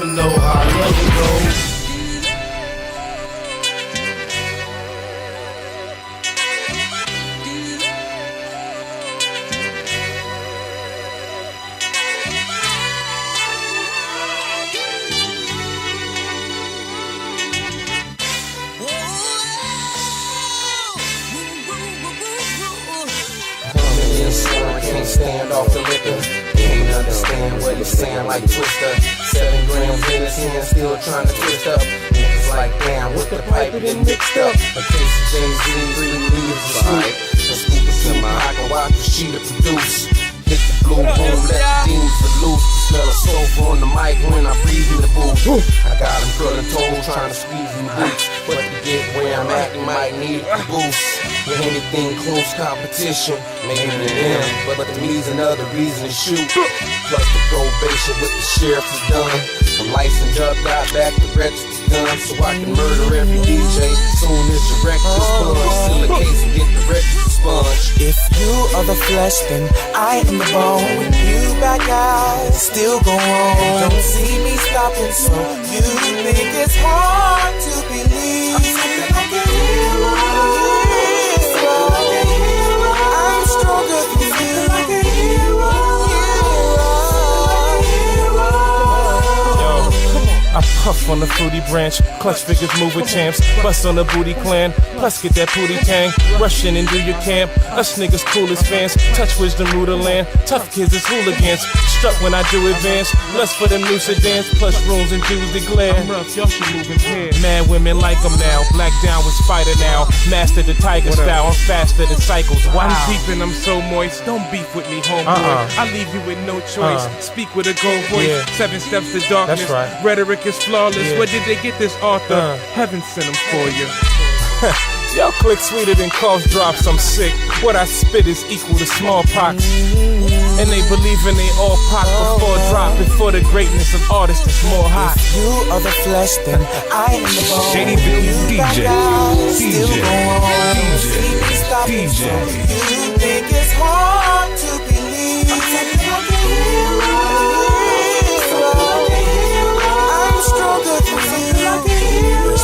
and know how I love it goes. Can't stand off the liquor. Can't understand what he's saying like Twister. 7 grams in his hand, still trying to twist up. Niggas like, damn, with the pipe it done mixed up. A case of Jay-Z, 3 leaves of sweet. The scoop is in my eye, go out the sheet to produce. Hit the blue room, let the demons loose. Smell of sulfur on the mic when I breathe in the booth. I got him curling toes, trying to squeeze in the boots. But to get where I'm at, you might need a boost. With anything close competition, maybe to them, but to me's another reason to shoot. Plus the probation with the sheriff is done. I'm licensed up, got back the registered gun, so I can murder every DJ. Soon as your record is sponge, seal the case and get the register sponge. If you are the flesh, then I am the bone. When you back out, still go on. Don't see me stopping, so you think it's hard to believe. I'm something like a hero. I'm stronger than you. Like a hero. I puff on the fruity branch, clutch figures move with champs, bust on the booty clan, plus get that booty tang, rush in and do your camp, us niggas cool as fans, touch wisdom, rule the land, tough kids is hooligans, struck when I do advance, lust for them new sedans, plus rooms and dudes that glare. I'm rough, y'all should move in pairs. Mad women like them now, black down with spider now, master the tiger style, I'm faster than cycles, wow. I'm deep and I'm so moist, don't beef with me homeboy, I leave you with no choice, speak with a gold voice, 7 steps to darkness, that's right. Rhetoric is flawless. Where did they get this author? Heaven sent him for you. Y'all click sweeter than cough drops, I'm sick. What I spit is equal to smallpox. And they believe in they all pop before drop. Before the greatness of artists is more hot. If you are the flesh, then I am the bone. Shady DJ. DJ. You think it's hard to believe. I'm something like a hero. Stronger than you. Like a hero.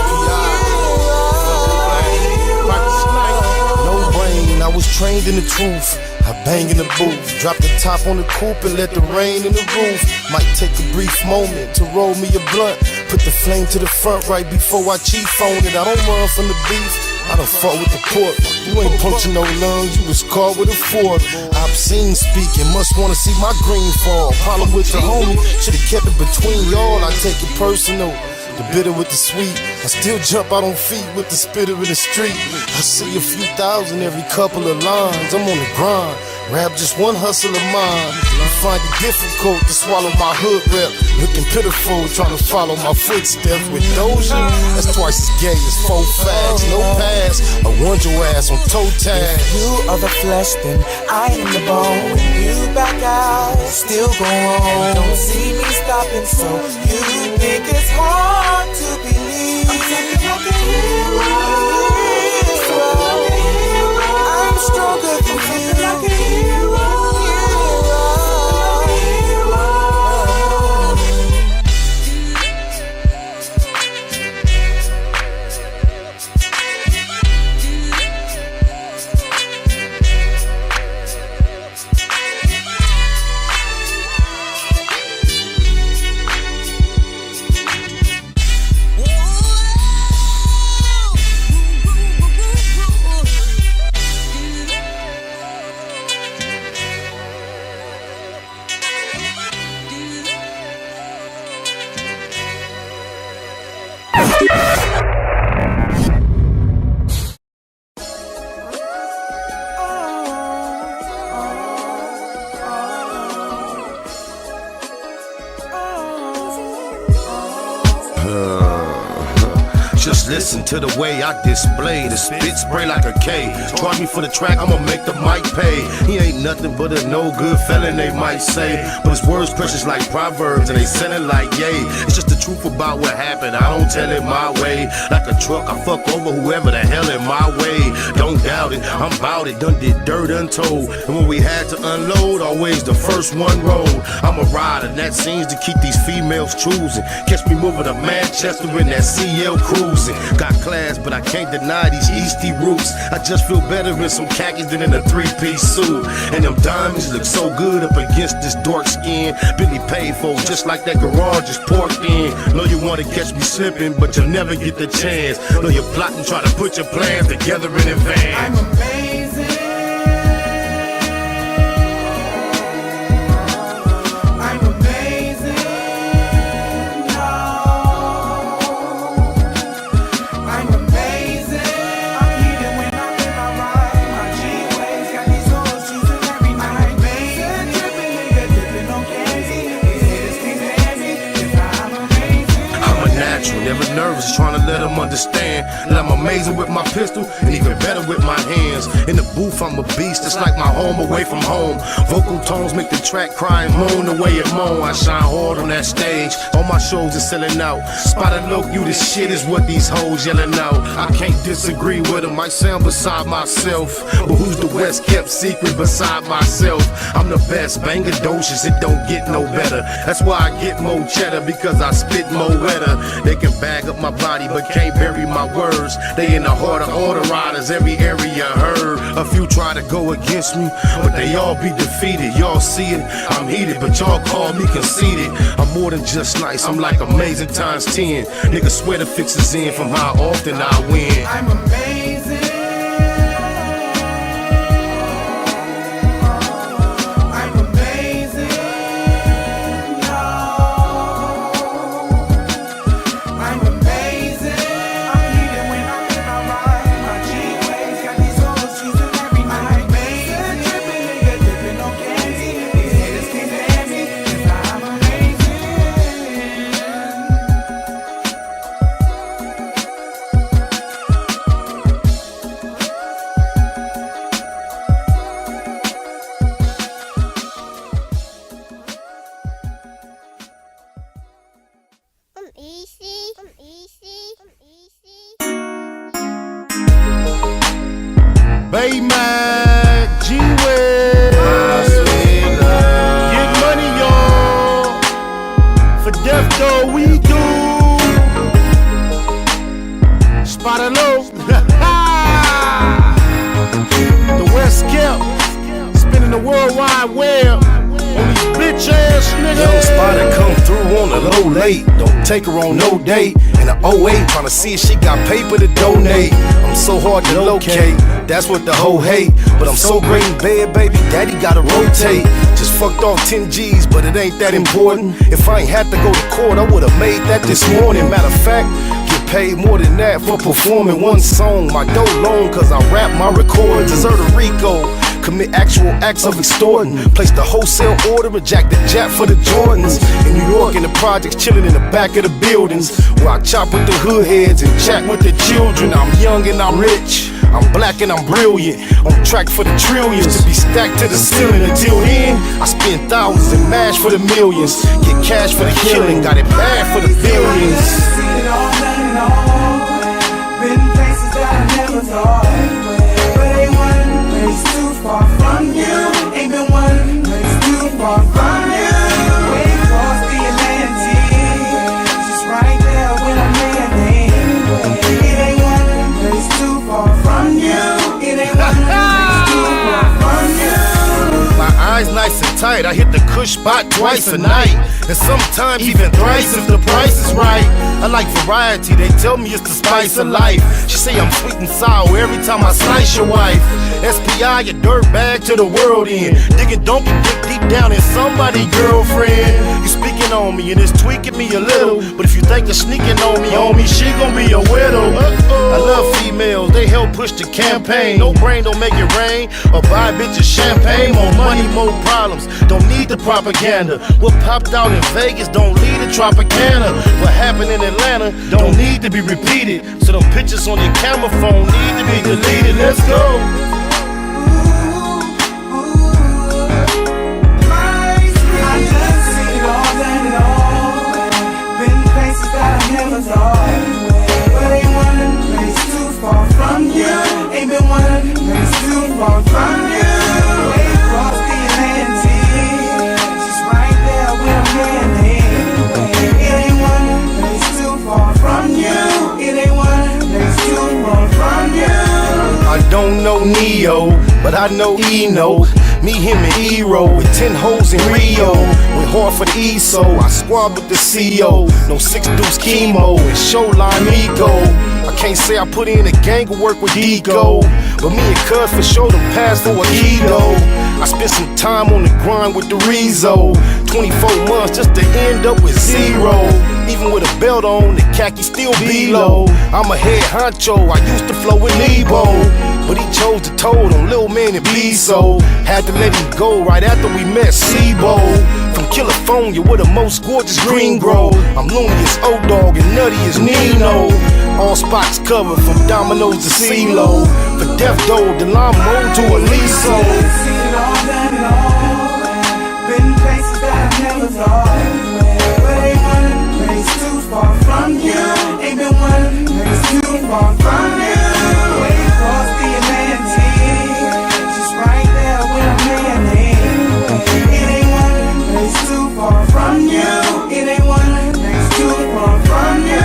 No brain, I was trained in the truth. I bang in the booth, drop the top on the coupe and let the rain in the roof. Might take a brief moment to roll me a blunt. Put the flame to the front right before I chief on it. I don't run from the beef, I done fought with the pork. You ain't punching no lungs, you was caught with a fork. Obscene speaking, must wanna see my green fall. Problem with the homie, should've kept it between y'all. I take it personal, the bitter with the sweet. I still jump out on feet with the spitter in the street. I see a few thousand every couple of lines. I'm on the grind, rap just one hustle of mine. You find it difficult to swallow my hood rep. Looking pitiful, trying to follow my footsteps. With Doja, that's twice as gay as 4 fags. No pass, I want your ass on toe tag. If you are the flesh, then I am the bone. When you back out, still go on. Don't see me stopping, so you think it's hard to believe. I'm something like a hero. I'm stronger than you. Like a hero. Just listen to the way I display the spit spray like a K. Charge me for the track, I'ma make the mic pay. He ain't nothing but a no good felon, they might say. But his words precious like proverbs and they send it like yay. It's just the truth about what happened, I don't tell it my way. Like a truck, I fuck over whoever the hell in my way. Don't doubt doubt it. I'm bout it, done did dirt untold. And when we had to unload, always the first one rolled. I'm a rider, and that seems to keep these females choosing. Catch me moving to Manchester in that CL cruising. Got class, but I can't deny these Eastie roots. I just feel better in some khakis than in a three-piece suit. And them diamonds look so good up against this dark skin. Billy paid for just like that garage is porked in. Know you wanna catch me slipping, but you'll never get the chance. Know you're plotting, try to put your plans together in advance. I'm amazing. I'm amazing. No. I'm amazing. I'm heated when I'm in my ride. My G-Waves got these hoes choosing every night. I'm amazing. Dripping, nigga, dipping on candy. These haters can't stand me, 'cause I'm amazing. I'm a natural, never nervous, trying to let them understand that I'm amazing with my pistol and even better with my hands. In the booth, I'm a beast, it's like my home away from home. Vocal tones make the track cry and moan the way it moan. I shine hard on that stage, all my shows are selling out. Spotted look, you this shit is what these hoes yelling out. I can't disagree with them, I sound beside myself. But who's the West kept secret beside myself? I'm the best, bangadocious, it don't get no better. That's why I get more cheddar, because I spit more wetter. They can bag up my body, but can't bury my words. They in the heart of all the riders, every area heard. A few try to go against me, but they all be defeated. Y'all see it, I'm heated, but y'all call me conceited. I'm more than just nice, I'm like amazing times 10. Niggas swear the fix is in from how often I win. I'm amazing. I'm amazing. No. I'm amazing. I'm heated when I'm in my ride. My G-Waves got these hoes choosing every night. I'm amazing. Dripping, nigga, dipping on candy. These haters can't stand me, 'cause I'm amazing. Bay Macc, G-Web, get money, y'all. For death though we do. Spotted low. The West kept spinning the World Wide Web on these bitch ass niggas. Young Spotted come through on the low late. Don't take her on no date. In the 08, tryna see if she got paper to donate. I'm so hard to locate, that's what the hoe hate. But I'm so great in bed, baby, daddy gotta rotate. Just fucked off 10 G's, but it ain't that important. If I ain't had to go to court, I would've made that this morning. Matter of fact, get paid more than that for performing one song. My dough long, cause I rap my recordings. Deserve a Rico, commit actual acts of extorting. Place the wholesale order and jack the jet for the Jordans. In New York, in the projects, chilling in the back of the buildings, where I chop with the hood heads and chat with the children. I'm young and I'm rich, I'm black and I'm brilliant. On track for the trillions, to be stacked to the ceiling. Until then, I spend thousands and mash for the millions. Get cash for the killing, got it bad for the billions. Seen it all, done it all. Been places that I never thought. But ain't one place too far from you. Ain't been one place too far from you. Way across the Atlantic, just right there when I'm landing. It ain't one place too far from you. It ain't one place too far from you. My eyes nice and tight, I hit the kush spot twice a night. And sometimes even thrice if the price is right. I like variety, they tell me it's the spice of life. She say I'm sweet and sour every time I slice your wife. SPI, your dirt bag to the world end. Digging donkey dick deep down in somebody's girlfriend. You speaking on me and it's tweaking me a little. But if you think you're sneaking on me, homie, she gon' be a widow. I love females, they help push the campaign. No brain don't make it rain, or buy bitches champagne. More money, more problems, don't need the propaganda. What popped out in Vegas don't lead to Tropicana. What happened in Atlanta don't need to be repeated. So them pictures on your camera phone need to be deleted. Let's go. I done seen it all, done it all. Been places that I never thought. But ain't one place too far from you. Ain't been one place don't know Neo, but I know Eno. Me, him, and E-Roll with 10 hoes in Rio. Went hard for the ESO, I squad with the CO. No 6 deuce chemo and showline ego. I can't say I put in a gang of work with Ego, but me and Cuz for sure done passed for a keto. I spent some time on the grind with the Rezo. 24 months just to end up with 0. Even with a belt on, the khaki still be low. I'm a head honcho, I used to flow with Nebo, but he chose to toad on Lil Man and Bezo. Had to let him go right after we met Sebo. From California with the most gorgeous green grow. I'm loony as O-Dog and nutty as Nino. All spots covered from Domino's to CeeLo. For Death Doe, the Lamo to a Liso. Seen all that and all. Been places that I never thought. But ain't one place too far from you. Ain't been one place too far from you. Way across the Atlantic, just right there where I'm landing. It ain't one place too far from you. It ain't one place too far from you.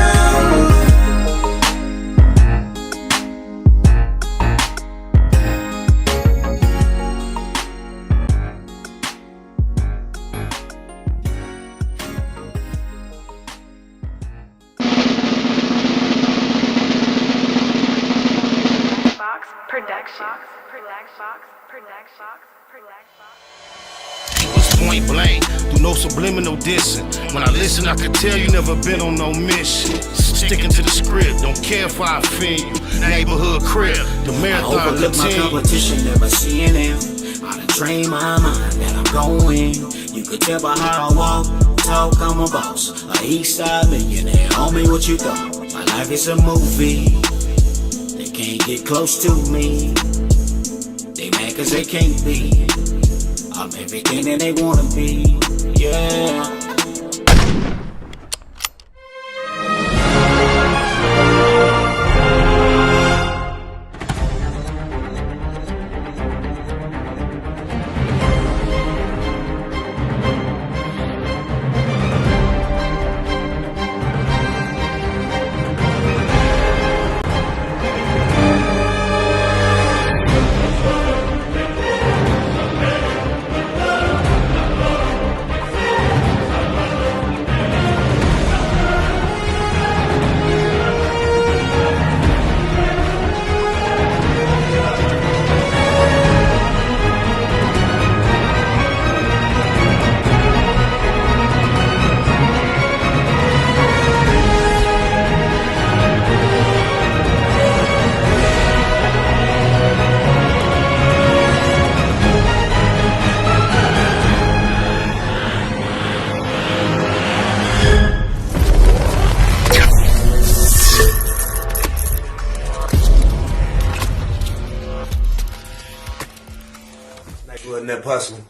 It was point blank, through no subliminal dissing. When I listen, I could tell you never been on no mission. Sticking to the script, don't care if I offend you. Neighborhood crib, the marathon I overlook my continue. competition, never seeing them. I done trained my mind that I'm going. You could tell by how I walk, talk, I'm a boss. A east side millionaire, homie, what you thought? My life is a movie. They can't get close to me. They mad cause they can't be. I'm everything that they wanna be, yeah.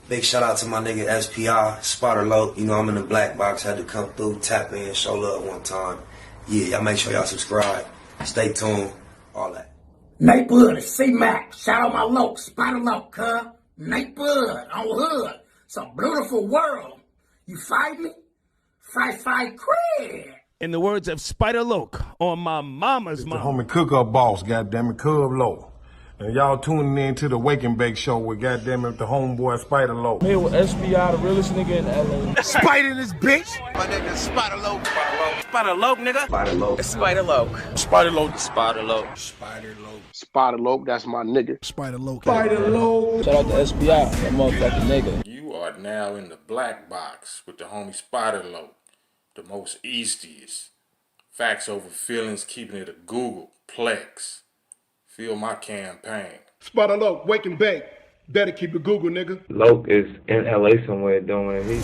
Big shout out to my nigga SPI, Spotter Low. You know I'm in the black box, had to come through, tap in, show love one time. Yeah, y'all make sure y'all subscribe. Stay tuned, all that. Nate Blood, C Macc, shout out my loc, Spotter Low, cuz. Nate Blood, on Hood. It's a beautiful world. You fight me? Fight, Craig. In the words of Spider Loc on my mama's The homie cook-up boss, goddammit, Cub Low. And y'all tuning in to the Wake and Bake show with goddammit the homeboy Spider Low. Here with SPI, the realest nigga in LA. Spider this bitch. My nigga Spider Low. Spider Loc, nigga. Spider Low. Spider Loc. Spider Low. Spider Loc. Spider Low. Spider Loc, that's my nigga. Spider Low. Spider Loc. Shout out to SPI, that motherfucking nigga. You are now in the black box with the homie Spider Loc, the most eastiest. Facts over feelings, keeping it a Google Plex. Feel my campaign. Spider Low, Wake and Bake. Better keep it Google, nigga. Loc is in LA somewhere doing it.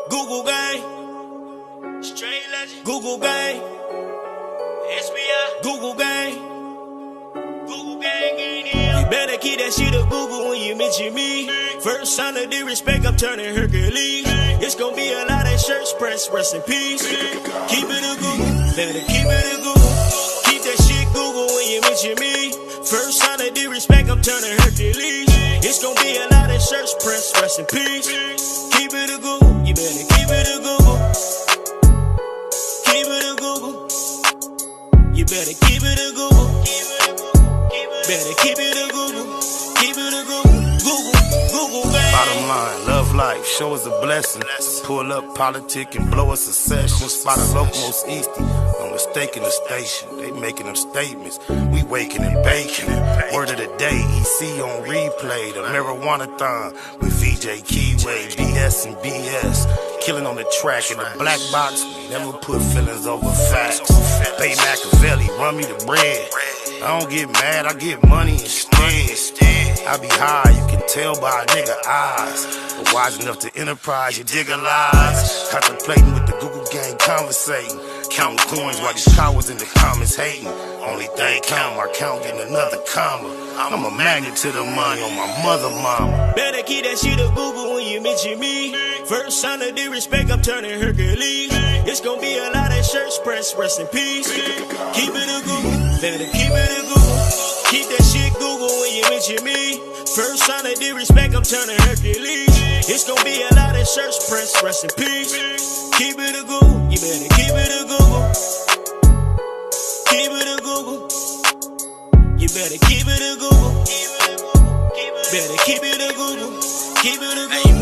Google gang, straight legend. Google gang, SBI. Google gang, Google gang ain't here. You better keep that shit a Google when you mention me. First sign of disrespect, I'm turning Hercules. It's gonna be a lot of shirts pressed, rest in peace. Keep it a Google, better keep it a Google. Keep that shit Google when you mention me. First sign of disrespect, I'm turning Hercules. It's gonna be a lot of shirts pressed, rest in peace. Keep it better keep it a Google. Better keep it a Google. Keep it a Google. Google, gang. Bottom line, love life, show us a blessing. Pull up politic and blow us a session. Spot a local most easty. No mistaking the station. They making them statements. We waking and baking. Word of the day, EC on replay. The marijuana-thon with VJ Keyway. BS and BS. Killing on the track in the black box. We never put feelings over facts. Bay Machiavelli, run me the bread. I don't get mad, I get money instead. I be high, you can tell by a nigga eyes. But wise enough to enterprise, you dig a lies. Contemplating with the Google gang, conversating. Counting coins while these cowards in the comments hating. Only thing count, my count getting another comma. I'm a magnet to the money on my mother mama. Better keep that shit a Google when you mention me. First sign of disrespect, I'm turning Hercules. It's gonna be a lot of shirts pressed, rest in peace. Keep it a Google, better keep it a Google. Keep that shit Google when you mention me. First sign of disrespect, I'm turning Hercules. It's gonna be a lot of shirts pressed, rest in peace. Keep it a Google, you better keep it a Google. Keep it a Google. You better keep it a Google. Better keep it a Google. Keep it a Google.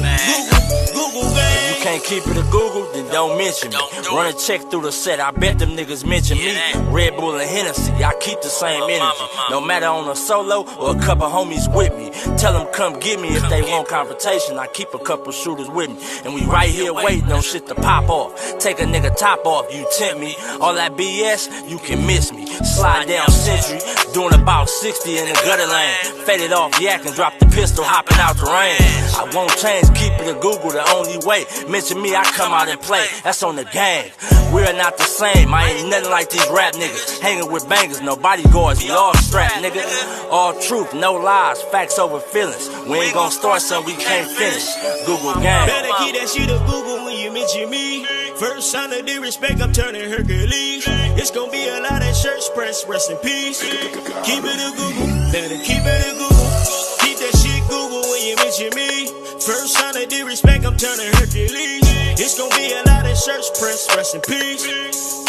Google, gang. If you can't keep it a Google, then don't mention me. Run a check through the set, I bet them niggas mention me. Red Bull and Hennessy, I keep the same energy. No matter on a solo or a couple homies with me. Tell them come get me if they want confrontation. I keep a couple shooters with me. And we right here waiting on shit to pop off. Take a nigga top off, you tempt me. All that BS, you can miss me. Slide down Century, doing about 60 in the gutter lane. Faded off yak and drop the pistol, hopping out the rain. I won't change, keep it a Google the only way. Mention me, I come out and play. That's on the gang. We're not the same. I ain't nothing like these rap niggas. Hanging with bangers, no bodyguards, we all strapped, nigga. All truth, no lies, facts over feelings. We ain't gonna start something we can't finish. Google gang. Better keep that shit a Google when you mention me. First sign of disrespect, I'm turning Hercules. It's gonna be a lot of shirts pressed, rest in peace. Keep it a Google, better keep it a Google. Keep that shit Google when you mention me. First sign of disrespect, I'm turning Hercules. It's gonna be a lot of shirts pressed, rest in peace.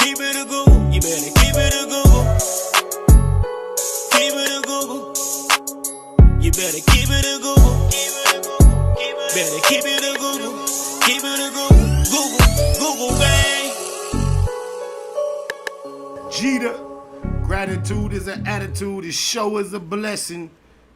Keep it a Google, you better keep it a Google. Keep it a Google. You better keep it a Google. Better keep it a Google. Keep it a Google. Google bang. Jeter, gratitude is an attitude. This show is a blessing.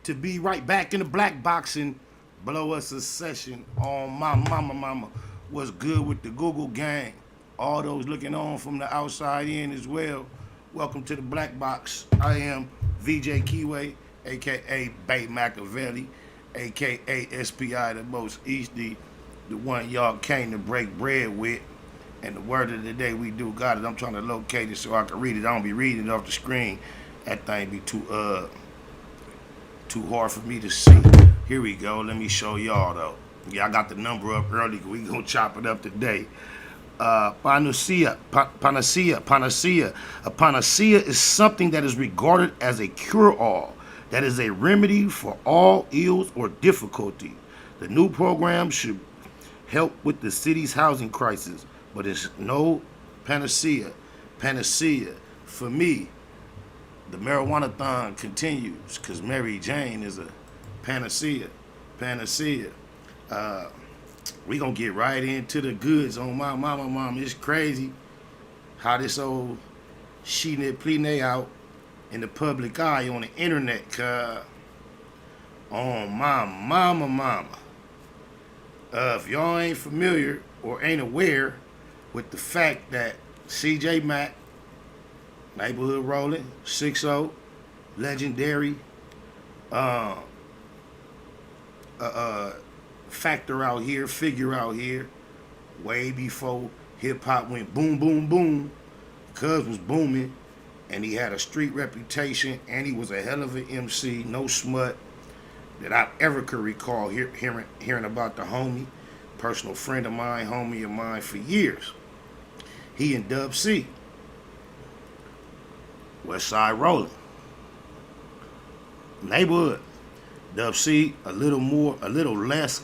To be right back in the black box and blow us a session on my mama. What's good with the Google gang? All those looking on from the outside in as well. Welcome to the black box. I am VJ Keyway, aka Bay Machiavelli, aka SPI, the most easty, the one y'all came to break bread with. And the word of the day, we do got it. I'm trying to locate it so I can read it. I don't be reading it off the screen. That thing be too hard for me to see. Here we go. Let me show y'all though. Yeah, I got the number up early. We gonna chop it up today. Panacea. A panacea is something that is regarded as a cure-all. That is a remedy for all ills or difficulty. The new program should help with the city's housing crisis, but it's no panacea. Panacea for me. The marijuana-thon continues because Mary Jane is a panacea. We gonna get right into the goods on my mama. It's crazy how this old she-knit plee out in the public eye on the internet, on my mama. If y'all ain't familiar or ain't aware with the fact that CJ Macc, Neighborhood Rolling, 6-0, legendary, figure out here, way before hip hop went boom, boom, boom. Cuz was booming, and he had a street reputation, and he was a hell of an MC, no smut that I ever could recall hearing about the homie, personal friend of mine, homie of mine for years. He and Dub C. West Side Rolling. Neighborhood. Dub C, a little less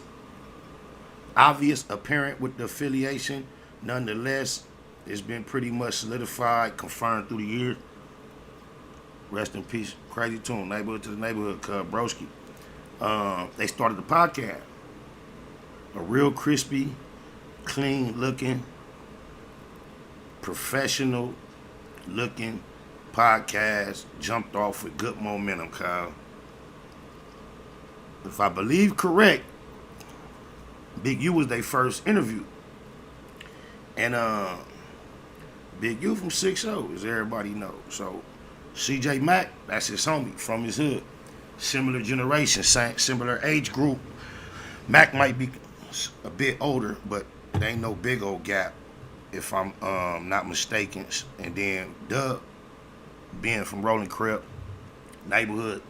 obvious, apparent with the affiliation. Nonetheless, it's been pretty much solidified, confirmed through the years. Rest in peace. Crazy tune. Neighborhood to the neighborhood. Broski. They started the podcast. A real crispy, clean looking, professional looking podcast. Jumped off with good momentum, Kyle. If I believe correct, Big U was their first interview. And Big U from 6-0, as everybody knows. So CJ Macc, that's his homie from his hood. Similar generation, similar age group. Macc might be a bit older, but there ain't no big old gap, if I'm not mistaken. And then Dub, being from Rolling Crip, neighborhood,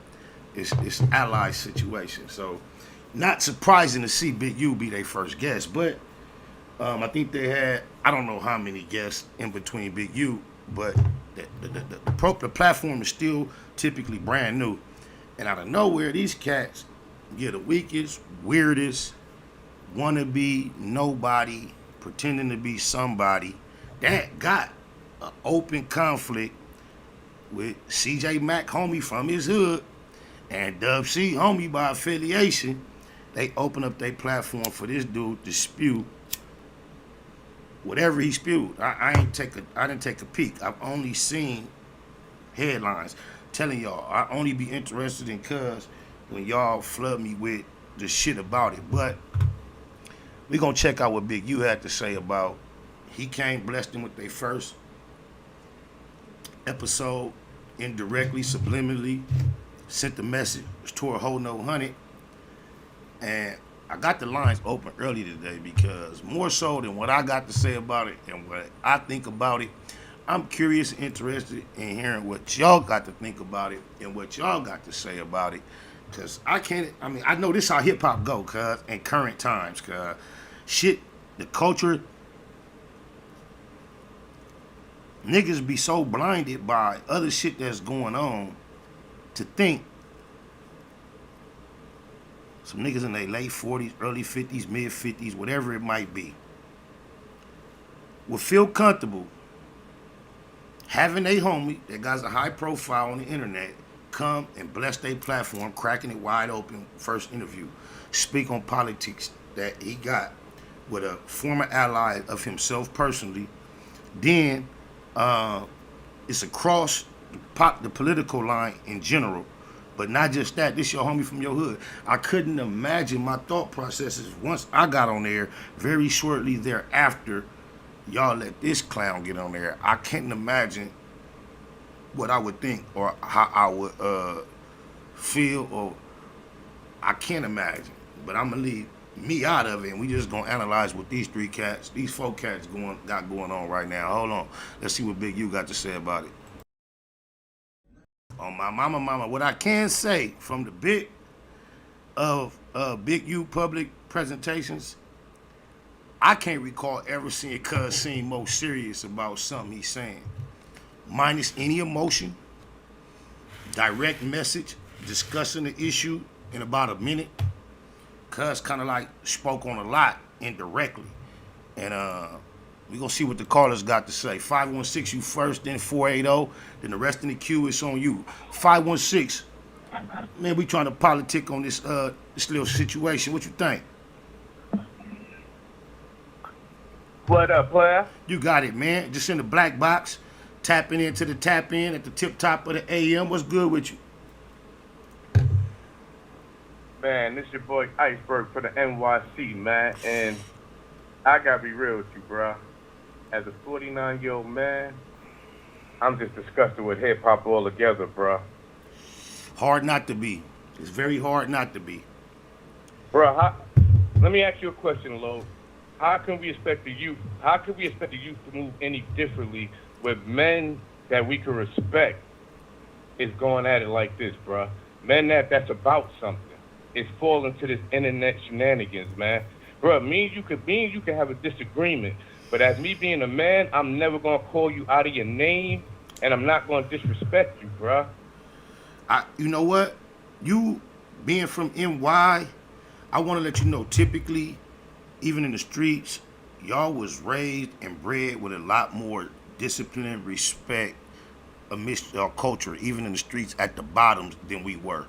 it's ally situation. So not surprising to see Big U be their first guest, but I think they had, I don't know how many guests in between Big U, but the platform is still typically brand new. And out of nowhere, these cats get the weakest, weirdest, wannabe, nobody, pretending to be somebody that got an open conflict with CJ Macc, homie from his hood, and Dub C, homie by affiliation. They open up their platform for this dude to spew whatever he spewed. I didn't take a peek. I've only seen headlines telling y'all. I only be interested in cuz when y'all flood me with the shit about it. But we gonna check out what Big U had to say about. He came, blessed him with their first episode, indirectly, subliminally, sent the message toward HoNo Hunnid. And I got the lines open early today because more so than what I got to say about it and what I think about it, I'm curious and interested in hearing what y'all got to think about it and what y'all got to say about it. Cause I know this how hip hop go, cuz, in current times, cuz shit, the culture, niggas be so blinded by other shit that's going on to think some niggas in their late 40s, early 50s, mid 50s, whatever it might be, will feel comfortable having a homie that got a high profile on the internet come and bless their platform, cracking it wide open, first interview, speak on politics that he got with a former ally of himself personally. Then it's across the political line in general. But not just that, this your homie from your hood. I couldn't imagine my thought processes once I got on there. Very shortly thereafter, y'all let this clown get on there. I can't imagine what I would think or how I would feel, or I can't imagine. But I'm gonna leave me out of it, and we just gonna analyze what these four cats got going on right now. Hold on, let's see what Big U got to say about it. On my mama, what I can say from the bit of Big U public presentations, I can't recall ever seeing cuz seem more serious about something he's saying. Minus any emotion, direct message, discussing the issue in about a minute. Cuz kind of like spoke on a lot indirectly. And we gonna see what the callers got to say. 516, you first, then 480, then the rest in the queue is on you. 516, man, we trying to politic on this little situation. What you think? What up, player? You got it, man. Just in the black box, tapping into the tap in at the tip top of the AM. What's good with you? Man, this your boy Iceberg for the NYC, man, and I gotta be real with you, bro. As a 49-year-old man, I'm just disgusted with hip-hop altogether, bro. Hard not to be. It's very hard not to be. Bro, let me ask you a question, Lo. How can we expect the youth to move any differently with men that we can respect is going at it like this, bro? Men that's about something. It's falling to this internet shenanigans, man. Bro, me and you can have a disagreement, but as me being a man, I'm never gonna call you out of your name, and I'm not gonna disrespect you, bro. You know what? You being from NY, I want to let you know. Typically, even in the streets, y'all was raised and bred with a lot more discipline, respect, amidst our culture, even in the streets, at the bottoms than we were.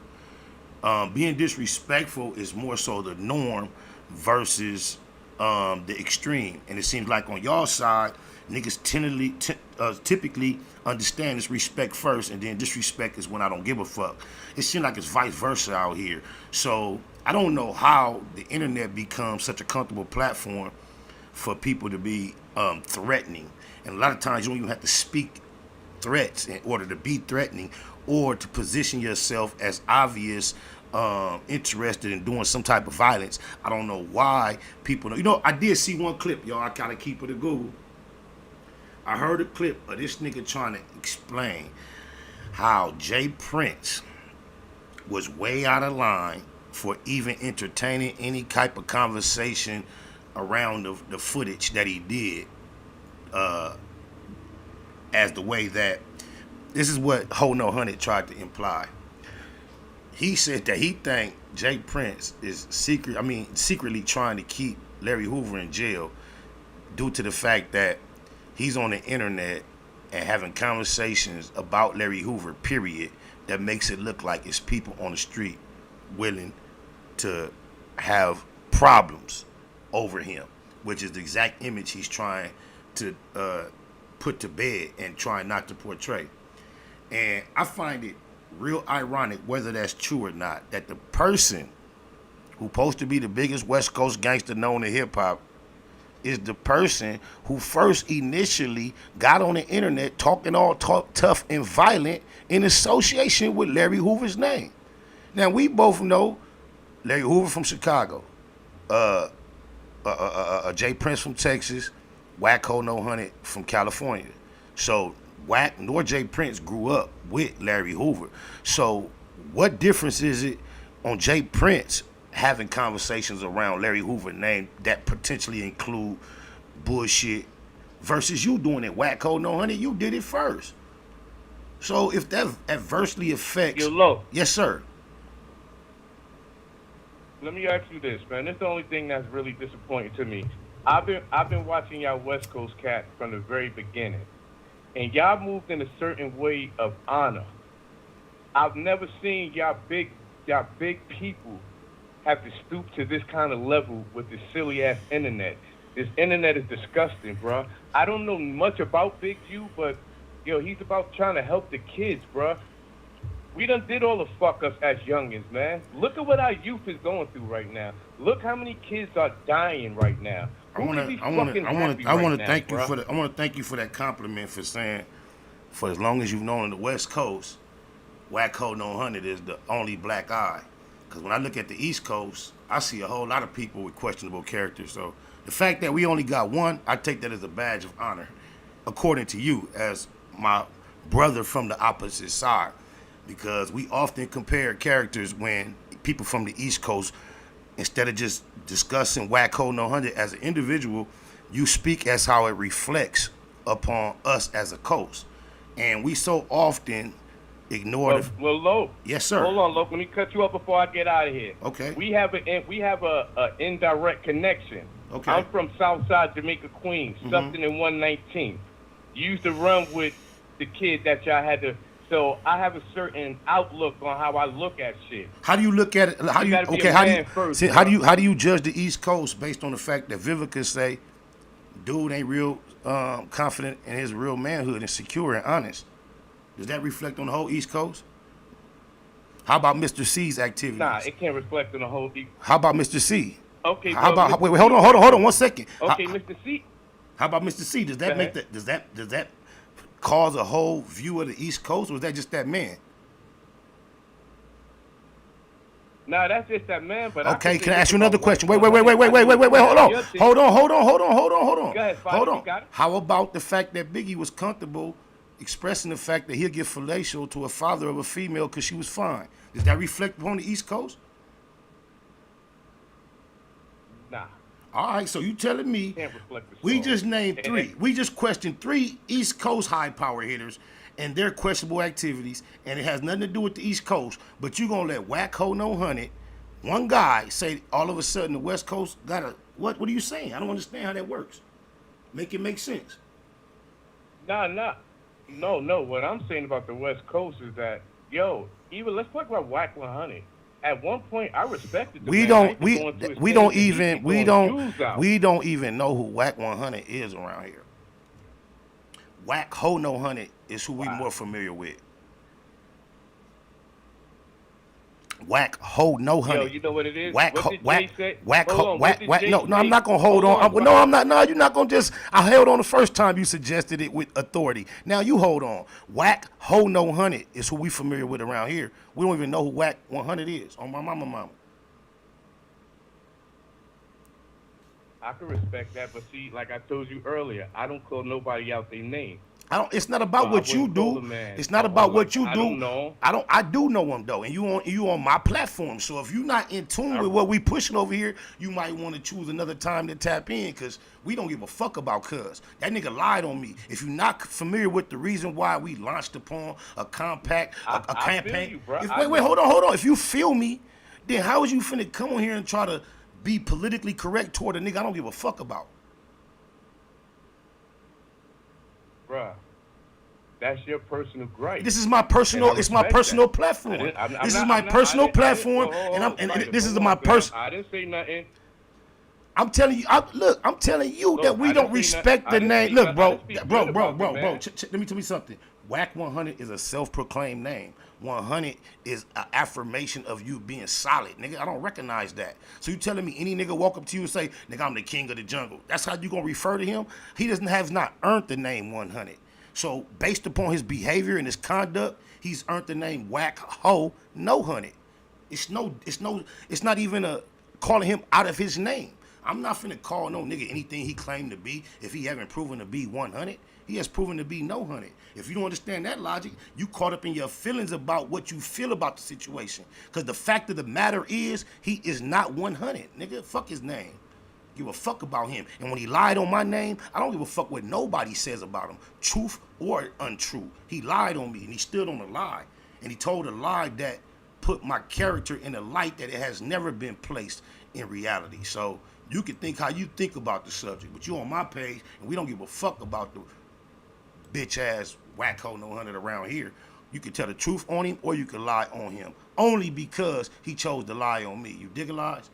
Being disrespectful is more so the norm versus the extreme. And it seems like on y'all side, niggas typically understand this respect first, and then disrespect is when I don't give a fuck. It seems like it's vice versa out here. So I don't know how the internet becomes such a comfortable platform for people to be threatening. And a lot of times you don't even have to speak threats in order to be threatening or to position yourself as obvious interested in doing some type of violence. I don't know why people know. You know, I did see one clip, y'all. I gotta keep it a Google. I heard a clip of this nigga trying to explain how Jay Prince was way out of line for even entertaining any type of conversation around the footage that he did, as the way that this is what HoNo Hunnid tried to imply. He said that he think Jay Prince is secretly trying to keep Larry Hoover in jail due to the fact that he's on the internet and having conversations about Larry Hoover, period, that makes it look like it's people on the street willing to have problems over him, which is the exact image he's trying to put to bed and trying not to portray. And I find it real ironic, whether that's true or not, that the person who's supposed to be the biggest West Coast gangster known in hip-hop is the person who first initially got on the internet talking all tough and violent in association with Larry Hoover's name. Now, we both know Larry Hoover from Chicago, Jay Prince from Texas, Wacc HoNo Hunnid from California. So Wacc nor Jay Prince grew up with Larry Hoover. So what difference is it on Jay Prince having conversations around Larry Hoover's name that potentially include bullshit versus you doing it? Wacc HoNo Hunnid, you did it first. So if that adversely affects... Yo, Lo. Yes, sir. Let me ask you this, man. This is the only thing that's really disappointing to me. I've been watching y'all West Coast cats from the very beginning, and y'all moved in a certain way of honor. I've never seen y'all big people have to stoop to this kind of level with this silly ass internet. This internet is disgusting, bro. I don't know much about Big U, but yo, he's about trying to help the kids, bro. We done did all the fuck ups as youngins, man. Look at what our youth is going through right now. Look how many kids are dying right now. I want to thank you for that compliment, for saying, for as long as you've known in the West Coast, Wacc HoNo Hunnid is the only black eye. Because when I look at the East Coast, I see a whole lot of people with questionable characters. So the fact that we only got one, I take that as a badge of honor, according to you, as my brother from the opposite side. Because we often compare characters when people from the East Coast, instead of just discussing Wacc HoNo Hunnid as an individual, you speak as how it reflects upon us as a coast. And we so often ignore Lo. Yes, sir. Hold on, Lo. Let me cut you up before I get out of here. Okay. We have a indirect connection. Okay. I'm from Southside Jamaica, Queens, something in 119. You used to run with the kid that y'all had to. So I have a certain outlook on how I look at shit. How do you look at it? How do you judge the East Coast based on the fact that Vivica say, dude ain't real confident in his real manhood and secure and honest? Does that reflect on the whole East Coast? How about Mr. C's activities? Nah, it can't reflect on the whole East. How about Mr. C? Okay. How about wait, hold on 1 second. Okay, Mr. C. How about Mr. C? Does that make that does that cause a whole view of the East Coast, or is that just that man? No, that's just that man. But okay, can I ask you another question? Wait, hold on. Hold on. Go ahead, hold on. How about the fact that Biggie was comfortable expressing the fact that he'll give fellatio to a father of a female because she was fine? Does that reflect upon the East Coast? Nah. All right, so you telling me we just named three. We just questioned 3 East Coast high power hitters and their questionable activities, and it has nothing to do with the East Coast. But you gonna let Wacc HoNo Hunnid, one guy, say all of a sudden the West Coast got a what? What are you saying? I don't understand how that works. Make it make sense. Nah. No. What I'm saying about the West Coast is that, even let's talk about Whack 100. At one point, I respected the We man. don't We don't even know who Whack 100 is around here. Wacc HoNo Hunnid is who we more familiar with. Wacc HoNo Hunnid. Yo, you know what it is? Whack, what did whack, Jay say? whack, Hold on, whack, what did whack. Jay No, I'm say? not gonna hold on. Hold No, I'm not. No, you're not gonna just. I held on the first time you suggested it with authority. Now you hold on. Whack HoNo Hunnid is who we familiar with around here. We don't even know who Whack 100 is. On my mama. I can respect that, but see, like I told you earlier, I don't call nobody out their name. It's not about what you do. It's not about what you do. I don't know. I do know him though, and you on my platform. So if you're not in tune with what we pushing over here, you might want to choose another time to tap in, because we don't give a fuck about Cuz. That nigga lied on me. If you're not familiar with the reason why we launched upon a compact, a campaign. Feel you, bro. Wait, hold on. If you feel me, then how is you finna come on here and try to be politically correct toward a nigga I don't give a fuck about? Bruh, that's your personal gripe. This is my personal. It's my personal platform. This is my personal platform, and this is my personal. I didn't say nothing. I'm telling you. I'm telling you that we don't respect the name. Look, bro. Let me tell you something. Whack 100 is a self-proclaimed name. 100 is an affirmation of you being solid, nigga. I don't recognize that. So you telling me any nigga walk up to you and say, nigga, I'm the king of the jungle. That's how you gonna refer to him? He has not earned the name 100. So based upon his behavior and his conduct, he's earned the name Whack HoNo Hunnid. It's not even a calling him out of his name. I'm not finna call no nigga anything he claimed to be if he haven't proven to be 100. He has proven to be no Hunnid. If you don't understand that logic, you caught up in your feelings about what you feel about the situation. Because the fact of the matter is, he is not 100. Nigga, fuck his name. Give a fuck about him. And when he lied on my name, I don't give a fuck what nobody says about him, truth or untrue. He lied on me, and he stood on a lie. And he told a lie that put my character in a light that it has never been placed in reality. So you can think how you think about the subject, but you on my page, and we don't give a fuck about the bitch ass Whack HoNo Hunnid around here. You can tell the truth on him, or you can lie on him, only because he chose to lie on me. You dig a lies?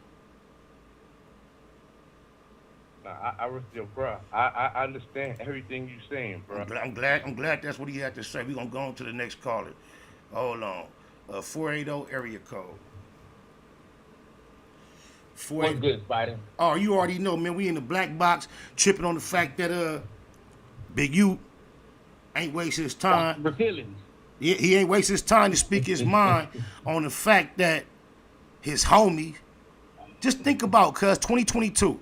Bro, I understand everything you're saying, bro. I'm glad that's what he had to say. We're gonna go on to the next caller. Hold on. 480 area code. What's good, Spider? Oh, you already know, man. We in the black box, tripping on the fact that Big U ain't waste his time. He ain't waste his time to speak his mind on the fact that his homie. Just think about, cuz 2022,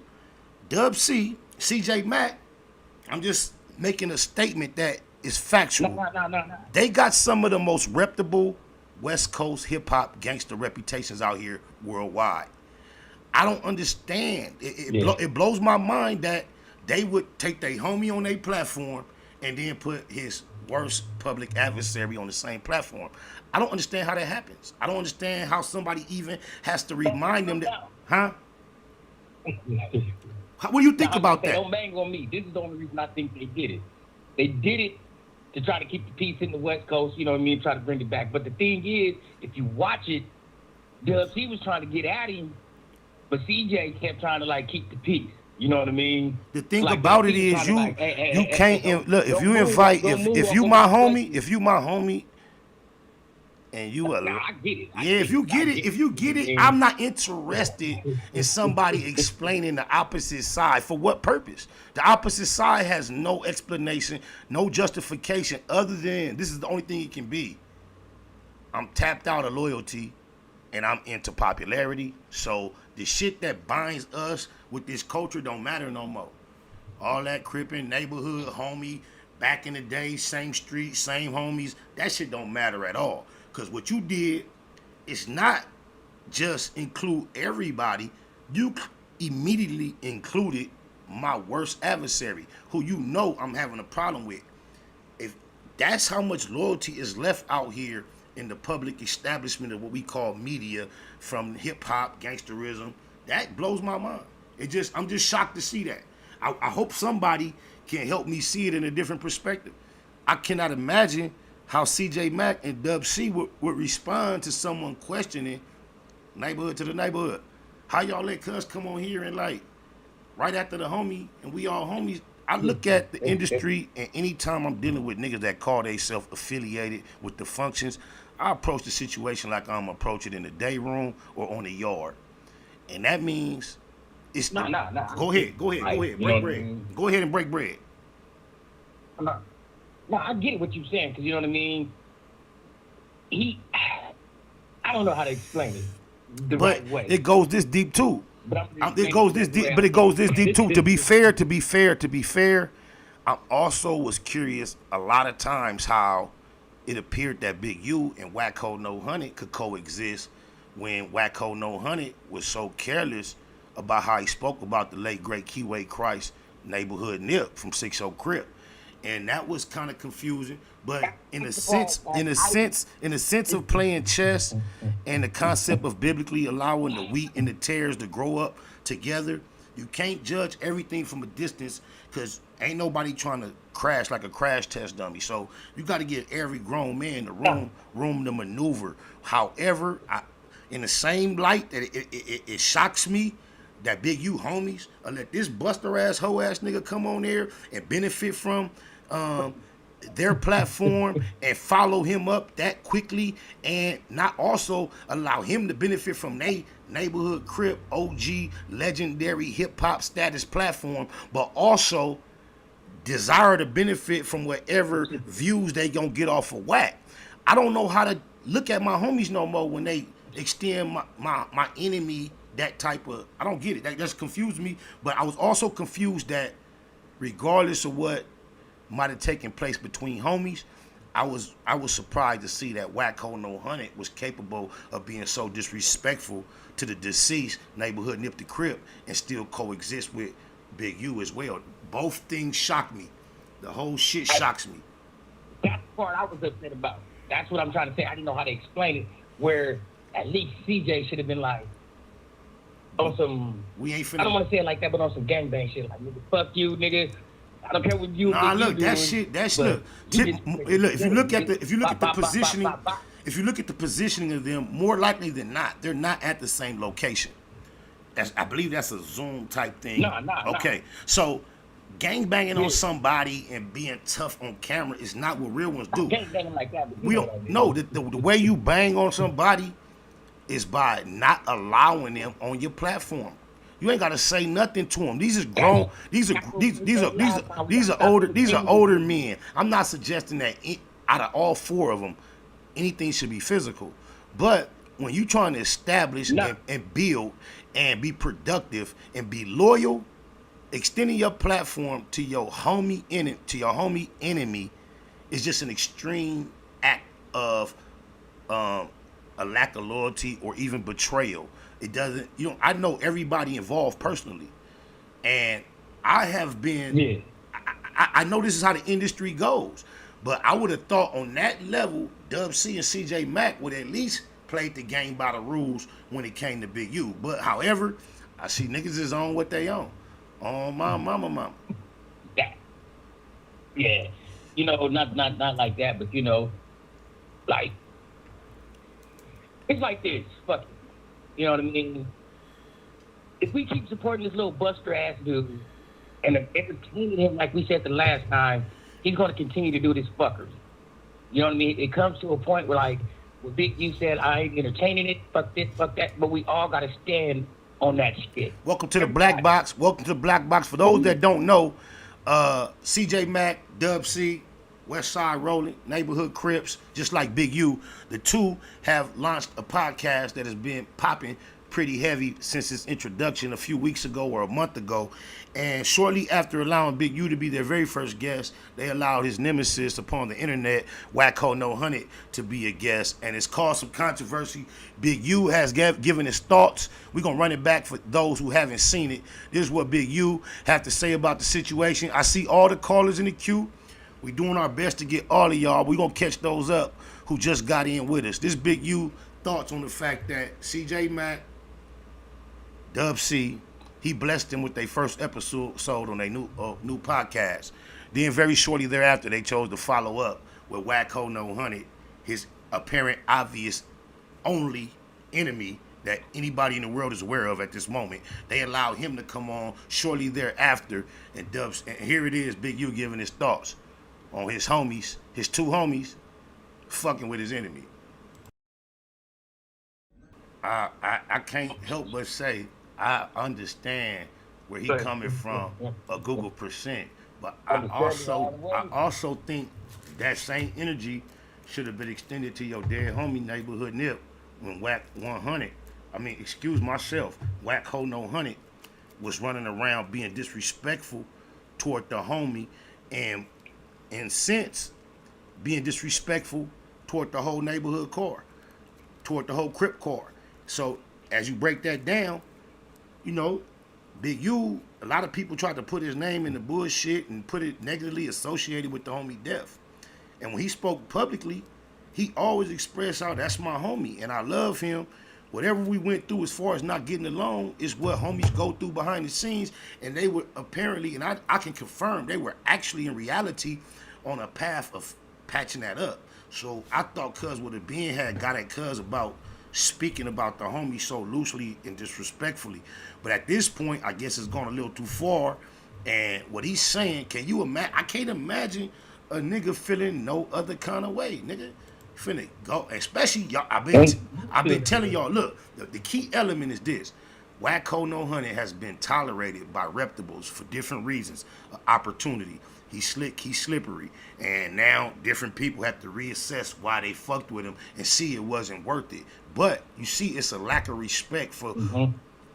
Dub C, CJ Macc. I'm just making a statement that is factual. No. They got some of the most reputable West Coast hip hop gangster reputations out here worldwide. I don't understand. It blows my mind that they would take their homie on their platform and then put his worst public adversary on the same platform. I don't understand how that happens. I don't understand how somebody even has to remind them that, huh? What do you think about that? Don't bang on me. This is the only reason I think they did it. They did it to try to keep the peace in the West Coast, you know what I mean, try to bring it back. But the thing is, if you watch it, Dubs, he was trying to get at him, but CJ kept trying to, like, keep the peace. You know what I mean? The thing about it is you can't look, if you invite, if you my homie, and you are, I get it. If you get it, I'm not interested in somebody explaining the opposite side. For what purpose? The opposite side has no explanation, no justification, other than this is the only thing it can be. I'm tapped out of loyalty, and I'm into popularity. So the shit that binds us with this culture don't matter no more. All that crippin' neighborhood homie, back in the day, same street, same homies, that shit don't matter at all. Because what you did is not just include everybody. You immediately included my worst adversary, who you know I'm having a problem with. If that's how much loyalty is left out here in the public establishment of what we call media, from hip-hop, gangsterism, that blows my mind. I'm just shocked to see that. I hope somebody can help me see it in a different perspective. I cannot imagine how CJ Macc and Dub C would respond to someone questioning neighborhood to the neighborhood. How y'all let cuz come on here and like right after the homie and we all homies? I look at the industry, and anytime I'm dealing with niggas that call themselves affiliated with the functions, I approach the situation like I'm approaching in the day room or on the yard. And that means it's Nah. Go ahead. Break bread. Go ahead and break bread. No, I get what you're saying, because you know what I mean? I don't know how to explain it the right way. It goes this deep too. It goes this deep too. To be fair, I also was curious a lot of times how it appeared that Big U and Wacc, HoNo, Hunnid could coexist when Wacc, HoNo, Hunnid was so careless about how he spoke about the late great Keyway Christ neighborhood nip from 60 Crip. And that was kind of confusing, but in a sense of playing chess and the concept of biblically allowing the wheat and the tares to grow up together, you can't judge everything from a distance because ain't nobody trying to crash like a crash test dummy. So you got to give every grown man the room to maneuver. However, in the same light that it shocks me that Big U homies let this buster ass hoe ass nigga come on there and benefit from their platform and follow him up that quickly and not also allow him to benefit from they neighborhood Crip OG legendary hip hop status platform, but also desire to benefit from whatever views they gonna get off of Wacc. I don't know how to look at my homies no more when they extend my enemy that type of. I don't get it. That just confused me. But I was also confused that regardless of what might have taken place between homies, I was surprised to see that Wacc, HoNo, Hunnid was capable of being so disrespectful to the deceased neighborhood Nip the Crip and still coexist with Big U as well. Both things shocked me. The whole shit shocks me. That's the part I was upset about. That's what I'm trying to say. I didn't know how to explain it. Where at least CJ should have been like on some. We ain't finna. I don't want to say it like that, but on some gangbang shit. Like nigga, fuck you, nigga. I don't care what you. Nah, look, that shit. Look. If you look at the positioning, if you look at the positioning of them, more likely than not, they're not at the same location. I believe that's a Zoom type thing. Nah. Okay, so gangbanging on somebody and being tough on camera is not what real ones do. Gangbanging like that. We don't know the way you bang on somebody is by not allowing them on your platform. You ain't gotta say nothing to them. These is grown. These are older men. I'm not suggesting that out of all four of them, anything should be physical. But when you trying to establish and build and be productive and be loyal, extending your platform to your homie enemy is just an extreme act of a lack of loyalty or even betrayal. It doesn't, I know everybody involved personally, and I have been. Yeah. I know this is how the industry goes, but I would have thought on that level, Dub C and CJ Macc would at least played the game by the rules when it came to Big U. But however, I see niggas is on what they on. On my mama. Yeah, not like that, but like it's like this. Fuck it. You know what I mean? If we keep supporting this little buster ass dude and entertaining him like we said the last time, he's gonna continue to do this fuckery. You know what I mean? It comes to a point where like what Big U said, I ain't entertaining it, fuck this, fuck that, but we all gotta stand on that shit. Welcome to the Black Box. For those that don't know, CJ Macc, Dub C, West Side Rolling, Neighborhood Crips, just like Big U, the two have launched a podcast that has been popping pretty heavy since its introduction a few weeks ago or a month ago. And shortly after allowing Big U to be their very first guest, they allowed his nemesis upon the internet, Wacc, HoNo, Hunnid, to be a guest. And it's caused some controversy. Big U has given his thoughts. We're going to run it back for those who haven't seen it. This is what Big U have to say about the situation. I see all the callers in the queue. We doing our best to get all of y'all. We're going to catch those up who just got in with us. This Big U thoughts on the fact that CJ Macc, Dub C, he blessed them with their first episode on their new podcast. Then very shortly thereafter, they chose to follow up with Wacc, HoNo, Hunnid, his apparent, obvious, only enemy that anybody in the world is aware of at this moment. They allowed him to come on shortly thereafter, and here it is, Big U giving his thoughts on his homies, his two homies, fucking with his enemy. I can't help but say I understand where he coming from a Google percent, but I also think that same energy should have been extended to your dead homie neighborhood nip when Wacc 100. Excuse myself, Wacc HoNo Hunnid was running around being disrespectful toward the homie, and since being disrespectful toward the whole neighborhood core, toward the whole Crip core. So as you break that down, you know, Big U, a lot of people tried to put his name in the bullshit and put it negatively associated with the homie death. And when he spoke publicly, he always expressed how that's my homie and I love him. Whatever we went through as far as not getting along is what homies go through behind the scenes. And they were apparently, and I can confirm, they were actually in reality on a path of patching that up. So I thought Cuz would have been had got at Cuz about speaking about the homie so loosely and disrespectfully. But at this point, I guess it's gone a little too far. And what he's saying, can you imagine? I can't imagine a nigga feeling no other kind of way, nigga. Finna go, especially y'all. I've been telling y'all, look, the key element is this. Wacc HoNo Hunnid has been tolerated by reputables for different reasons. Opportunity. He's slick, he's slippery. And now different people have to reassess why they fucked with him and see it wasn't worth it. But you see, it's a lack of respect for.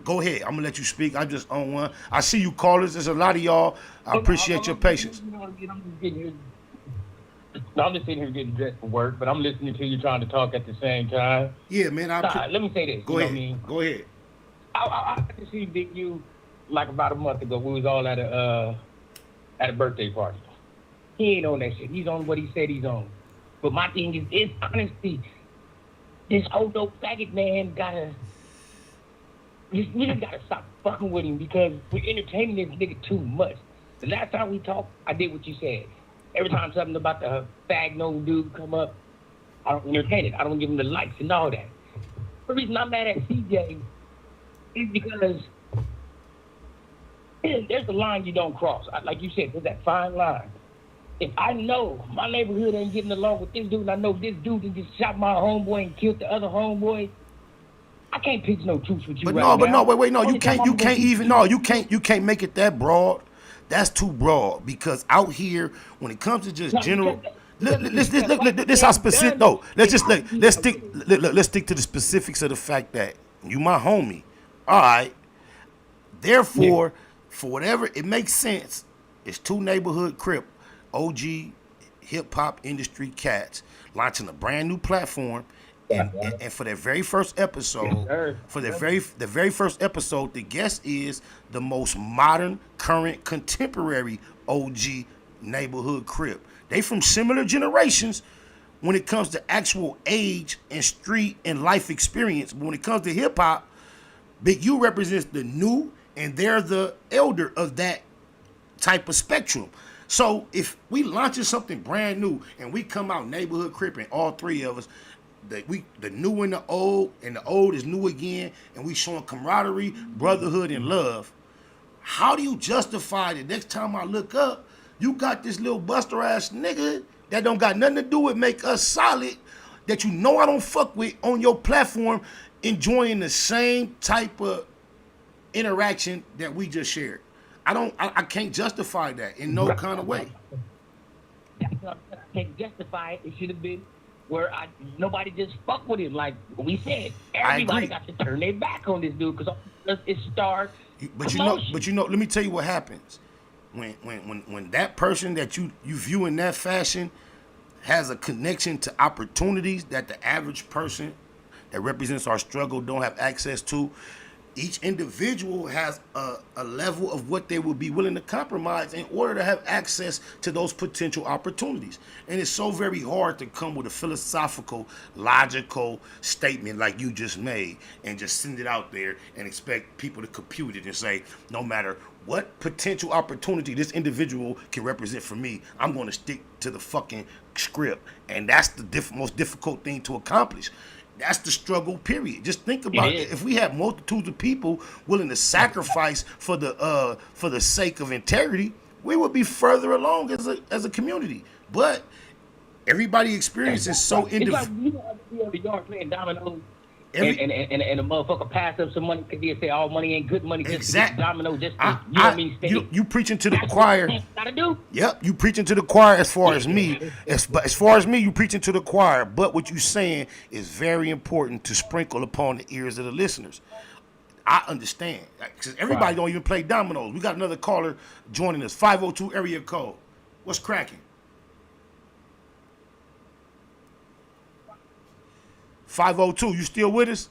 Go ahead, I'm gonna let you speak. I just on one. I see you callers. There's a lot of y'all. I appreciate your patience. I'm just sitting here getting dressed for work, but I'm listening to you trying to talk at the same time. Yeah, man. Let me say this. Go ahead. Go ahead. I got to see Big U like about a month ago. We was all at a birthday party. He ain't on that shit. He's on what he said he's on. But my thing is, it's honesty. This old dope faggot man we just gotta stop fucking with him because we're entertaining this nigga too much. The last time we talked, I did what you said. Every time something about the fag nose dude come up, I don't entertain it. I don't give him the likes and all that. The reason I'm mad at CJ is because there's a line you don't cross. Like you said, there's that fine line. If I know my neighborhood ain't getting along with this dude, and I know this dude that just shot my homeboy and killed the other homeboy, I can't pitch no truth with you You can't make it that broad. That's too broad because out here, when it comes to just general, this how specific though. Let's stick to the specifics of the fact that you my homie. All right. Therefore, for whatever it makes sense, it's two neighborhood Crip, OG hip hop industry cats launching a brand new platform. And for their very first episode, the very first episode, the guest is the most modern, current, contemporary OG neighborhood Crip. They from similar generations when it comes to actual age and street and life experience. But when it comes to hip hop, Big U represents the new, and they're the elder of that type of spectrum. So if we launching something brand new and we come out neighborhood Crip and all three of us, the new and the old is new again, and we showing camaraderie, brotherhood, and love. How do you justify the next time I look up, you got this little buster ass nigga that don't got nothing to do with make us solid, that you know I don't fuck with on your platform, enjoying the same type of interaction that we just shared? I can't justify that in no kind of way. I can't justify it. It should have been where nobody just fuck with him. Like we said, everybody got to turn their back on this dude because it starts. But you know, let me tell you what happens when that person that you view in that fashion has a connection to opportunities that the average person that represents our struggle don't have access to. each individual has a level of what they would be willing to compromise in order to have access to those potential opportunities. And it's so very hard to come with a philosophical, logical statement like you just made and just send it out there and expect people to compute it and say, no matter what potential opportunity this individual can represent for me, I'm going to stick to the fucking script. And that's the most difficult thing to accomplish. That's the struggle, period. Just think about it. If we have multitudes of people willing to sacrifice for the sake of integrity, we would be further along as a community. But everybody experiences so individual. It's like you know, the yard playing dominoes. And a motherfucker pass up some money because they say all money ain't good money. Just to get domino, just to, you know what I mean? You preaching to the choir. Gotta do. Yep, you preaching to the choir as far as me. As far as me, you preaching to the choir. But what you saying is very important to sprinkle upon the ears of the listeners. I understand. Because everybody don't even play dominoes. We got another caller joining us. 502 area code. What's cracking? 502, you still with us?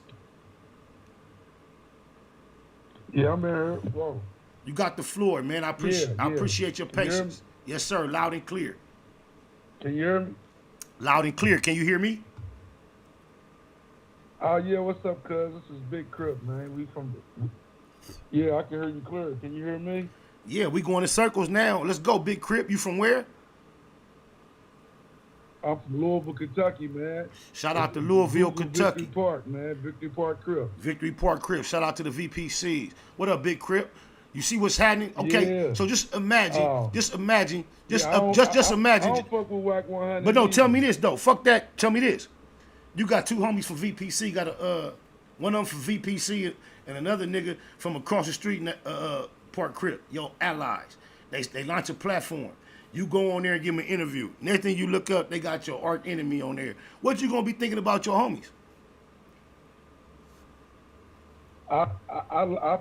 Yeah, I'm here. Whoa. You got the floor, man. I appreciate your patience. Yes, sir. Loud and clear. Can you hear me? Loud and clear. Can you hear me? Yeah, what's up, cuz? This is Big Crip, man. We from Yeah, I can hear you clear. Can you hear me? Yeah, we going in circles now. Let's go, Big Crip. You from where? I'm from Louisville, Kentucky, man. Shout out to Louisville, Kentucky. Victory Park, man. Victory Park Crip. Victory Park Crip. Shout out to the VPCs. What up, Big Crip? You see what's happening? Okay, yeah. So just imagine. I don't fuck with Wacc 100. But no, tell me this though. Fuck that. Tell me this. You got two homies from VPC. Got one of them from VPC and another nigga from across the street in Park Crip. Yo, allies. They launch a platform. You go on there and give them an interview. Next thing you look up, they got your arch enemy on there. What you gonna be thinking about your homies? I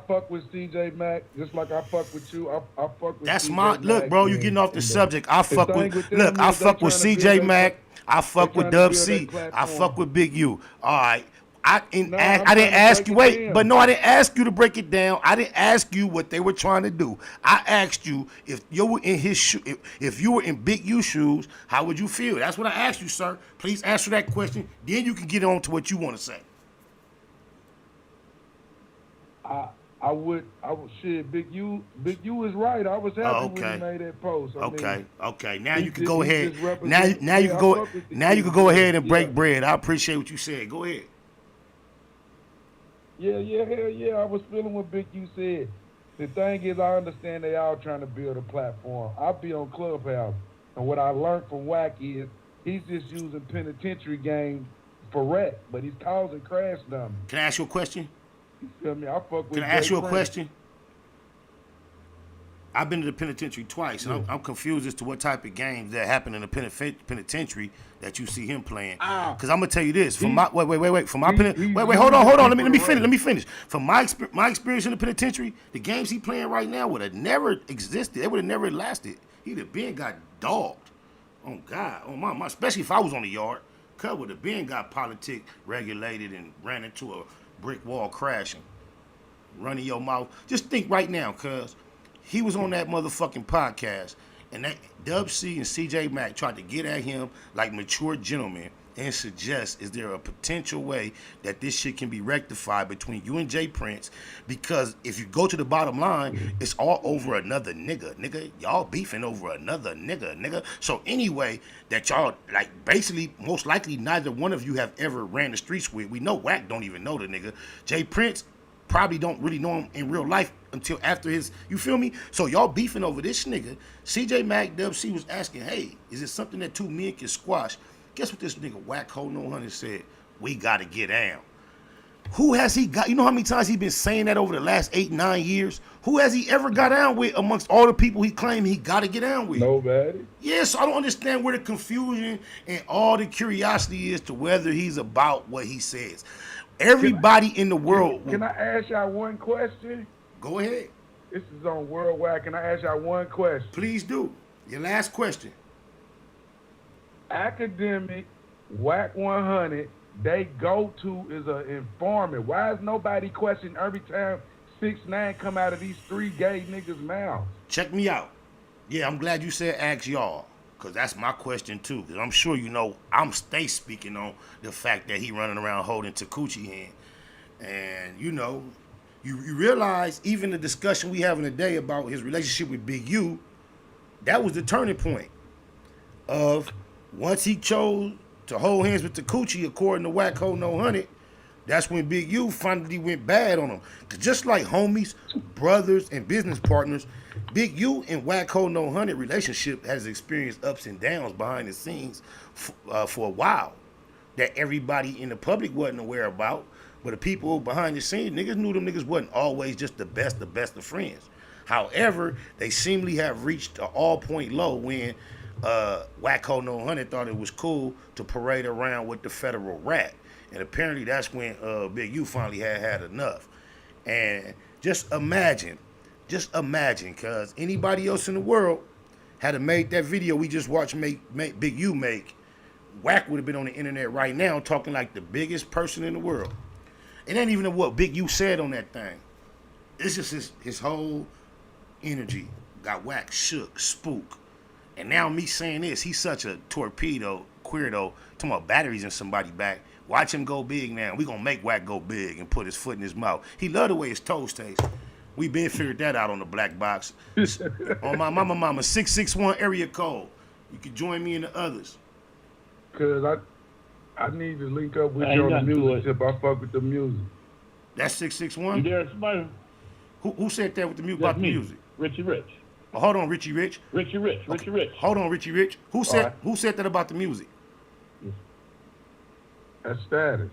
fuck with CJ Macc just like I fuck with you. I fuck with. That's CJ my Macc, look, bro. You getting off the subject? I fuck with CJ Macc. I fuck with Dub C. I fuck with Big U. All right. I didn't ask you. Wait, but no, I didn't ask you to break it down. I didn't ask you what they were trying to do. I asked you if you were in his if you were in Big U's shoes, how would you feel? That's what I asked you, sir. Please answer that question. Then you can get on to what you want to say. I would shit. Big U is right. I was happy when he made that post. Okay. Now you can go ahead. Now you can go ahead and break bread. I appreciate what you said. Go ahead. Yeah, hell yeah. I was feeling what Big U said. The thing is, I understand they all trying to build a platform. I be on Clubhouse, and what I learned from Wacc is he's just using penitentiary game for rap, but he's causing crash dummies. Can I ask you a question? You feel me? I fuck with. Can I ask you a question? I've been to the penitentiary twice, and I'm confused as to what type of games that happen in the penitentiary that you see him playing. Because I'm gonna tell you this: from my hold on, let me finish. From my experience in the penitentiary, the games he playing right now would have never existed. They would have never lasted. He'd have been got dogged. Oh God, oh my, especially if I was on the yard, cuz would have been got politic regulated and ran into a brick wall crashing, running your mouth. Just think right now, cuz. He was on that motherfucking podcast, and that Dub C and CJ Macc tried to get at him like mature gentlemen and suggest, is there a potential way that this shit can be rectified between you and Jay Prince? Because if you go to the bottom line, it's all over another nigga. Y'all beefing over another nigga. So anyway, that y'all, like, basically, most likely neither one of you have ever ran the streets with. We know Wacc don't even know the nigga. Jay Prince probably don't really know him in real life until after his, you feel me? So y'all beefing over this nigga. CJ Macc, Dub C was asking, hey, is it something that two men can squash? Guess what this nigga Wacc HoNo Hunnid said? We gotta get down. Who has he got? You know how many times he been saying that over the last 8-9 years? Who has he ever got down with amongst all the people he claimed he gotta get down with? Nobody. Yes, I don't understand where the confusion and all the curiosity is to whether he's about what he says. Everybody in the world. Can I ask y'all one question? Go ahead. This is on World Wacc. Can I ask y'all one question? Please do. Your last question. Academic Wacc 100 they go to is an informant. Why is nobody questioning every time 6ix9ine come out of these 3 gay niggas' mouths? Check me out. Yeah, I'm glad you said ask y'all, because that's my question too. Because I'm sure you know I'm stay speaking on the fact that he running around holding Takuchi hand. And you know, you realize even the discussion we having today about his relationship with Big U, that was the turning point of once he chose to hold hands with Takuchi, according to Wacc, HoNo, Hunnid, that's when Big U finally went bad on him. Cause just like homies, brothers, and business partners, Big U and Wacc, HoNo, Hunnid relationship has experienced ups and downs behind the scenes for a while that everybody in the public wasn't aware about. But the people behind the scenes, niggas knew them niggas wasn't always just the best of friends. However, they seemingly have reached an all-point low when Wacc, HoNo, Hunnid thought it was cool to parade around with the federal rat. And apparently that's when Big U finally had enough. And just imagine, cause anybody else in the world had to made that video we just watched make Big U make, Wacc would have been on the internet right now talking like the biggest person in the world. It ain't even what Big U said on that thing. It's just his whole energy got Wacc shook, spook. And now me saying this, he's such a torpedo, queerdo, talking about batteries in somebody back. Watch him go big now. We gonna make Wacc go big and put his foot in his mouth. He love the way his toes taste. We been figured that out on the black box. On my mama, 661 area code. You can join me and the others. Cause I need to link up with you on the music tip. I fuck with the music. That's 661? You there, somebody? Who said that with the music about the music? Richie Rich. Oh, hold on, Richie Rich. Richie Rich. Hold on, Richie Rich. Who said that about the music? That's Status.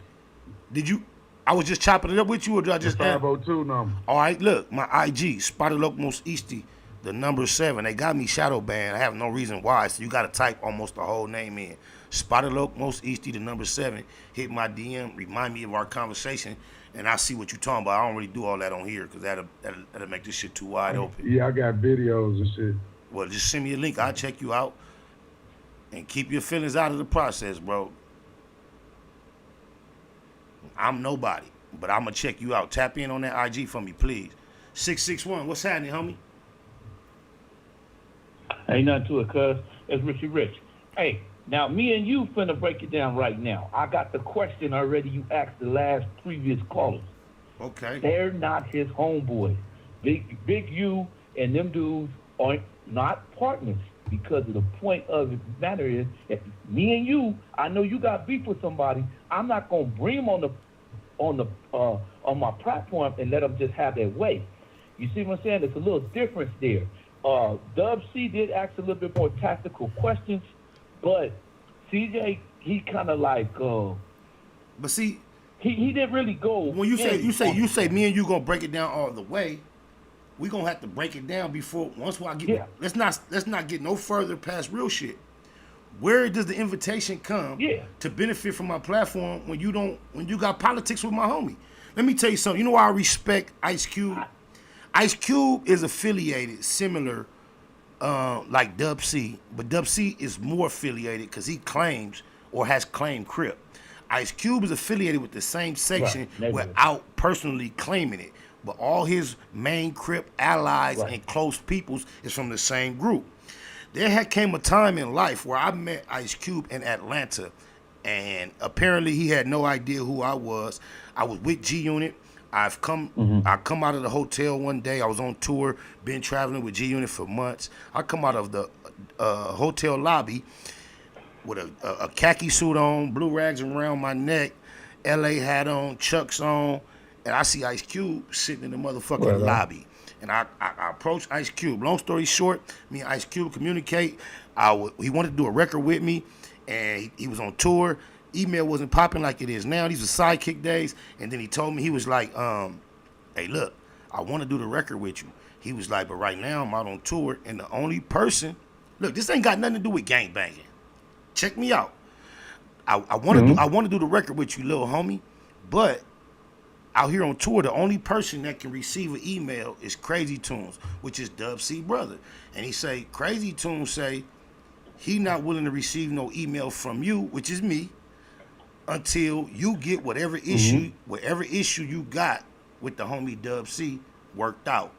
Did you? I was just chopping it up with you, or did I just? 502 number. All right, look, my IG, Spotted Loc Most Easty, the number 7. They got me shadow banned. I have no reason why, so you got to type almost the whole name in. Spotted Loc Most Easty, the number 7. Hit my DM, remind me of our conversation, and I see what you're talking about. I don't really do all that on here because that'll make this shit too wide open. Yeah, I got videos and shit. Well, just send me a link. I'll check you out, and keep your feelings out of the process, bro. I'm nobody, but I'm going to check you out. Tap in on that IG for me, please. 661, what's happening, homie? Ain't nothing to it, cuz. It's Richie Rich. Hey, now me and you finna break it down right now. I got the question already you asked the last previous callers. Okay. They're not his homeboys. Big U and them dudes are not partners because of the point of the matter is, if me and you, I know you got beef with somebody, I'm not gonna bring them on my platform and let them just have their way. You see what I'm saying? There's a little difference there. Dub C did ask a little bit more tactical questions, but CJ, he kind of like. But see, he didn't really go. When you say me and you gonna break it down all the way, we gonna have to break it down before I get. Yeah. Let's not get no further past real shit. Where does the invitation come to benefit from my platform when you got politics with my homie? Let me tell you something. You know why I respect Ice Cube? Ice Cube is affiliated similar like Dub C, but Dub C is more affiliated because he claims or has claimed Crip. Ice Cube is affiliated with the same section without personally claiming it, but all his main Crip allies and close peoples is from the same group. There had came a time in life where I met Ice Cube in Atlanta, and apparently he had no idea who I was. I was with G Unit. I come out of the hotel one day. I was on tour, been traveling with G Unit for months. I come out of the hotel lobby with a khaki suit on, blue rags around my neck, LA hat on, Chucks on, and I see Ice Cube sitting in the motherfucking lobby. And I approached Ice Cube. Long story short, me and Ice Cube communicate. He wanted to do a record with me, and he was on tour. Email wasn't popping like it is now. These were sidekick days. And then he told me, he was like, hey, look, I want to do the record with you. He was like, but right now I'm out on tour, and the only person, look, this ain't got nothing to do with gangbanging. Check me out. I want to do the record with you, little homie, but out here on tour, the only person that can receive an email is Crazy Tunes, which is Dub C brother. And he say, Crazy Tunes say he not willing to receive no email from you, which is me, until you get whatever issue you got with the homie Dub C worked out.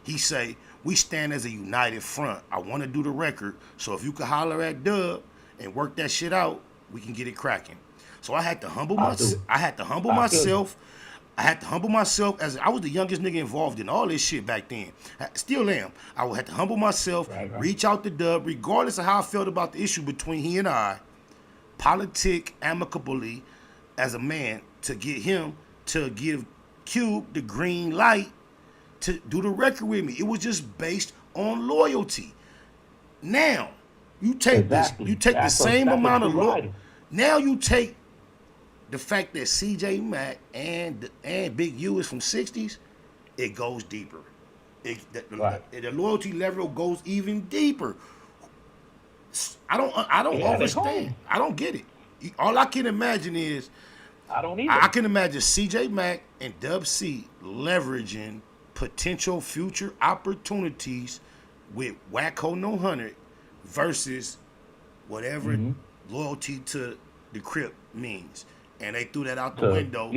He say, we stand as a united front. I want to do the record, so if you could holler at Dub and work that shit out, we can get it cracking. So I had to humble myself. I had to humble myself as I was the youngest nigga involved in all this shit back then. I still am. I had to humble myself, reach out to Dub, regardless of how I felt about the issue between he and I, politic amicably as a man, to get him to give Cube the green light to do the record with me. It was just based on loyalty. Now, you take the same amount of loyalty. Now you take the fact that CJ Macc and Big U is from 60s, it goes deeper. The loyalty level goes even deeper. I don't understand. I don't get it. All I can imagine is I can imagine CJ Macc and Dub C leveraging potential future opportunities with Wacc, HoNo, Hunnid versus whatever loyalty to the Crip means. And they threw that out the window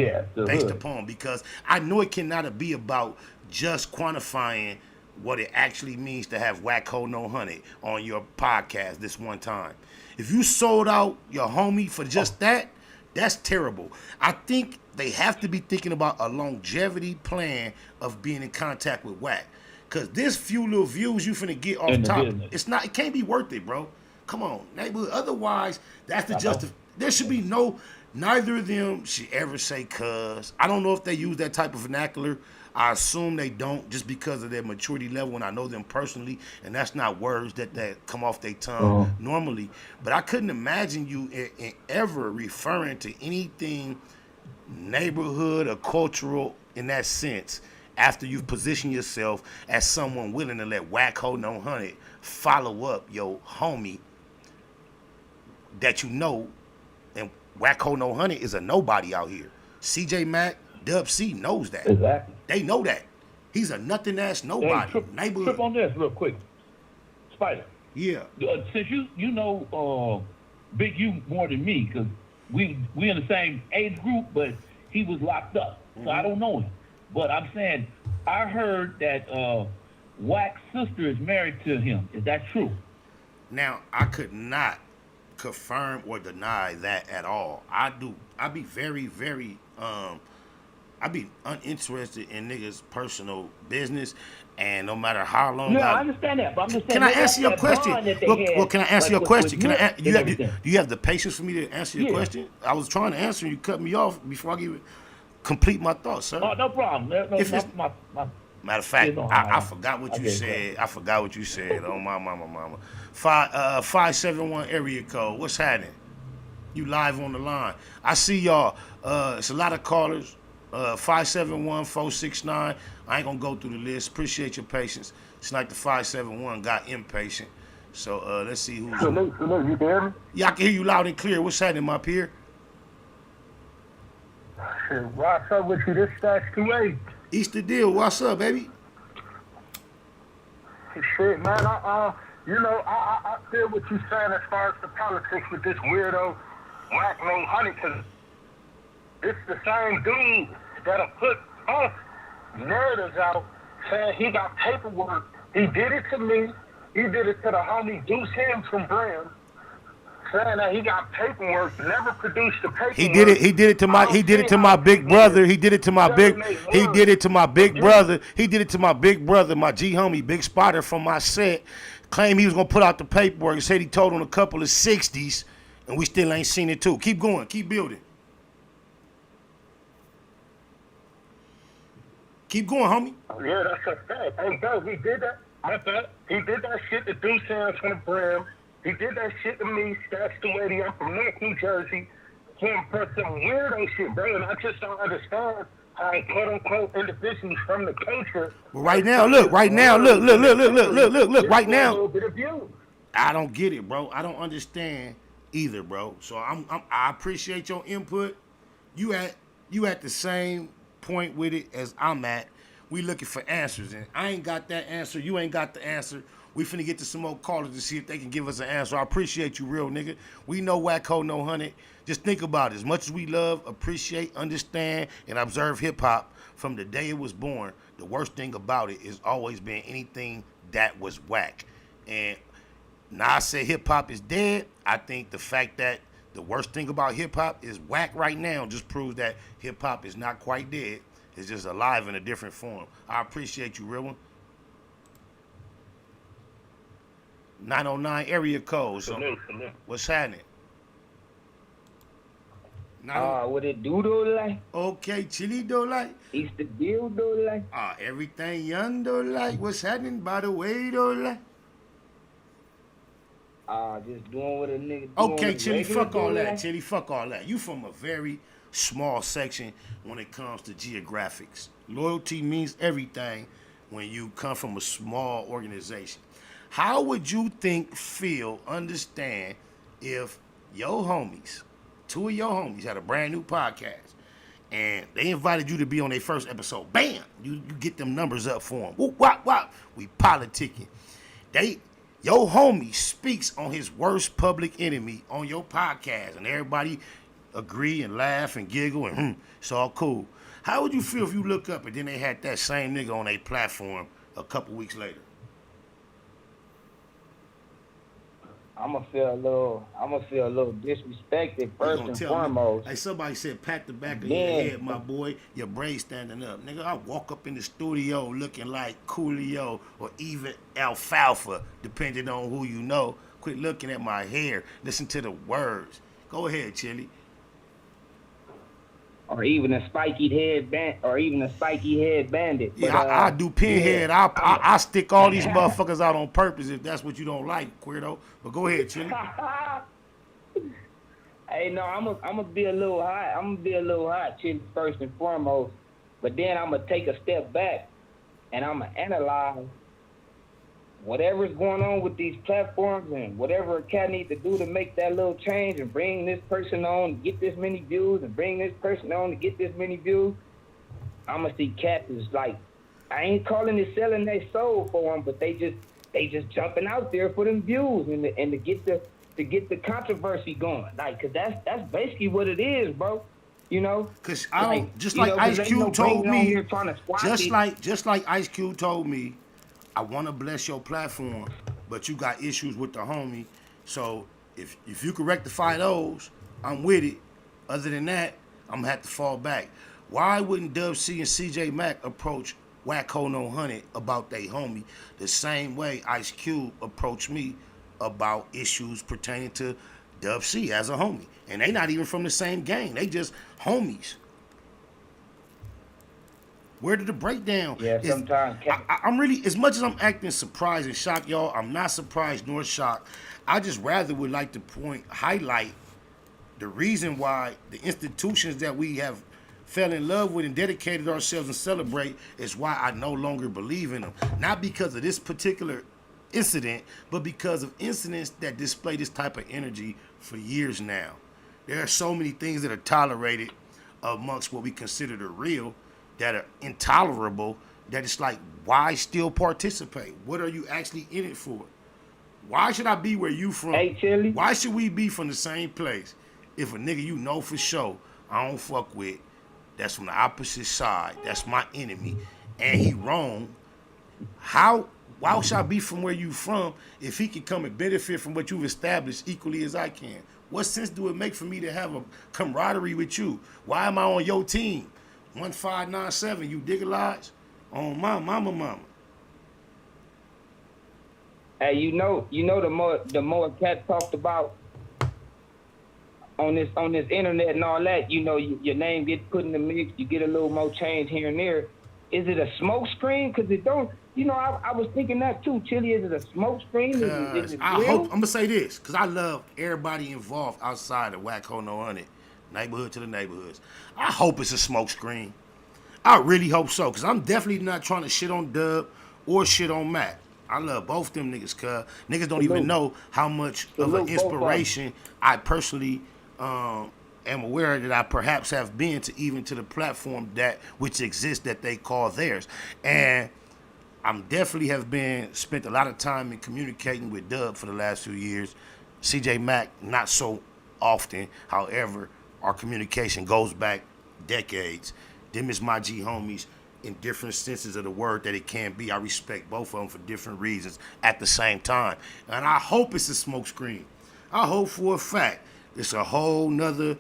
based upon, because I know it cannot be about just quantifying what it actually means to have Wacc, HoNo, Hunnid on your podcast this one time. If you sold out your homie for just that, that's terrible. I think they have to be thinking about a longevity plan of being in contact with Wacc. Cause this few little views you finna get off top, it can't be worth it, bro. Come on, neighborhood. Otherwise, that's the there should be neither of them should ever say cuz. I don't know if they use that type of vernacular. I assume they don't, just because of their maturity level, and I know them personally, and that's not words that come off their tongue normally. But I couldn't imagine you ever referring to anything neighborhood or cultural in that sense after you've positioned yourself as someone willing to let Wacc, HoNo, Hunnid follow up your homie that you know. And Wacc, HoNo, Hunnid is a nobody out here. CJ Macc, Dub C knows that. Exactly. They know that. He's a nothing ass nobody. Hey, trip on this real quick. Spider. Yeah. Since you know Big U more than me, because we in the same age group, but he was locked up, so I don't know him. But I'm saying, I heard that Wacc's sister is married to him. Is that true? Now, I could not confirm or deny that at all. I'd be very, very I'd be uninterested in niggas' personal business, and no matter how long. No, I understand that, but I'm just saying. Can I answer your question? Well, can I answer your question? Do you have the patience for me to answer your question? I was trying to answer, and you cut me off before I even complete my thoughts, sir. Oh, no problem. Matter of fact, I forgot what you said. I forgot what you said. Oh, my mama. 571 area code. What's happening? You live on the line. I see y'all. It's a lot of callers. 571-469. I ain't gonna go through the list. Appreciate your patience. It's like the 571 got impatient. So let's see who's. Hello, you can hear me? Yeah, I can hear you loud and clear. What's happening, my peer? Shit, what's up with you? This Stacks 28. Easter deal. What's up, baby? Shit, man. I feel what you're saying as far as the politics with this weirdo Wacc, no Hunnid, because it's the same dude that'll put us narratives out saying he got paperwork. He did it to me. He did it to the homie Deuce Hams from Bram, saying that he got paperwork, never produced the paperwork. He did it to my big brother. He did it to my big brother, my G homie, Big Spotter from my set. Claimed he was gonna put out the paperwork. He said he told on a couple of 60s, and we still ain't seen it too. Keep going, keep building. Keep going, homie. Yeah, that's a fact. Hey, bro, he did that. I thought he did that shit to Deuce Hams from the Bram. He did that shit to me, Stacks 280. I'm from North New Jersey. Him for some weirdo shit, bro. And I just don't understand how quote unquote individuals from the culture. Well, right now, look. Right now, I don't get it, bro. I don't understand either, bro. So I appreciate your input. You at the same point with it as I'm at. We looking for answers, and I ain't got that answer. You ain't got the answer. We finna get to some more callers to see if they can give us an answer. I appreciate you, real nigga. We know Wacc, HoNo, Hunnid. Just think about it. As much as we love, appreciate, understand, and observe hip-hop from the day it was born, the worst thing about it is always been anything that was whack. And now I say hip-hop is dead. I think the fact that the worst thing about hip-hop is whack right now just proves that hip-hop is not quite dead. It's just alive in a different form. I appreciate you, real one. 909 area code. So what's happening? What it do though like? Okay, chili though like? It's the deal though like? Everything young though like? What's happening by the way though like? Just doing what a nigga doing. Okay, chili, fuck all that, chili, fuck all that. You from a very small section when it comes to geographics. Loyalty means everything when you come from a small organization. How would you think, feel, understand if your homies, two of your homies had a brand new podcast and they invited you to be on their first episode? Bam! You get them numbers up for them. Whoop, wop, wop. We politicking. Your homie speaks on his worst public enemy on your podcast and everybody agree and laugh and giggle and it's all cool. How would you feel if you look up and then they had that same nigga on their platform a couple weeks later? I'ma feel a little disrespected first and foremost. Like somebody said, pat the back of your head, my boy. Your brain standing up, nigga. I walk up in the studio looking like Coolio or even Alfalfa, depending on who you know. Quit looking at my hair. Listen to the words. Go ahead, Chili. Or even a spiky head bandit. Yeah, I do pinhead. I stick all these motherfuckers out on purpose if that's what you don't like, Queerdo. But go ahead, Chili. Hey, no, I'm gonna be a little hot, Chili, first and foremost. But then I'm gonna take a step back and I'm gonna analyze whatever's going on with these platforms and whatever a cat needs to do to make that little change and bring this person on to get this many views and bring this person on to get this many views. I'm gonna see cats is like, I ain't calling it selling their soul for them, but they just jumping out there for them views and to get the controversy going. Like, cause that's basically what it is, bro. You know, cause just like Ice Cube told me, just like Ice Cube told me, I want to bless your platform, but you got issues with the homie. So if you can rectify those, I'm with it. Other than that, I'm gonna have to fall back. Why wouldn't Dub C and CJ Macc approach Wacc, HoNo, Hunnid about they homie the same way Ice Cube approached me about issues pertaining to Dub C as a homie? And they not even from the same gang. They just homies. Where did the breakdown? Yeah, sometimes. I'm really, as much as I'm acting surprised and shocked, y'all, I'm not surprised nor shocked. I just rather would like to highlight the reason why the institutions that we have fell in love with and dedicated ourselves and celebrate is why I no longer believe in them. Not because of this particular incident, but because of incidents that display this type of energy for years now. There are so many things that are tolerated amongst what we consider the real that are intolerable, that it's like, why still participate? What are you actually in it for? Why should I be where you from? Hey, Chili. Why should we be from the same place if a nigga you know for sure I don't fuck with, that's from the opposite side, that's my enemy, and he wrong? Why should I be from where you from if he can come and benefit from what you've established equally as I can? What sense do it make for me to have a camaraderie with you? Why am I on your team? 1597, you dig a lodge? On my mama. Hey, you know the more cats talked about on this internet and all that, you know, your name gets put in the mix, you get a little more change here and there. Is it a smoke screen? Cause it don't, you know, I was thinking that too, Chili. Is it a smoke screen? Is it real? I'm gonna say this, cause I love everybody involved outside of Wacc, HoNo, Hunnid, neighborhood to the neighborhoods. I hope it's a smoke screen. I really hope so, because I'm definitely not trying to shit on Dub or shit on Macc. I love both them niggas, cuz niggas don't even know how much of an inspiration I personally am aware that I perhaps have been to even to the platform that which exists that they call theirs. And I'm definitely have spent a lot of time in communicating with Dub for the last few years. CJ Macc, not so often. However, our communication goes back decades. Them is my G homies in different senses of the word that it can be. I respect both of them for different reasons at the same time. And I hope it's a smokescreen. I hope for a fact it's a whole nother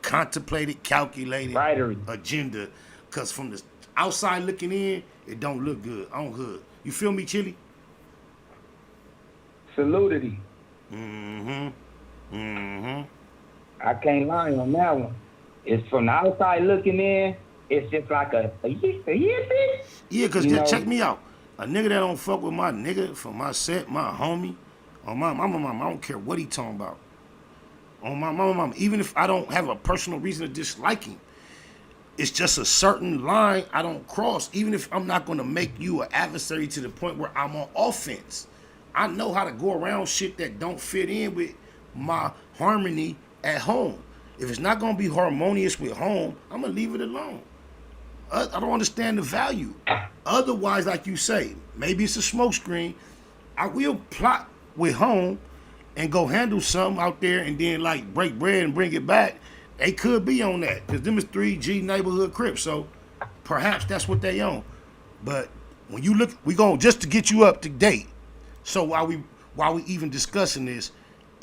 contemplated, calculated agenda. Because from the outside looking in, it don't look good on hood. You feel me, Chili? Saludity. I can't lie on that one. It's from the outside looking in, it's just like a yippee. Yeah, because check me out. A nigga that don't fuck with my nigga from my set, my homie, on my mama, I don't care what he talking about. On my mama, even if I don't have a personal reason to dislike him, it's just a certain line I don't cross, even if I'm not going to make you an adversary to the point where I'm on offense. I know how to go around shit that don't fit in with my harmony at home. If it's not going to be harmonious with home, I'm going to leave it alone. I don't understand the value. Otherwise, like you say, maybe it's a smokescreen. I will plot with home and go handle something out there and then like break bread and bring it back. They could be on that because them is 3G neighborhood Crips. So perhaps that's what they on. But when you look, we going just to get you up to date. So while we even discussing this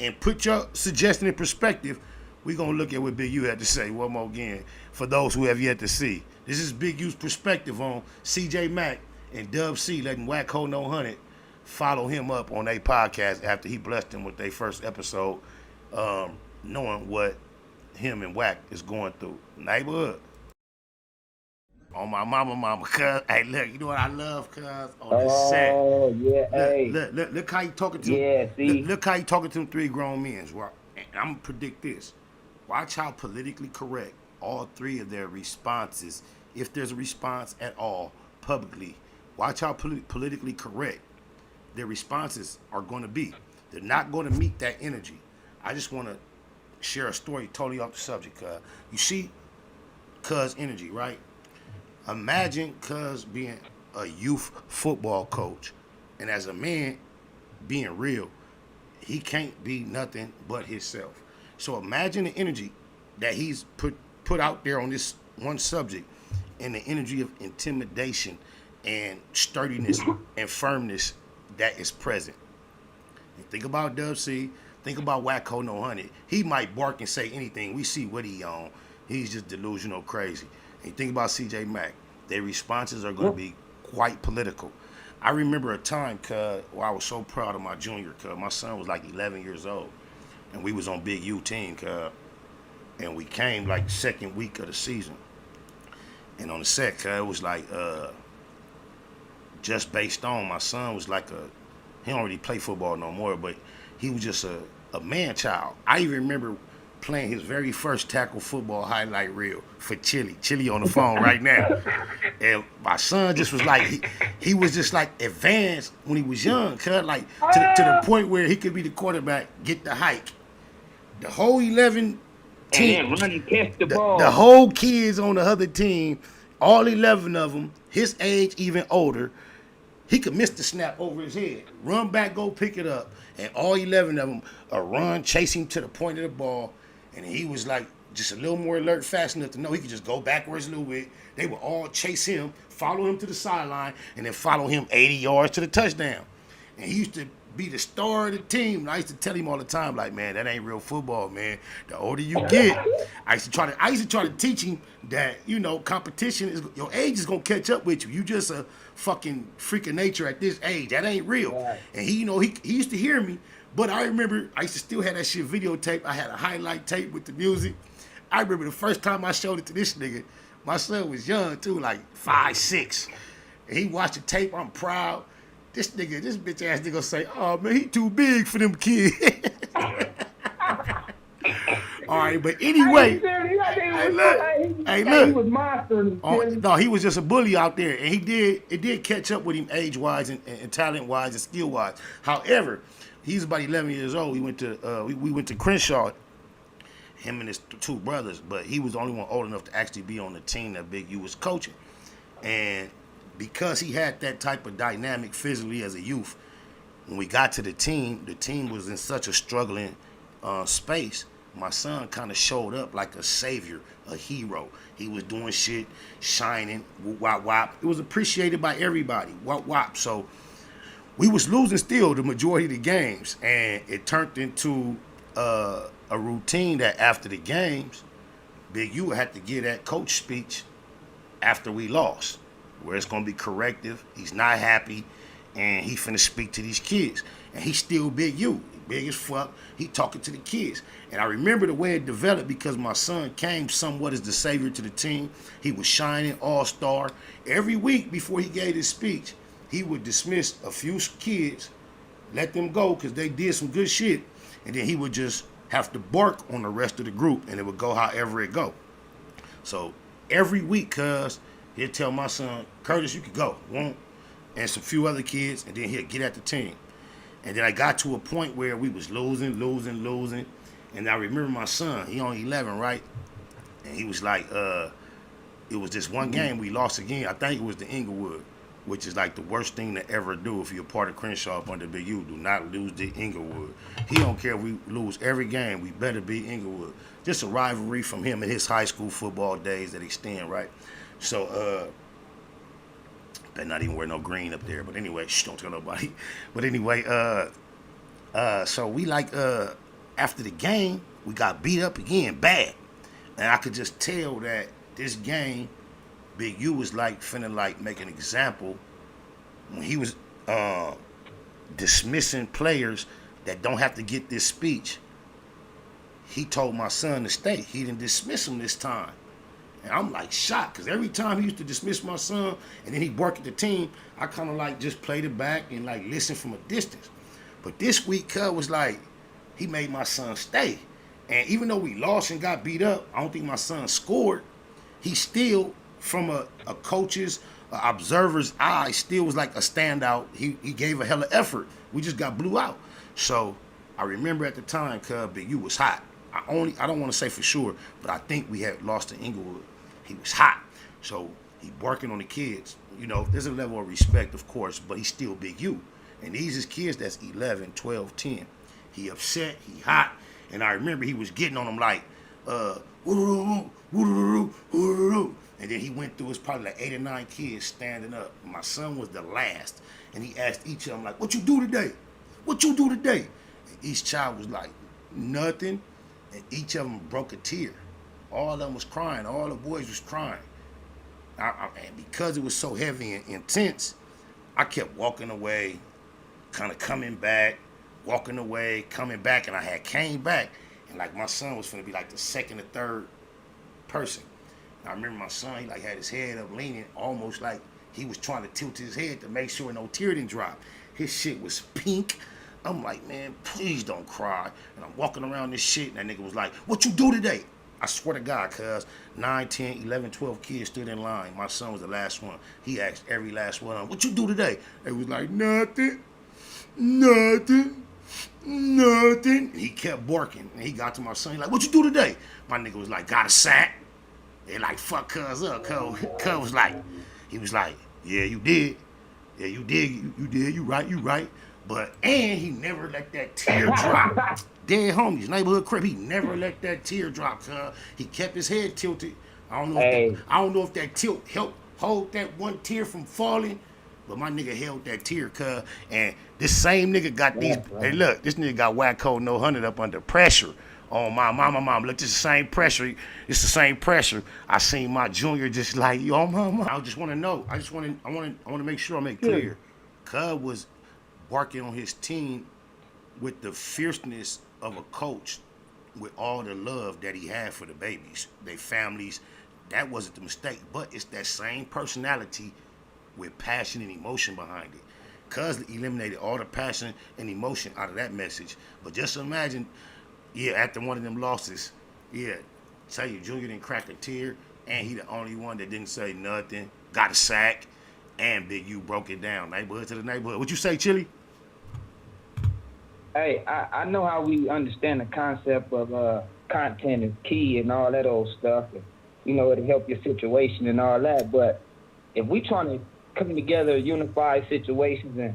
and put your suggestion in perspective, we gonna look at what Big U had to say one more again for those who have yet to see. This is Big U's perspective on CJ Macc and Dub C letting Wacc HoNo Hunnid follow him up on their podcast after he blessed them with their first episode, knowing what him and Wacc is going through. Neighborhood. On my mama, cuz. Hey, look, you know what I love, cuz? On this set. Oh, yeah, hey. Look how you talking to look how you talking to them three grown men. And I'm going to predict this. Watch how politically correct all three of their responses, if there's a response at all, publicly, watch how politically correct their responses are going to be. They're not going to meet that energy. I just want to share a story totally off the subject, cuz. You see cuz energy, right? Imagine cuz being a youth football coach, and as a man, being real, he can't be nothing but himself. So imagine the energy that he's put out there on this one subject, and the energy of intimidation and sturdiness and firmness that is present. And think about Dub C, think about Wacc HoNo Hunnid. He might bark and say anything. We see what he on. He's just delusional crazy. And you think about CJ Macc. Their responses are going to be quite political. I remember a time, cuz, where I was so proud of my junior, cuz. My son was like 11 years old. And we was on Big U team, cuz. And we came like second week of the season. And on the set, cuz, it was like, just based on, my son was like he don't really play football no more, but he was just a man child. I even remember playing his very first tackle football highlight reel for Chili. Chili on the phone right now. And my son just was like, he was just like advanced when he was young, cuz, like to the point where he could be the quarterback, get the hike. The whole 11 team, and then run and catch the ball. The whole kids on the other team, all 11 of them, his age, even older, he could miss the snap over his head, run back, go pick it up, and all 11 of them run, chase him to the point of the ball, and he was like just a little more alert, fast enough to know he could just go backwards a little bit. They would all chase him, follow him to the sideline, and then follow him 80 yards to the touchdown. And he used to be the star of the team. And I used to tell him all the time, like, man, that ain't real football, man. The older you get, I used to try to teach him that, you know, competition is, your age is gonna catch up with you. You just a fucking freak of nature at this age. That ain't real. Right. And he, you know, he used to hear me, but I remember I used to still have that shit videotape. I had a highlight tape with the music. I remember the first time I showed it to this nigga, my son was young too, like 5, 6. And he watched the tape. I'm proud. This bitch ass nigga say, oh man, he too big for them kids. All right, but anyway, hey, look. He was monstering. No, he was just a bully out there, and it did catch up with him age-wise and talent-wise and skill-wise. However, he's about 11 years old. We went to Crenshaw, him and his two brothers, but he was the only one old enough to actually be on the team that Big U was coaching. And because he had that type of dynamic physically as a youth, when we got to the team was in such a struggling space. My son kind of showed up like a savior, a hero. He was doing shit, shining, wop wop. It was appreciated by everybody, wop wop. So we was losing still the majority of the games, and it turned into a routine that after the games, Big U had to give that coach speech after we lost, where it's gonna be corrective. He's not happy, and he finna speak to these kids. And he's still Big U, big as fuck. He talking to the kids. And I remember the way it developed because my son came somewhat as the savior to the team. He was shining, all-star. Every week before he gave his speech, he would dismiss a few kids, let them go because they did some good shit, and then he would just have to bark on the rest of the group, and it would go however it go. So every week, cuz, he'll tell my son, Curtis, you could go, won't? And some few other kids, and then he'll get at the team. And then I got to a point where we was losing. And I remember my son, he only 11, right? And he was like, it was this one game we lost again. I think it was the Inglewood, which is like the worst thing to ever do if you're a part of Crenshaw up under Big U. Do not lose the Inglewood. He don't care if we lose every game. We better beat Inglewood. Just a rivalry from him and his high school football days that extend, right? So, better not even wear no green up there. But anyway, don't tell nobody. But anyway, so we like, after the game, we got beat up again, bad. And I could just tell that this game, Big U was like finna like make an example when he was dismissing players that don't have to get this speech. He told my son to stay. He didn't dismiss him this time. And I'm like shocked because every time he used to dismiss my son and then he bark at the team, I kind of like just played it back and like listen from a distance. But this week, Cub was like, he made my son stay. And even though we lost and got beat up, I don't think my son scored. He still, from a coach's, observer's eye, still was like a standout. He gave a hella effort. We just got blew out. So I remember at the time, Cub, Big U was hot. I don't want to say for sure, but I think we had lost to Inglewood. He was hot. So he barking on the kids. You know, there's a level of respect, of course, but he's still Big U. And these is kids that's 11, 12, 10. He upset, he hot. And I remember he was getting on them like, woo-doo-doo, woo-doo-doo, woo-doo-doo. And then he went through, it's probably like 8 or 9 kids standing up. My son was the last. And he asked each of them like, what you do today? What you do today? And each child was like, nothing. And each of them broke a tear. All of them was crying. All the boys was crying. And because it was so heavy and intense, I kept walking away, kind of coming back, walking away, coming back, and I had came back, and like my son was finna be like the second or third person. And I remember my son, he like had his head up leaning, almost like he was trying to tilt his head to make sure no tear didn't drop. His shit was pink. I'm like, man, please don't cry. And I'm walking around this shit, and that nigga was like, what you do today? I swear to God, cuz 9, 10, 11, 12 kids stood in line. My son was the last one. He asked every last one of them, what you do today? They was like, nothing. And he kept barking. And he got to my son, he like, what you do today? My nigga was like, got a sack. They like, fuck cuz up. Cuz was like, he was like, yeah, you did. Yeah, you did. You did. You right. But, and he never let that tear drop. Dead homies, neighborhood crib, he never let that tear drop, cuz. He kept his head tilted. I don't know if that tilt helped hold that one tear from falling, but my nigga held that tear, cuz. And this same nigga got these, hey look, this nigga got Wacc, HoNo, Hunnid up under pressure. Oh, my mom, look, this is the same pressure. It's the same pressure. I seen my junior just like, yo, mama. I just want to know. I want to make sure I make clear. Cuz was barking on his team with the fierceness of a coach, with all the love that he had for the babies, their families. That wasn't the mistake, but it's that same personality with passion and emotion behind it. Cuz eliminated all the passion and emotion out of that message. But just imagine, after one of them losses, tell you, Junior didn't crack a tear, and he the only one that didn't say nothing, got a sack, and Big U broke it down, neighborhood to the neighborhood. What you say, Chili? Hey, I know how we understand the concept of content is key and all that old stuff. And, you know, it'll help your situation and all that. But if we trying to coming together, unified situations, and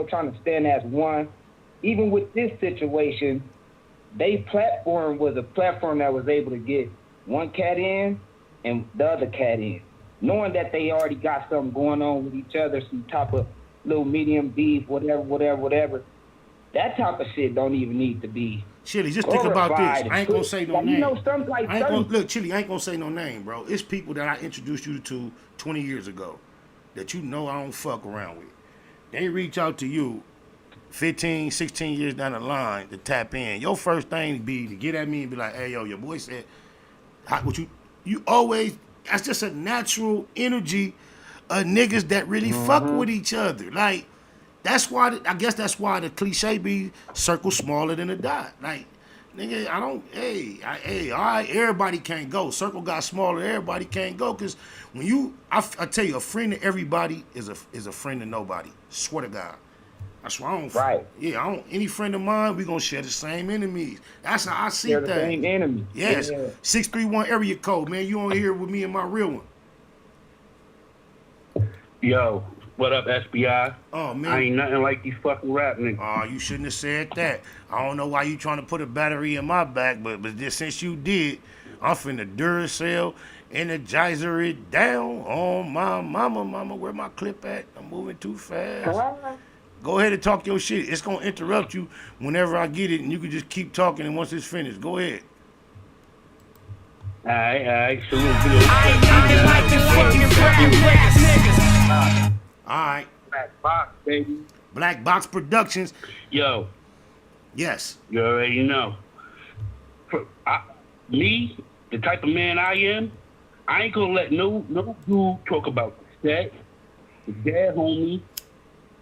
trying to stand as one. Even with this situation, they platform was a platform that was able to get one cat in and the other cat in, knowing that they already got something going on with each other, some type of little medium beef, whatever. That type of shit don't even need to be. Chili, just think about this. I ain't gonna say no name. Look, Chili, I ain't gonna say no name, bro. It's people that I introduced you to 20 years ago that I don't fuck around with. They reach out to you 15, 16 years down the line to tap in. Your first thing be to get at me and be like, hey, yo, your boy said, you always, that's just a natural energy of niggas that really fuck with each other. Like, that's why, I guess that's why the cliche be circle smaller than a dot. Like, nigga, all right, everybody can't go. Circle got smaller, everybody can't go. Because when I tell you, a friend to everybody is a friend to nobody. Swear to God. That's why I don't. Right. Yeah, any friend of mine, we gonna share the same enemies. That's how I see things. Share the same enemy. Yes. Yeah. 631 area code, man. You on here with me and my real one. Yo, what up, SBI? Oh, man. I ain't nothing like these fucking rap niggas. Oh, you shouldn't have said that. I don't know why you trying to put a battery in my back, but just since you did, I'm finna Duracell energizer it down on my mama. Where my clip at? I'm moving too fast. Go ahead and talk your shit. It's gonna interrupt you whenever I get it, and you can just keep talking, and once it's finished, go ahead. All right. So all right. Black Box, baby. Black Box Productions. Yo. Yes. You already know. Me, the type of man I am, I ain't gonna let no dude talk about the set, the dad homie,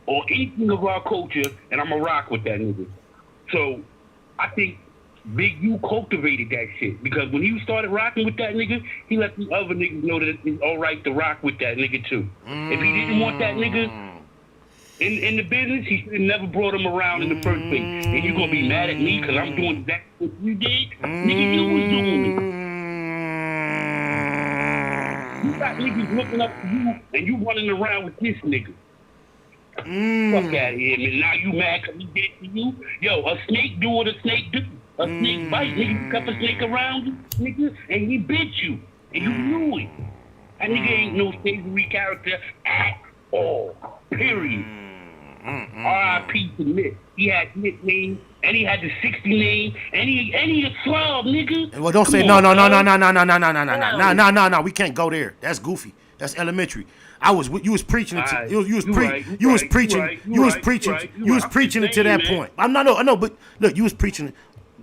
or anything of our culture, and I'ma rock with that nigga. So I think Big U cultivated that shit, because when he started rocking with that nigga, he let the other niggas know that it's all right to rock with that nigga too. If he didn't want that nigga in the business, he should have never brought him around in the first place. And you gonna be mad at me because I'm doing exactly what you did? Nigga, you was doing it. You got niggas looking up to you, and you running around with this nigga. Fuck out of here, man. Now you mad because he did it to you? Yo, a snake do what a snake do. A snake bite, nigga. You cuff a snake around you, nigga, and he bit you. And you knew it. That nigga ain't no savory character at all. Period. R.I.P. to Nick. He had nickname, and he had the 60 name, and he a slob, nigga. Well, don't say no. We can't go there. That's goofy. That's elementary. You was preaching it to you was preaching it to that point. I know, but look, you was preaching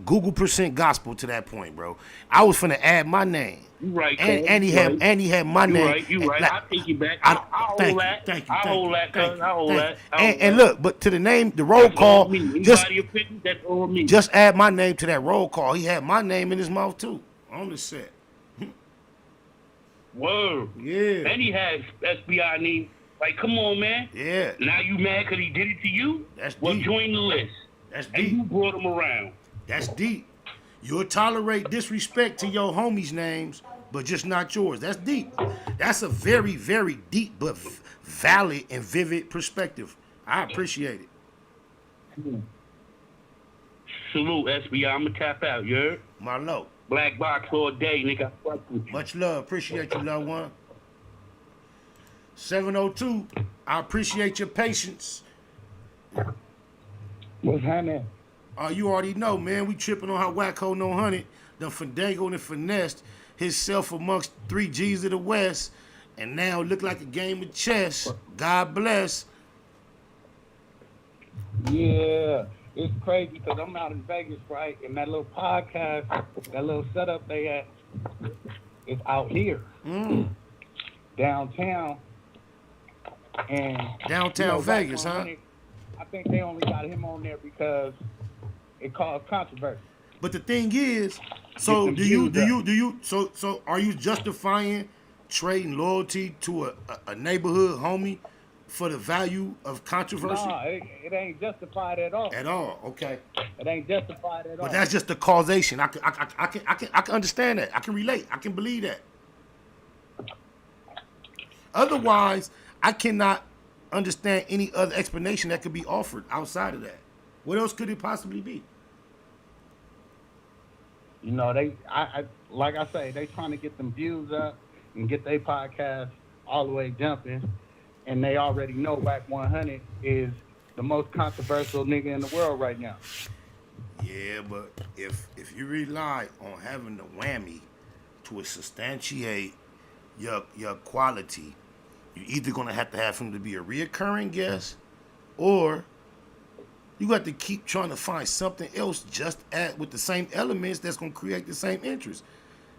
Google % gospel to that point, bro. I was finna add my name. You right, and he had my name. You right. I'll take you back. I'll hold that. I'll hold that. And look, but to the name, the roll call, just add my name to that roll call. He had my name in his mouth too on the set. Word. Yeah. And he had SBI name. Like, come on, man. Yeah. Now you mad because he did it to you? That's deep. Well, join the list. That's deep. And you brought him around. That's deep. You'll tolerate disrespect to your homies' names, but just not yours. That's deep. That's a very, very deep but valid and vivid perspective. I appreciate it. Salute, SBI. I'm going to tap out, you heard? My low. Black Box all day, nigga. Fuck with you. Much love. Appreciate you, loved one. 702. I appreciate your patience. What's happening? You already know, man. We tripping on how Wacc, HoNo, Hunnid done fandangled and finessed himself amongst 3 G's of the West, and now look like a game of chess. God bless. Yeah. It's crazy because I'm out in Vegas, right? And that little podcast, that little setup they had, is out here, downtown. And downtown Vegas, huh? I think they only got him on there because it caused controversy. But the thing is, so are you justifying trading loyalty to a neighborhood homie for the value of controversy? No, it ain't justified at all. At all, okay. It ain't justified at all. But that's just the causation. I can understand that. I can relate. I can believe that. Otherwise, I cannot understand any other explanation that could be offered outside of that. What else could it possibly be? You know, I like I say, they trying to get them views up and get their podcast all the way jumping, and they already know Wacc 100 is the most controversial nigga in the world right now. Yeah, but if you rely on having the whammy to substantiate your quality, you're either gonna have to have him to be a reoccurring guest, or you got to keep trying to find something else with the same elements that's gonna create the same interest.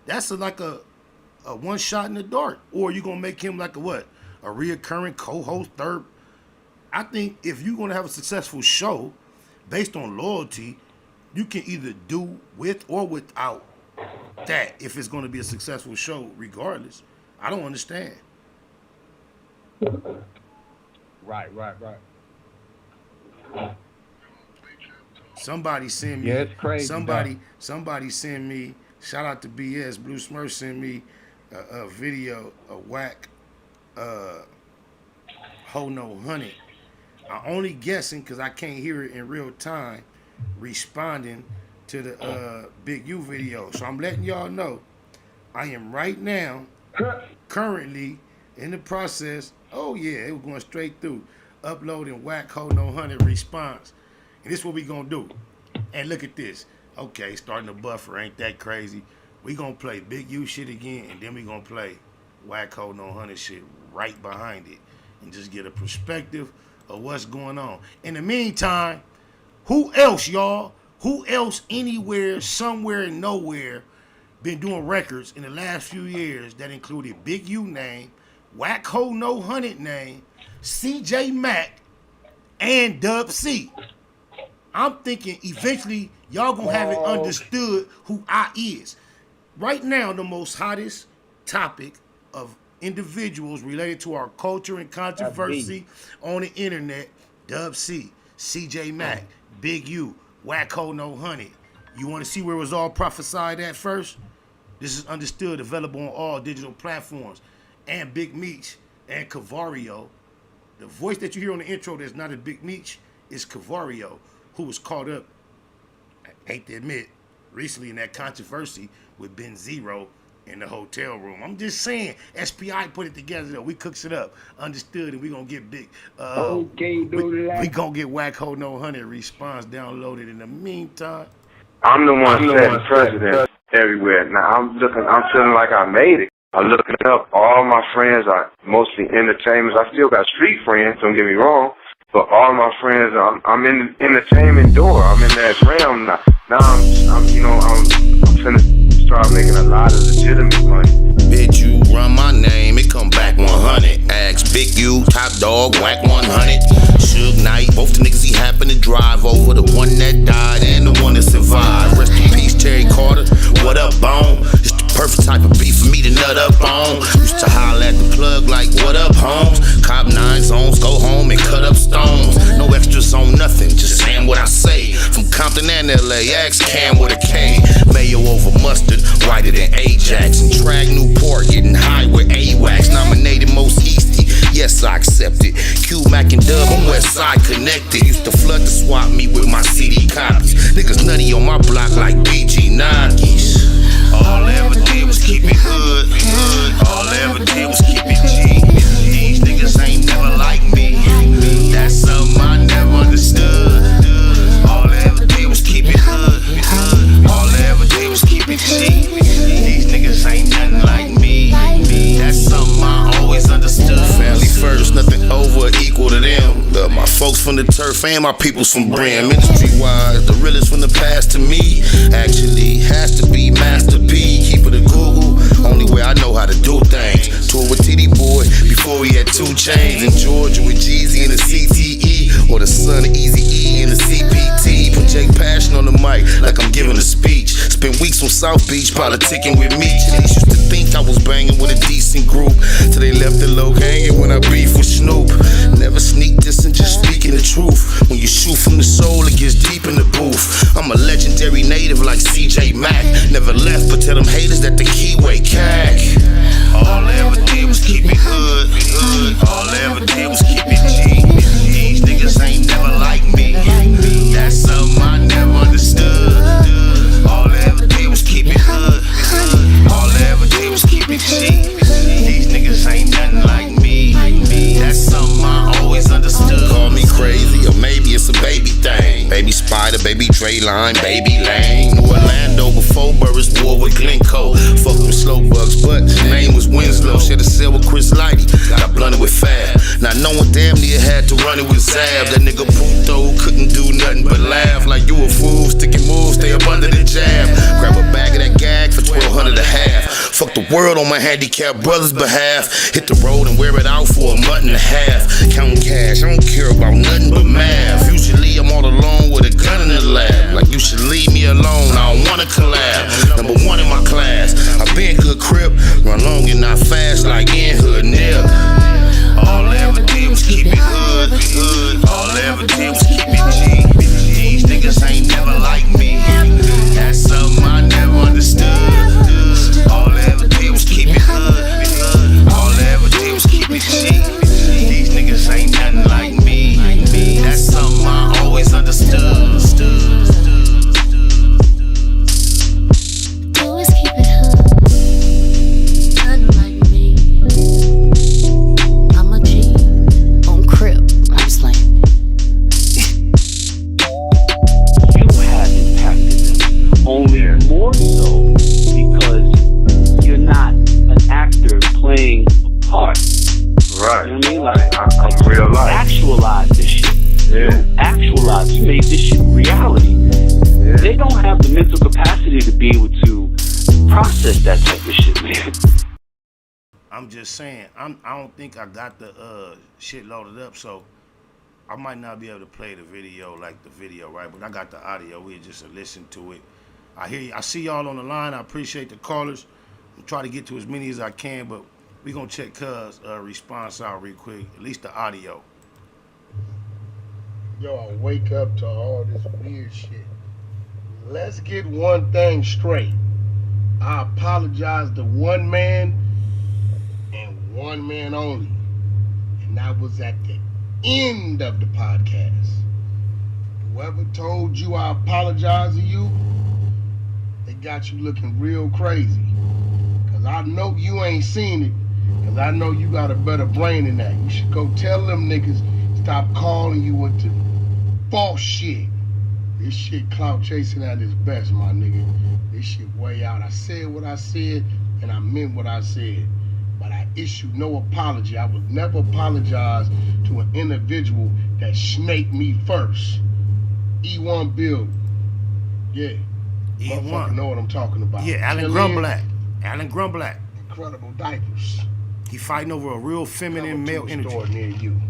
That's like a one shot in the dark. Or you're gonna make him like a reoccurring co-host third. I think if you're gonna have a successful show based on loyalty, you can either do with or without that if it's gonna be a successful show regardless. I don't understand. Right. Somebody send me. Yeah, it's crazy. Somebody send me. Shout out to BS Blue Smurf. Send me a video of Wacc HoNo Hunnid. I'm only guessing because I can't hear it in real time. Responding to the Big U video, so I'm letting y'all know. I am right now currently in the process. Oh yeah, it was going straight through. Uploading Wacc HoNo Hunnid response. And this is what we gonna do. And look at this. Okay, starting to buffer, ain't that crazy? We gonna play Big U shit again, and then we gonna play Wacc HoNo Hunnid shit right behind it, and just get a perspective of what's going on. In the meantime, who else, y'all? Who else anywhere, somewhere, nowhere been doing records in the last few years that included Big U name, Wacc HoNo Hunnid name, CJ Macc, and Dub C? I'm thinking eventually y'all gonna have it understood who I is. Right now, the most hottest topic of individuals related to our culture and controversy on the internet, Dub C, CJ Macc, Big U, Wacc HoNo Hunnid. You want to see where it was all prophesied at first? This is understood, available on all digital platforms. And Big Meech and Cavario. The voice that you hear on the intro that's not a Big Meech is Cavario, who was caught up, I hate to admit, recently in that controversy with Ben Zero in the hotel room. I'm just saying, SPI put it together though. We cooks it up, understood, and we gonna get big. We gonna get Wacc HoNo Hunnid response downloaded. In the meantime, I'm the one setting precedent everywhere. Now I'm feeling like I made it. I'm looking up. All my friends are mostly entertainers. I still got street friends, don't get me wrong. But all my friends, I'm in the entertainment door. I'm in that realm now. Now I'm finna start making a lot of legitimate money. Bitch, you run my name, it come back 100. Ask Big U, Top Dog, Wacc 100. Suge Knight, both the niggas he happened to drive over. The one that died and the one that survived. Rest in peace, Terry Carter. What up, Bone? It's the perfect type of beef for me to nut up on. Used to holler at the plug like, what up, Holmes? Cop 9 zones, go home and cut up stones. No extras on nothing, just saying what I say. From Compton and LAX, Cam with a K. Mayo over mustard, whiter than Ajax. And Trag Newport, getting high with AWACS. Nominated most Eastie, yes I accept it. Q, Mac and Dub, I'm West Side connected. Used to flood the swap me with my CD copies. Niggas nutty on my block like BG Nike's. All I ever did was keep it hood. All I ever did was keep it G. These niggas ain't never like me. That's something I never understood. All I ever did was keep it hood. All I ever did was keep it G. These niggas ain't nothing like me. That's something I always understood. Family first, nothing over or equal to them. Love my folks from the turf and my peoples from Brim. Industry-wise, the realest from the past to me. Actually, has to be Master P. Keep it a Google, only way I know how to do things. Tour with TD Boy before he had 2 chains. In Georgia with Jeezy in the CTE, or the son of Easy E in the CPT. Project passion on the mic like I'm giving a speech. Spent weeks on South Beach politicking with me. Used to think I was banging with a decent group, till they left the low hanging when I beef with Snoop. Never sneak this and just speaking the truth. When you shoot from the soul, it gets deep in the booth. I'm a legendary native like CJ Macc. Never left, but tell them haters that the keyway cack. All I ever did was keep it hood. All I ever sign, baby lane. New Orlando before Burris war with Glencoe. Fuck them slow bugs, but his name was Winslow. Shared a cell with Chris Lighty, got blunted with Fab. Now no one damn near had to run it with Zab. That nigga Puto couldn't do nothing but laugh. Like you a fool, sticking moves, stay up under the jab. Grab a bag of that gag for $1,200 a half. Fuck the world on my handicapped brother's behalf. Hit the road and wear it out for a month and a half. Counting cash, I don't care about nothing but math. Usually I'm all alone with a gun in the lab. Like you should leave me alone, I don't wanna collab. Number one in my class, I been good crip. Run long and not fast like in hood nip. All I ever did was keep it hood. All I ever did was keep it G. These niggas ain't never like me. That's something I never understood. All I ever did was keep it hood. All I ever did was keep it G. These niggas ain't nothing like me. That's something I always understood. Always keep it hood. Nothing like me. I'm a G on Crip. I'm slaying. You have impacted them, only more so because you're not an actor playing a part. Right. You know what I mean? Like, I'm real life. Actualize this shit. Yeah. You made this shit reality. Yeah. They don't have the mental capacity to be able to process that type of shit, man. I'm just saying, I don't think I got the shit loaded up, so I might not be able to play the video like the video, right? But I got the audio. We just listen to it. I hear you. I see y'all on the line. I appreciate the callers. I'm trying to get to as many as I can, but we gonna check Cuz response out real quick. At least the audio. Yo, I wake up to all this weird shit. Let's get one thing straight. I apologize to one man and one man only. And that was at the end of the podcast. Whoever told you I apologize to you, they got you looking real crazy. Cause I know you ain't seen it. Cause I know you got a better brain than that. You should go tell them niggas stop calling you with the false shit. This shit clout chasing at its best, my nigga. This shit way out. I said what I said and I meant what I said. But I issued no apology. I would never apologize to an individual that snaked me first. E1 build. Yeah. E1. Motherfucker know what I'm talking about. Yeah, Alan Grumblack. Alan Grumblack. Incredible diapers. He fighting over a real feminine male energy. Store near you.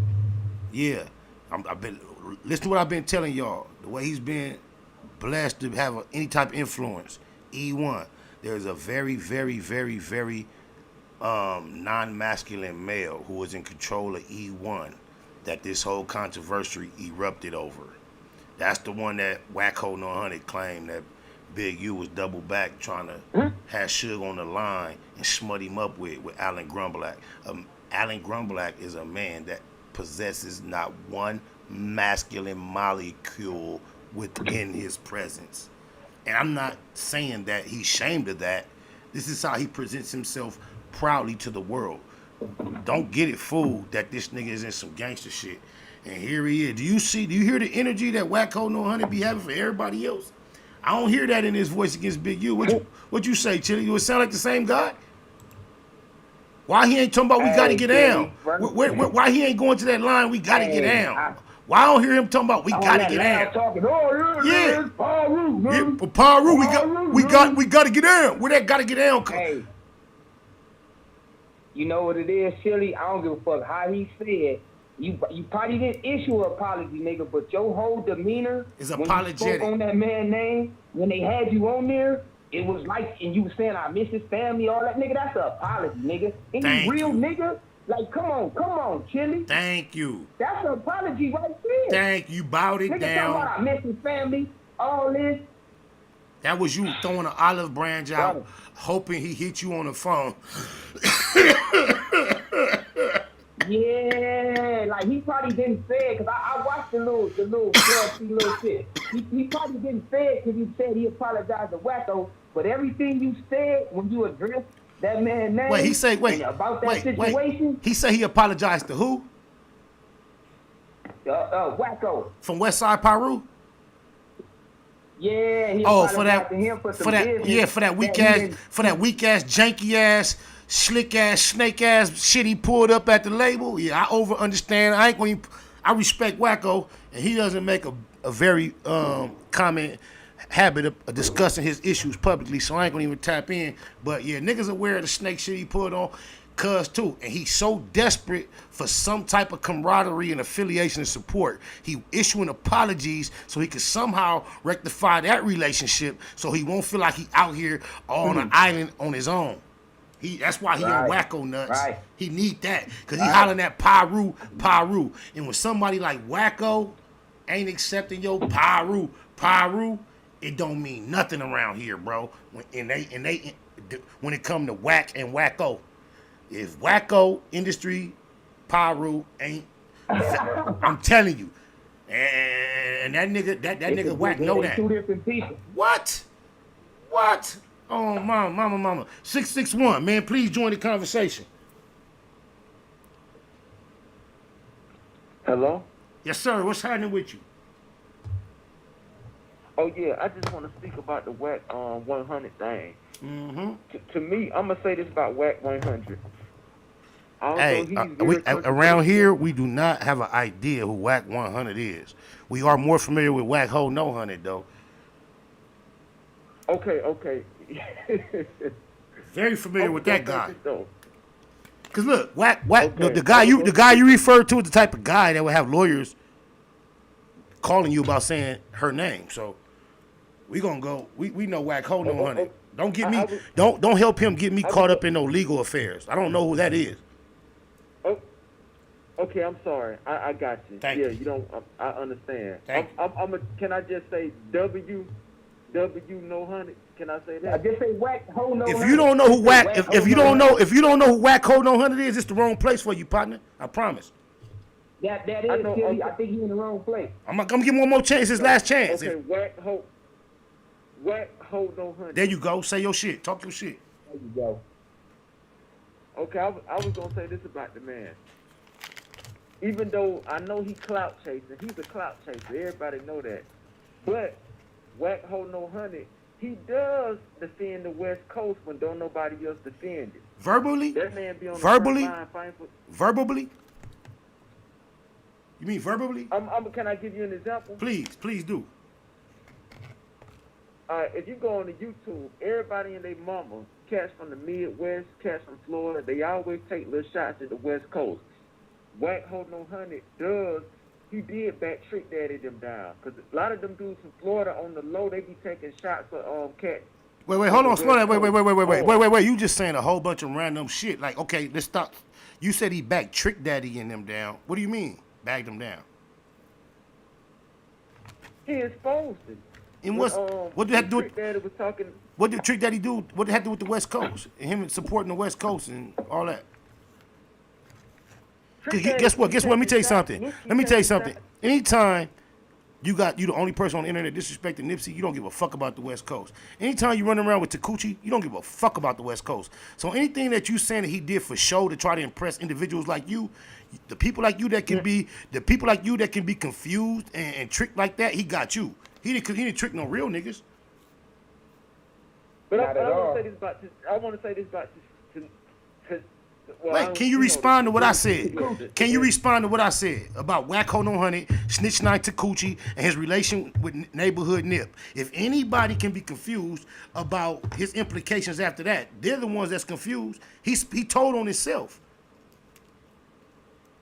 Yeah. I've been listen to what I've been telling y'all. The way he's been blessed to have any type of influence. E1. There's a very, very, very, very non-masculine male who was in control of E1 that this whole controversy erupted over. That's the one that Wacc, HoNo, Hunnid claimed that Big U was double back trying to have Suge on the line and smut him up with Alan Grumblack. Alan Grumblack is a man that possesses not one masculine molecule within his presence. And I'm not saying that he's ashamed of that. This is how he presents himself proudly to the world. Don't get it fooled that this nigga is in some gangster shit. And here he is. Do you hear the energy that Wacc, HoNo, Hunnid be having for everybody else? I don't hear that in his voice against Big U. What you say, Chili? You would sound like the same guy? Why he ain't talking about we gotta get down? Why he ain't going to that line, we gotta get down? Why I don't hear him talking about we gotta get down? Yeah. Paru, we gotta get down. Where that gotta get down? Hey, you know what it is, Chili? I don't give a fuck how he said. You probably didn't issue an apology, nigga, but your whole demeanor is apologetic. When you spoke on that man's name, when they had you on there, it was like, and you were saying I miss his family, all that, nigga. That's an apology, nigga. Any real nigga, like, come on, Chili. Thank you. That's an apology right there. Thank you. Bowed it nigga down. Talking about I miss his family, all this. That was you throwing an olive branch out, hoping he hit you on the phone. Yeah, like he probably didn't say it, because I watched the little shit. He probably didn't say it because he said he apologized to Wacko, but everything you said when you addressed that man's name about that situation. He said he apologized to who? Wacko. From Westside Paru? Yeah, he Oh, for apologized to him for some business for that weak he ass, didn't- janky ass, slick ass, snake ass shit he pulled up at the label. Yeah, I over understand. I ain't going. I respect Wacko, and he doesn't make a very common habit of discussing his issues publicly. So I ain't gonna even tap in. But yeah, niggas aware of the snake shit he put on. Cuz too, and he's so desperate for some type of camaraderie and affiliation and support. He issuing apologies so he can somehow rectify that relationship, so he won't feel like he out here on an island on his own. That's why he on Wacko nuts. Right. He need that because he hollering at Paru. And when somebody like Wacko ain't accepting your Paru, it don't mean nothing around here, bro. When it come to Wacc and Wacko. If Wacko industry, Paru ain't, I'm telling you, and that nigga Wacc know that. Two different people. What? Oh, mama. 661, man, please join the conversation. Hello? Yes, sir. What's happening with you? Oh, yeah, I just want to speak about the Wacc 100 thing. Mm-hmm. To me, I'm going to say this about Wacc 100. Hey, around here, we do not have an idea who Wacc 100 is. We are more familiar with Wacc HoNo Hunnid, though. Okay. Very familiar with that guy. Though. Cause look, the guy you refer to is the type of guy that would have lawyers calling you about saying her name. So we gonna go. We know Wacc HoNo Hunnid. Don't get me. Don't help him get me caught up in no legal affairs. I don't know who that is. Okay, I'm sorry. I got you. Thank you. You don't. I understand. Thank you. Can I just say W no Hunnid? Can I say that? I just say Wacc HoNo. If you don't know who Wacc, if you don't know who Wacc HoNo Hunnid is, it's the wrong place for you, partner. I promise. That is. I think he's in the wrong place. I'm gonna give him one more chance. His last chance. Okay, Wacc HoNo Hunnid. There you go. Say your shit. Talk your shit. There you go. Okay, I was gonna say this about the man. Even though I know he clout chasing, he's a clout chaser. Everybody know that. But Wacc HoNo Hunnid, he does defend the West Coast when don't nobody else defend it. Verbally? That man be on verbally? the front line fighting for... Verbally? You mean verbally? Can I give you an example? Please do. If you go on to YouTube, everybody and their mama, cats from the Midwest, cats from Florida, they always take little shots at the West Coast. Wacc HoNo Hunnid he did back Trick Daddy them down. Because a lot of them dudes from Florida on the low, they be taking shots of cats. Wait, hold on, slow down. Wait. You just saying a whole bunch of random shit. Like, okay, let's stop. You said he backed Trick Daddy and them down. What do you mean, bagged them down? He exposed it. And what did that do? Trick Daddy was talking. What did Trick Daddy do? What did that do with the West Coast and him supporting the West Coast and all that? Guess what? Let me tell you something. Anytime you the only person on the internet disrespecting Nipsey, you don't give a fuck about the West Coast. Anytime you run around with Takuchi, you don't give a fuck about the West Coast. So anything that you saying that he did for show to try to impress individuals like you, the people like you that can be confused and tricked like that, he got you. He didn't trick no real niggas. But I want to say this about Wait, can you respond to what I said? Can you respond to what I said about Wacc HoNo Hunnid, Snitch Night Takuchi, and his relation with Neighborhood Nip? If anybody can be confused about his implications after that, they're the ones that's confused. He told on himself.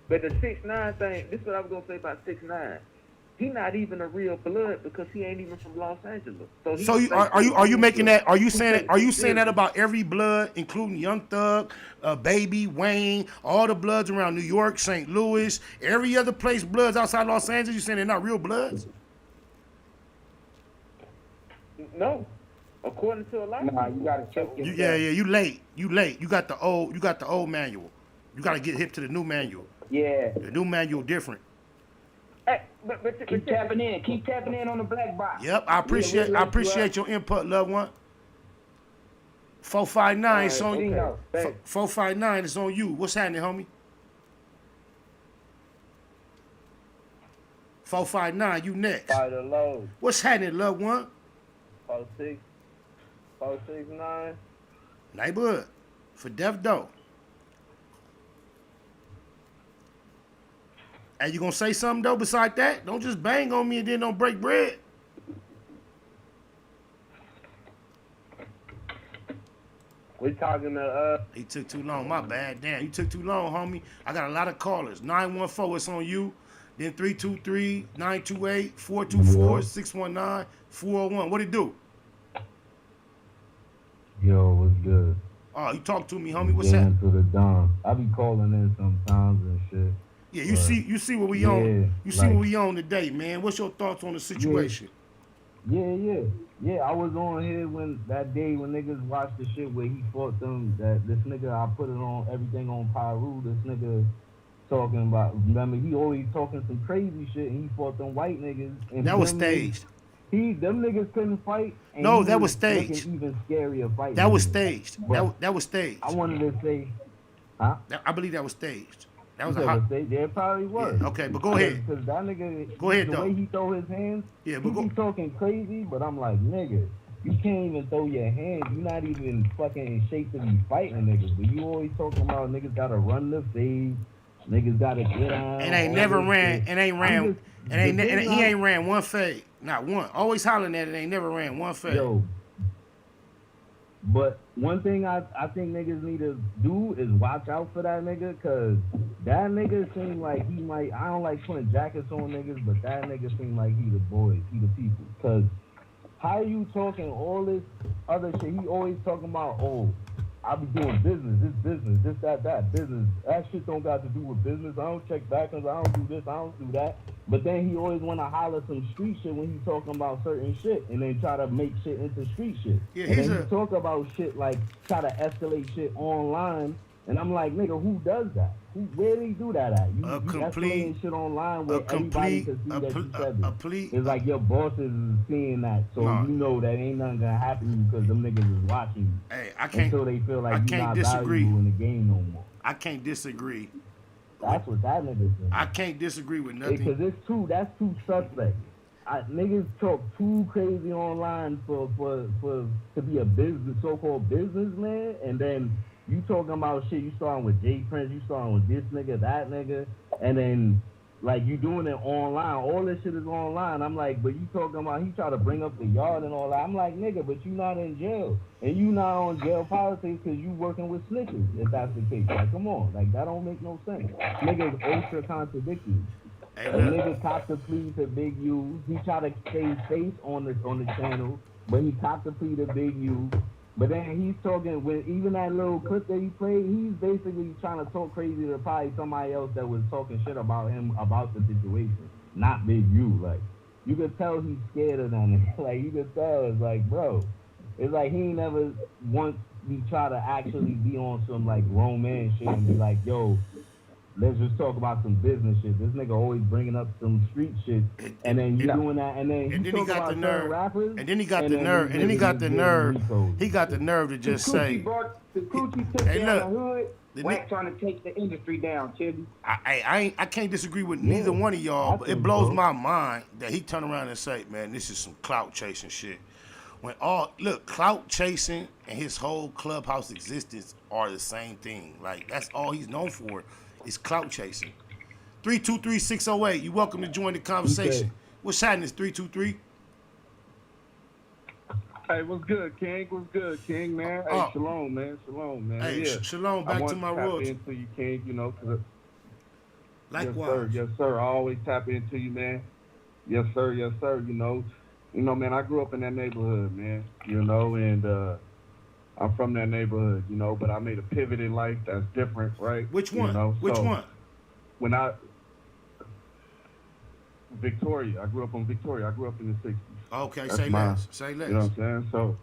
But the 6ix9ine thing, this is what I was gonna say about 6ix9ine. He not even a real blood because he ain't even from Los Angeles. So are you making that? Are you saying that about every blood, including Young Thug, Baby, Wayne, all the bloods around New York, St. Louis, every other place, bloods outside Los Angeles? You saying they're not real bloods? No, according to a lot. Nah, you gotta check it. Yeah, you late. You got the old manual. You gotta get hip to the new manual. Yeah. The new manual different. Hey, keep tapping in on the black box. Yep, I appreciate your input, loved one. 459, it's on you. 459, it's on you. What's happening, homie? 459, you next. Spider Low. What's happening, loved one? 469. Neighborhood. For Death Doe. Hey, you gonna say something though beside that? Don't just bang on me and then don't break bread. We talking to He took too long. My bad. Damn, you took too long, homie. I got a lot of callers. 914, it's on you. Then 323, 928, 424, 619, 401. What it do? Yo, what's good? Oh, you talk to me, homie. What's Getting happening? to the Don. I be calling in sometimes and shit. Yeah, you see what we on. You see like- what we on today, man. What's your thoughts on the situation? Yeah. I was on here when that day when niggas watched the shit where he fought them. That this nigga, I put it on everything on Pyru. This nigga talking about. Remember, he always talking some crazy shit, and he fought them white niggas. And That was them staged. Them niggas couldn't fight. And No, he that was staged. looking even scarier fighting. That was niggas. staged. But That was staged. I wanted to say, huh? I believe that was staged. That was You a said hot. mistake? Yeah, it probably was. Yeah, okay, but go ahead. Because that nigga, Go ahead, the though. way he throw his hands, Yeah, he but be talking crazy, but I'm like, nigga, you can't even throw your hands. You're not even fucking in shape to be fighting niggas. But you always talking about niggas gotta run the fade, niggas gotta get on. And ain't never ran. And ain't ran. And he ain't ran one fade. Not one. Always hollering at it. Ain't never ran one fade. Yo, but one thing I think niggas need to do is watch out for that nigga, cause that nigga seem like he might. I don't like putting jackets on niggas, but that nigga seem like he the boys, he the people. Cause how you talking all this other shit? He always talking about, oh, I be doing business, this, that, business. That shit don't got to do with business. I don't check backers, I don't do this, I don't do that. But then he always want to holler some street shit when he talking about certain shit, and then try to make shit into street shit. Yeah, and then he talk about shit like try to escalate shit online, and I'm like, nigga, who does that? Where do he do that at? You escalating shit online where everybody can see that you said it. It's like your bosses is seeing that, so you know that ain't nothing gonna happen to you because them niggas is watching you. Hey, I can't. Until they feel like I you're can't not disagree. valuable in the game no more. I can't disagree. That's what that nigga said. I can't disagree with nothing. Because that's too suspect. Niggas talk too crazy online for to be a business, so-called businessman, and then you talking about shit. You starting with Jay Prince, you starting with this nigga, that nigga, and then like you doing it online. All this shit is online. I'm like, but you talking about he try to bring up the yard and all that. I'm like, nigga, but you not in jail, and you not on jail politics because you working with snitches. If that's the case, like, come on, like that don't make no sense. Niggas ultra contradictory. A nigga copped the plea to Big U. He tried to stay safe on the channel, but he copped the plea to Big U. But then he's talking, when even that little clip that he played, he's basically trying to talk crazy to probably somebody else that was talking shit about him about the situation, not Big U. Like, you could tell he's scared of them. Like, you could tell, it's like, bro, it's like he ain't never once be try to actually be on some like romance shit and be like, yo, let's just talk about some business shit. This nigga always bringing up some street shit, and then you doing that, and then he talk about certain rappers, and then he got the nerve, and then he got the nerve to just say, the Coochie took hey, down look, the hood. Wacc trying to take the industry down, Chili. I can't disagree with neither one of y'all, but it blows my mind that he turn around and say, man, this is some clout chasing shit. When clout chasing and his whole clubhouse existence are the same thing. Like, that's all he's known for. It's clout chasing. 323-608. You welcome to join the conversation. Okay. What's happening? 323. Hey, what's good, King? What's good, King, man? Hey, shalom, man. Shalom, man. Hey, yeah. shalom. Back to my roots. roots. Into you, King. You know, cause likewise. Yes, sir. I always tap into you, man. Yes, sir. Yes, sir. You know, man. I grew up in that neighborhood, man. You know, and I'm from that neighborhood, you know, but I made a pivot in life that's different, right? Which one? You know? Which one? When Victoria. I grew up in Victoria. I grew up in the 60s. Okay, that's say less. Say less. You know what I'm saying? So,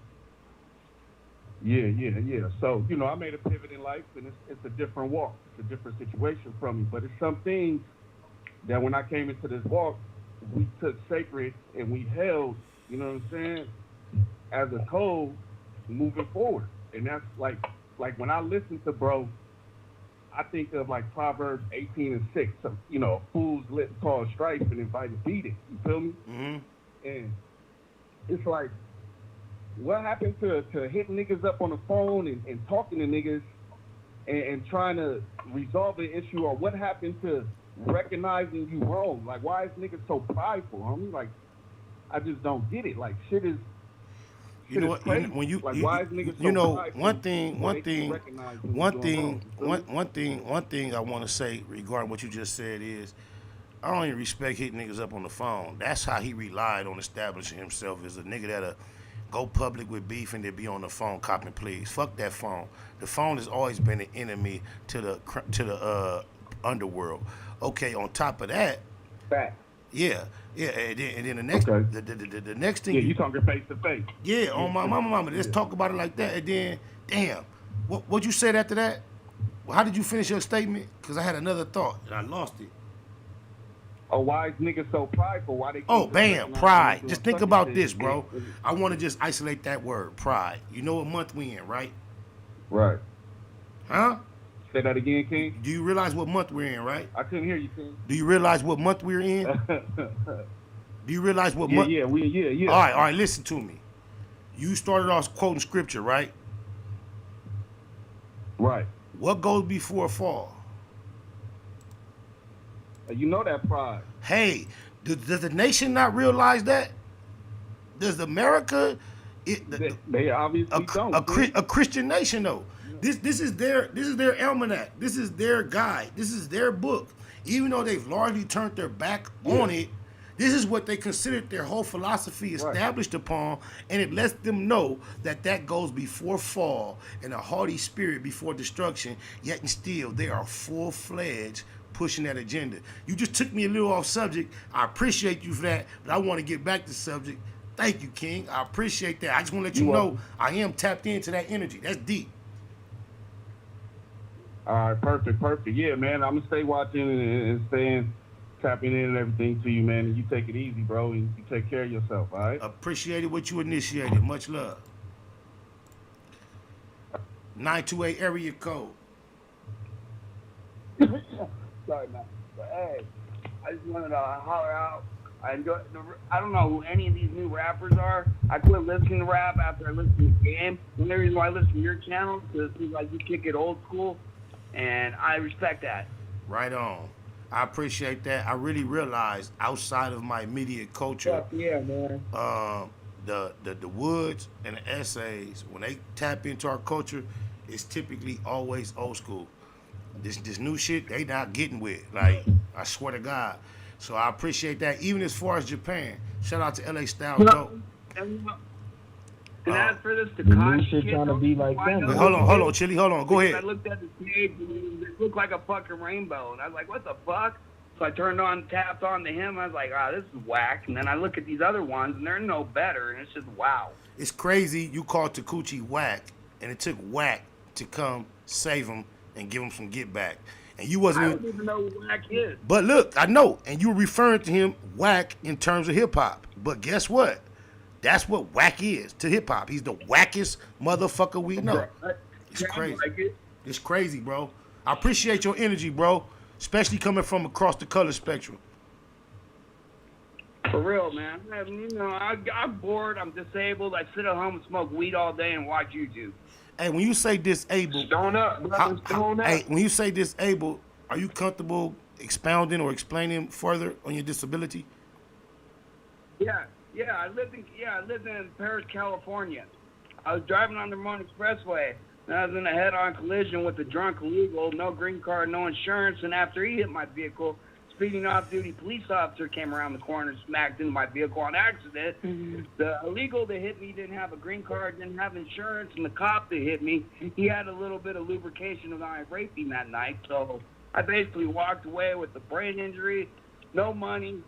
yeah. So, you know, I made a pivot in life, and it's a different walk. It's a different situation from me. But it's some things that when I came into this walk, we took sacred and we held, you know what I'm saying, as a code moving forward. And that's like when I listen to bro, I think of like Proverbs 18:6. So, you know, fool's lips cause strife and invited beating. You feel me? Mm-hmm. And it's like what happened to hitting niggas up on the phone and talking to niggas and trying to resolve the issue, or what happened to recognizing you wrong? Like, why is niggas so prideful, homie? Like, I just don't get it. Like, shit is. You know what? Crazy. When you, like, you, why is niggas you so know, prideful one when thing they can recognize when you're doing wrong? one thing I want to say regarding what you just said is, I don't even respect hitting niggas up on the phone. That's how he relied on establishing himself as a nigga that'll go public with beef and then be on the phone copping pleas. Fuck that phone. The phone has always been an enemy to the underworld. Okay, on top of that, Fact. yeah, and then the next the next thing. Yeah, you talking face to face. Yeah, on my mama. Let's talk about it like that. And then, damn, what you said after that? Well, how did you finish your statement? Because I had another thought and I lost it. Oh, why is niggas so prideful? Why they? Oh, bam, pride. Just think about this, bro. I want to just isolate that word, pride. You know what month we in, right? Right. Huh? Say that again, King. Do you realize what month we're in, right? I couldn't hear you, King. Do you realize what month we're in? Do you realize what month? Yeah. All right, listen to me. You started off quoting scripture, right? Right. What goes before fall? You know that pride. Hey, does the nation not realize that? Does America? They obviously don't. A Christian nation, though. This is their almanac. This is their guide. This is their book. Even though they've largely turned their back on it, this is what they considered their whole philosophy established upon, and it lets them know that goes before fall and a haughty spirit before destruction. Yet and still, they are full-fledged pushing that agenda. You just took me a little off subject. I appreciate you for that, but I want to get back to subject. Thank you, King. I appreciate that. I just want to let you know I am tapped into that energy. That's deep. All right, perfect. Yeah, man, I'm gonna stay watching and staying tapping in and everything to you, man. And you take it easy, bro, and you take care of yourself. All right. Appreciated what you initiated. Much love. 928 area code. Sorry, man. But hey, I just wanted to holler out. I don't know who any of these new rappers are. I quit listening to rap after I listened to the game. The only reason why I listen to your channel is because like you kick it old school, and I respect that. Right on. I appreciate that. I really realized outside of my immediate culture, yeah, man. The woods and the essays, when they tap into our culture, it's typically always old school. This new shit they not getting with. Like, I swear to God. So I appreciate that. Even as far as Japan, shout out to LA Style Dope. And as for this Takashi shit, trying to be like them. Wait, hold on, Chili, hold on. Go ahead. I looked at the page and it looked like a fucking rainbow, and I was like, what the fuck? So I tapped on to him. I was like, this is whack. And then I look at these other ones, and they're no better, and it's just wow. It's crazy you called Takuchi whack, and it took Wacc to come save him and give him some get back. And you wasn't. I don't even know who Wacc is. But look, I know, and you were referring to him Wacc in terms of hip hop. But guess what? That's what Wacc is to hip hop. He's the wackest motherfucker we know. It's crazy. It's crazy, bro. I appreciate your energy, bro. Especially coming from across the color spectrum. For real, man. I'm bored. I'm disabled. I sit at home and smoke weed all day and watch YouTube. Hey, when you say disabled, Stone up, brother. Stone up. Hey, when you say disabled, are you comfortable expounding or explaining further on your disability? Yeah. I lived in Paris, California. I was driving on the Ramon Expressway, and I was in a head-on collision with a drunk illegal, no green card, no insurance. And after he hit my vehicle, speeding off-duty police officer came around the corner and smacked into my vehicle on accident. The illegal that hit me didn't have a green card, didn't have insurance, and the cop that hit me, he had a little bit of lubrication of I raped him that night. So I basically walked away with a brain injury, no money,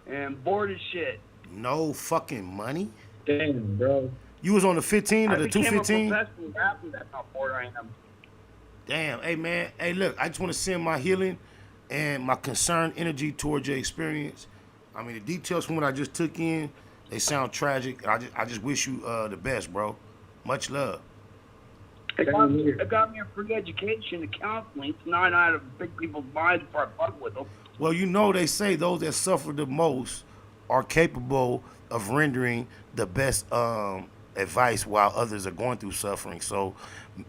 and bored as shit. No fucking money? Damn, bro. You was on the 15 or the 215? I became a professional rapper. That's how bored I am. Damn. Hey, man. Hey, look, I just want to send my healing and my concerned energy towards your experience. I mean, the details from what I just took in, they sound tragic. I just wish you the best, bro. Much love. It got me a free education and counseling. So now I know how to pick people's minds before I fuck with them. Well, you know they say those that suffer the most are capable of rendering the best advice while others are going through suffering. So,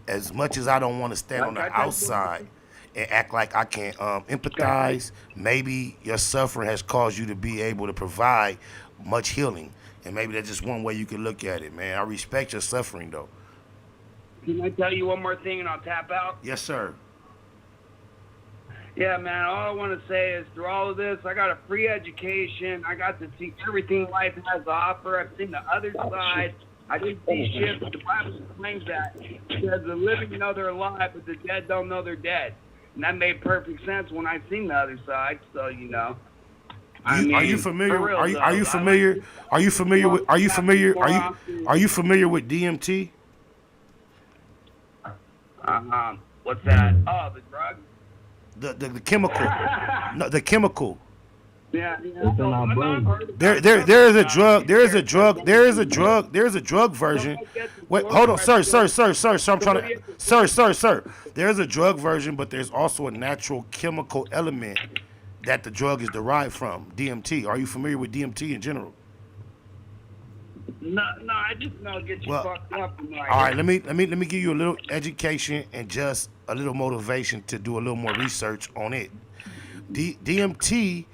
as much as I don't want to stand on the outside and act like I can empathize, maybe your suffering has caused you to be able to provide much healing. And maybe that's just one way you can look at it, man. I respect your suffering, though. Can I tell you one more thing and I'll tap out? Yes, sir. Yeah, man, all I want to say is through all of this, I got a free education. I got to see everything life has to offer. I've seen the other side. I didn't see shit, but the Bible claims that. It says the living know they're alive, but the dead don't know they're dead. And that made perfect sense when I seen the other side, so, you know. Are you familiar with DMT? What's that? Oh, the drug? The chemical. No, the chemical. Yeah. There is a drug version. Wait, hold on, sir. I'm trying to, sir. There's a drug version, but there's also a natural chemical element that the drug is derived from. DMT. Are you familiar with DMT in general? No, I just know get you fucked up. All right, let me give you a little education and just a little motivation to do a little more research on it. DMT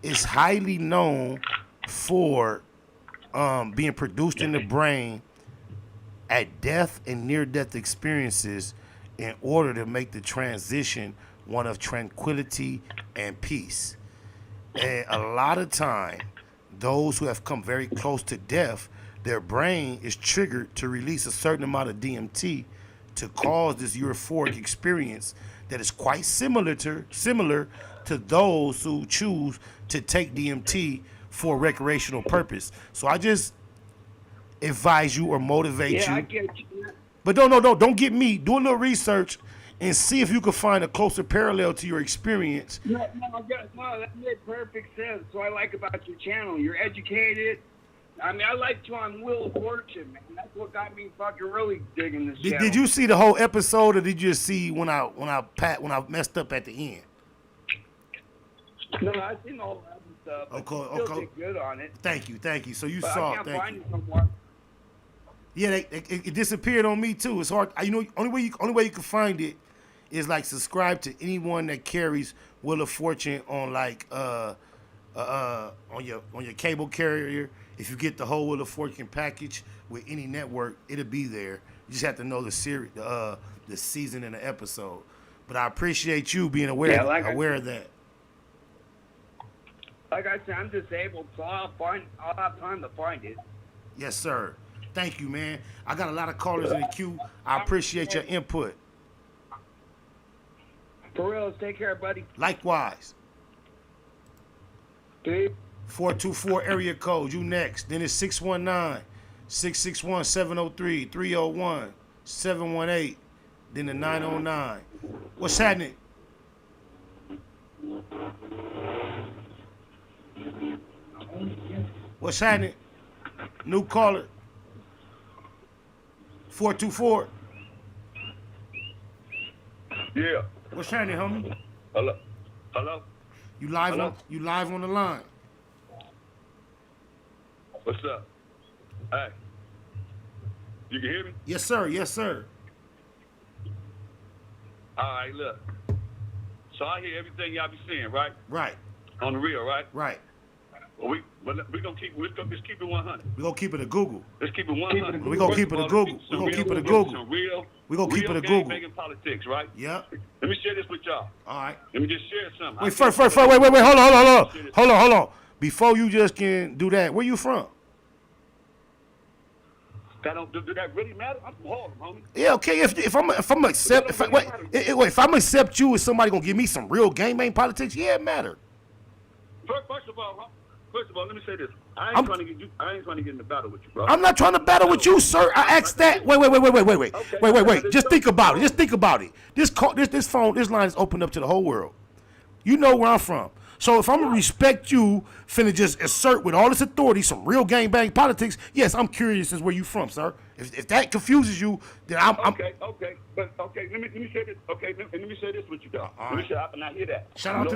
is highly known for being produced in the brain at death and near-death experiences in order to make the transition one of tranquility and peace. And a lot of time, those who have come very close to death, their brain is triggered to release a certain amount of DMT to cause this euphoric experience that is quite similar to those who choose to take DMT for recreational purpose. So I just advise you or motivate you. I get you. But don't get me. Do a little research and see if you can find a closer parallel to your experience. No, that made perfect sense. So I like about your channel. You're educated. I mean, I liked you on Wheel of Fortune, man. That's what got me fucking really digging this channel. Did you see the whole episode, or did you just see when I messed up at the end? No, I seen the whole episode. Okay. Still did good on it. Thank you. So you but saw I can't it. find it no more. Yeah, it disappeared on me too. It's hard. Only way you can find it is like subscribe to anyone that carries Wheel of Fortune on on your cable carrier. If you get the whole Wheel of Fortune package with any network, it'll be there. You just have to know the series, the season and the episode. But I appreciate you being aware of that. Like I said, I'm disabled, so I'll have time to find it. Yes, sir. Thank you, man. I got a lot of callers in the queue. I appreciate your input. For real, take care, buddy. Likewise. Dude. 424 area code. You next. Then it's 619-661-703, 301-718, then the 909. What's happening? What's happening? New caller. 424. Yeah. What's happening, homie? Hello. You live on the line. What's up? Hey. You can hear me? Yes, sir. All right, look. So I hear everything y'all be saying, right? Right. On the real, right? Right. Well, let's just keep it 100. We're going to keep it a Google. Let's keep it 100. We're going to keep it a Google. We're going to keep it a Google. We're going to keep it a Google. Making politics, right? Yeah. Let me share this with y'all. All right. Let me just share something. Wait, hold on. Before you just can do that, where you from? Does that really matter? I'm from Harlem, homie. Yeah, okay. If I'm accept you, is somebody gonna give me some real game bang politics? Yeah, it matter. First of all, let me say this. I ain't trying to get in the battle with you, bro. I'm not trying to battle with you, sir. I asked that. Wait. Just think about it. This line is open up to the whole world. You know where I'm from. So if I'm gonna respect you, finna just assert with all this authority some real gang bang politics, yes, I'm curious as where you from, sir. If that confuses you, then I'm okay. But let me say this. Okay, let me say this with you, though. Let me shut up and not hear that. Shout out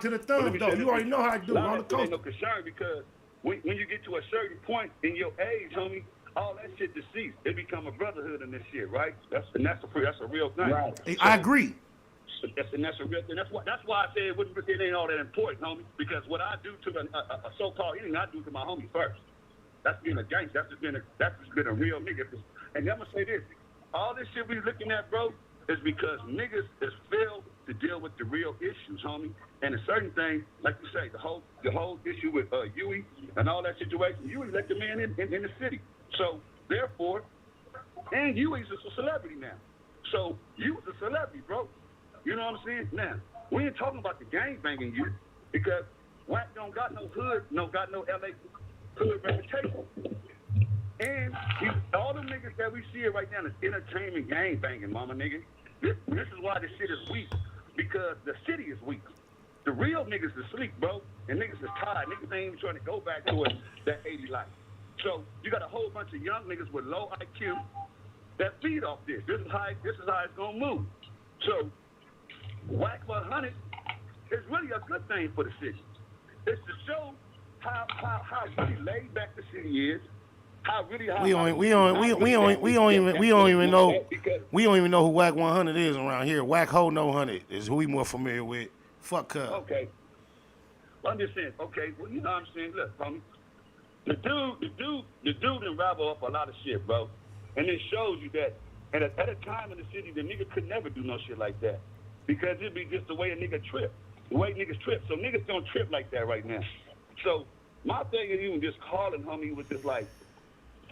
to the thumbs, though. You already know how to do it. Ain't no concern because when you get to a certain point in your age, homie, all that shit deceased. It become a brotherhood in this shit, right? That's a real thing. Right. I agree. And that's a real thing. That's why I say it ain't all that important, homie. Because what I do to a so-called anything, I do to my homie first. That's being a gangster. That's just been a real nigga. And I'm gonna say this: all this shit we looking at, bro, is because niggas has failed to deal with the real issues, homie. And a certain thing, like you say, the whole issue with Huey and all that situation. Huey let the man in the city, so therefore, and Huey's a celebrity now. So you was a celebrity, bro. You know what I'm saying? Now, we ain't talking about the gang banging you because Wacc don't got no hood, got no LA hood reputation. And all the niggas that we see right now is entertainment gang banging, mama nigga. This is why this shit is weak, because the city is weak. The real niggas is asleep, bro, and niggas is tired. Niggas ain't even trying to go back to that 80 life. So you got a whole bunch of young niggas with low IQ that feed off this. This is how it's gonna move. So Wacc for Hunnid is really a good thing for the city. It's to show how really laid back the city is. We don't even know who Wacc 100 is around here. Wacc HoNo Hunnid is who we more familiar with. Fuck her. Okay. Well, I'm just saying. Okay. Well, you know what I'm saying. Look, homie. The dude done ravel up a lot of shit, bro. And it shows you that at a time in the city, the nigga could never do no shit like that. Because it'd be just the way a nigga trip. The way niggas trip. So niggas don't trip like that right now. So my thing is even just calling, homie, was just like,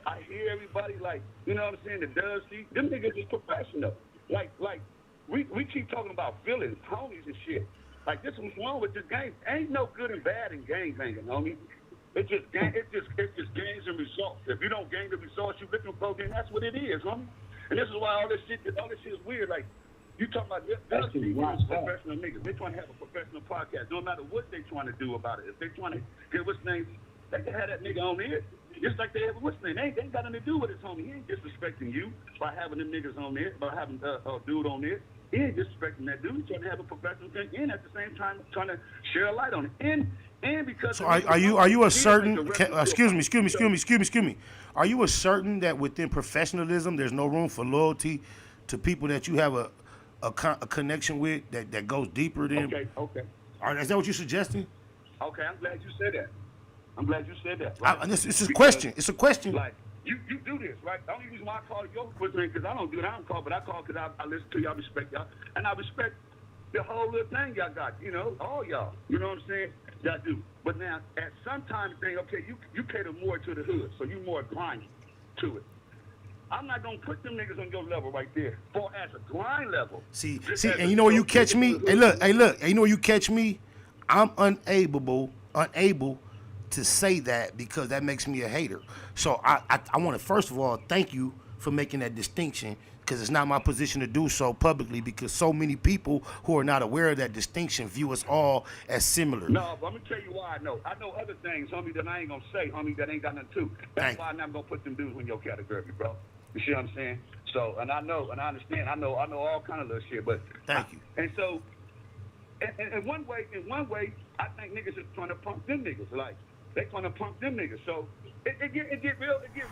I hear everybody like, you know what I'm saying, the does see, them niggas is professional. Like we keep talking about feelings, homies and shit. Like this what's wrong with this game. Ain't no good and bad in gang banging, homie. It's just games and results. If you don't gain the results you looking for, then that's what it is, homie. And this is why all this shit is weird. Like you talking about this professional niggas. They trying to have a professional podcast. No matter what they trying to do about it. If they trying to get what's name, they can have that nigga on there. Just like they have what's name. They ain't got nothing to do with his homie. He ain't disrespecting you by having them niggas on there, by having a dude on there. He ain't disrespecting that dude. He's trying to have a professional thing and at the same time trying to share a light on it. And because so are you a certain excuse me. Are you a certain that within professionalism there's no room for loyalty to people that you have a connection with that goes deeper than Okay. Is that what you're suggesting? Okay, I'm glad you said that. Right? It's a question. It's a question. Like, you do this, right? The only reason why I call your question because I don't do it. I don't call, but I call because I listen to y'all, respect y'all. And I respect the whole little thing y'all got, you know, all y'all. You know what I'm saying? Y'all do. But now, at some time, thing, okay, you cater more to the hood, so you more grinding to it. I'm not going to put them niggas on your level right there. For as a grind level. See, and you know where you catch me? Hey, look, and you know where you catch me? I'm unable to say that because that makes me a hater. So I want to first of all thank you for making that distinction because it's not my position to do so publicly because so many people who are not aware of that distinction view us all as similar. No, but I'm gonna tell you why I know. I know other things, homie, that I ain't gonna say, homie, that ain't got nothing to. That's why I'm not gonna put them dudes in your category, bro. You see what I'm saying? So, and I know, and I understand. I know all kind of little shit. But thank you. And so, in one way, I think niggas is trying to punk them niggas like. They trying to punk them niggas. So it get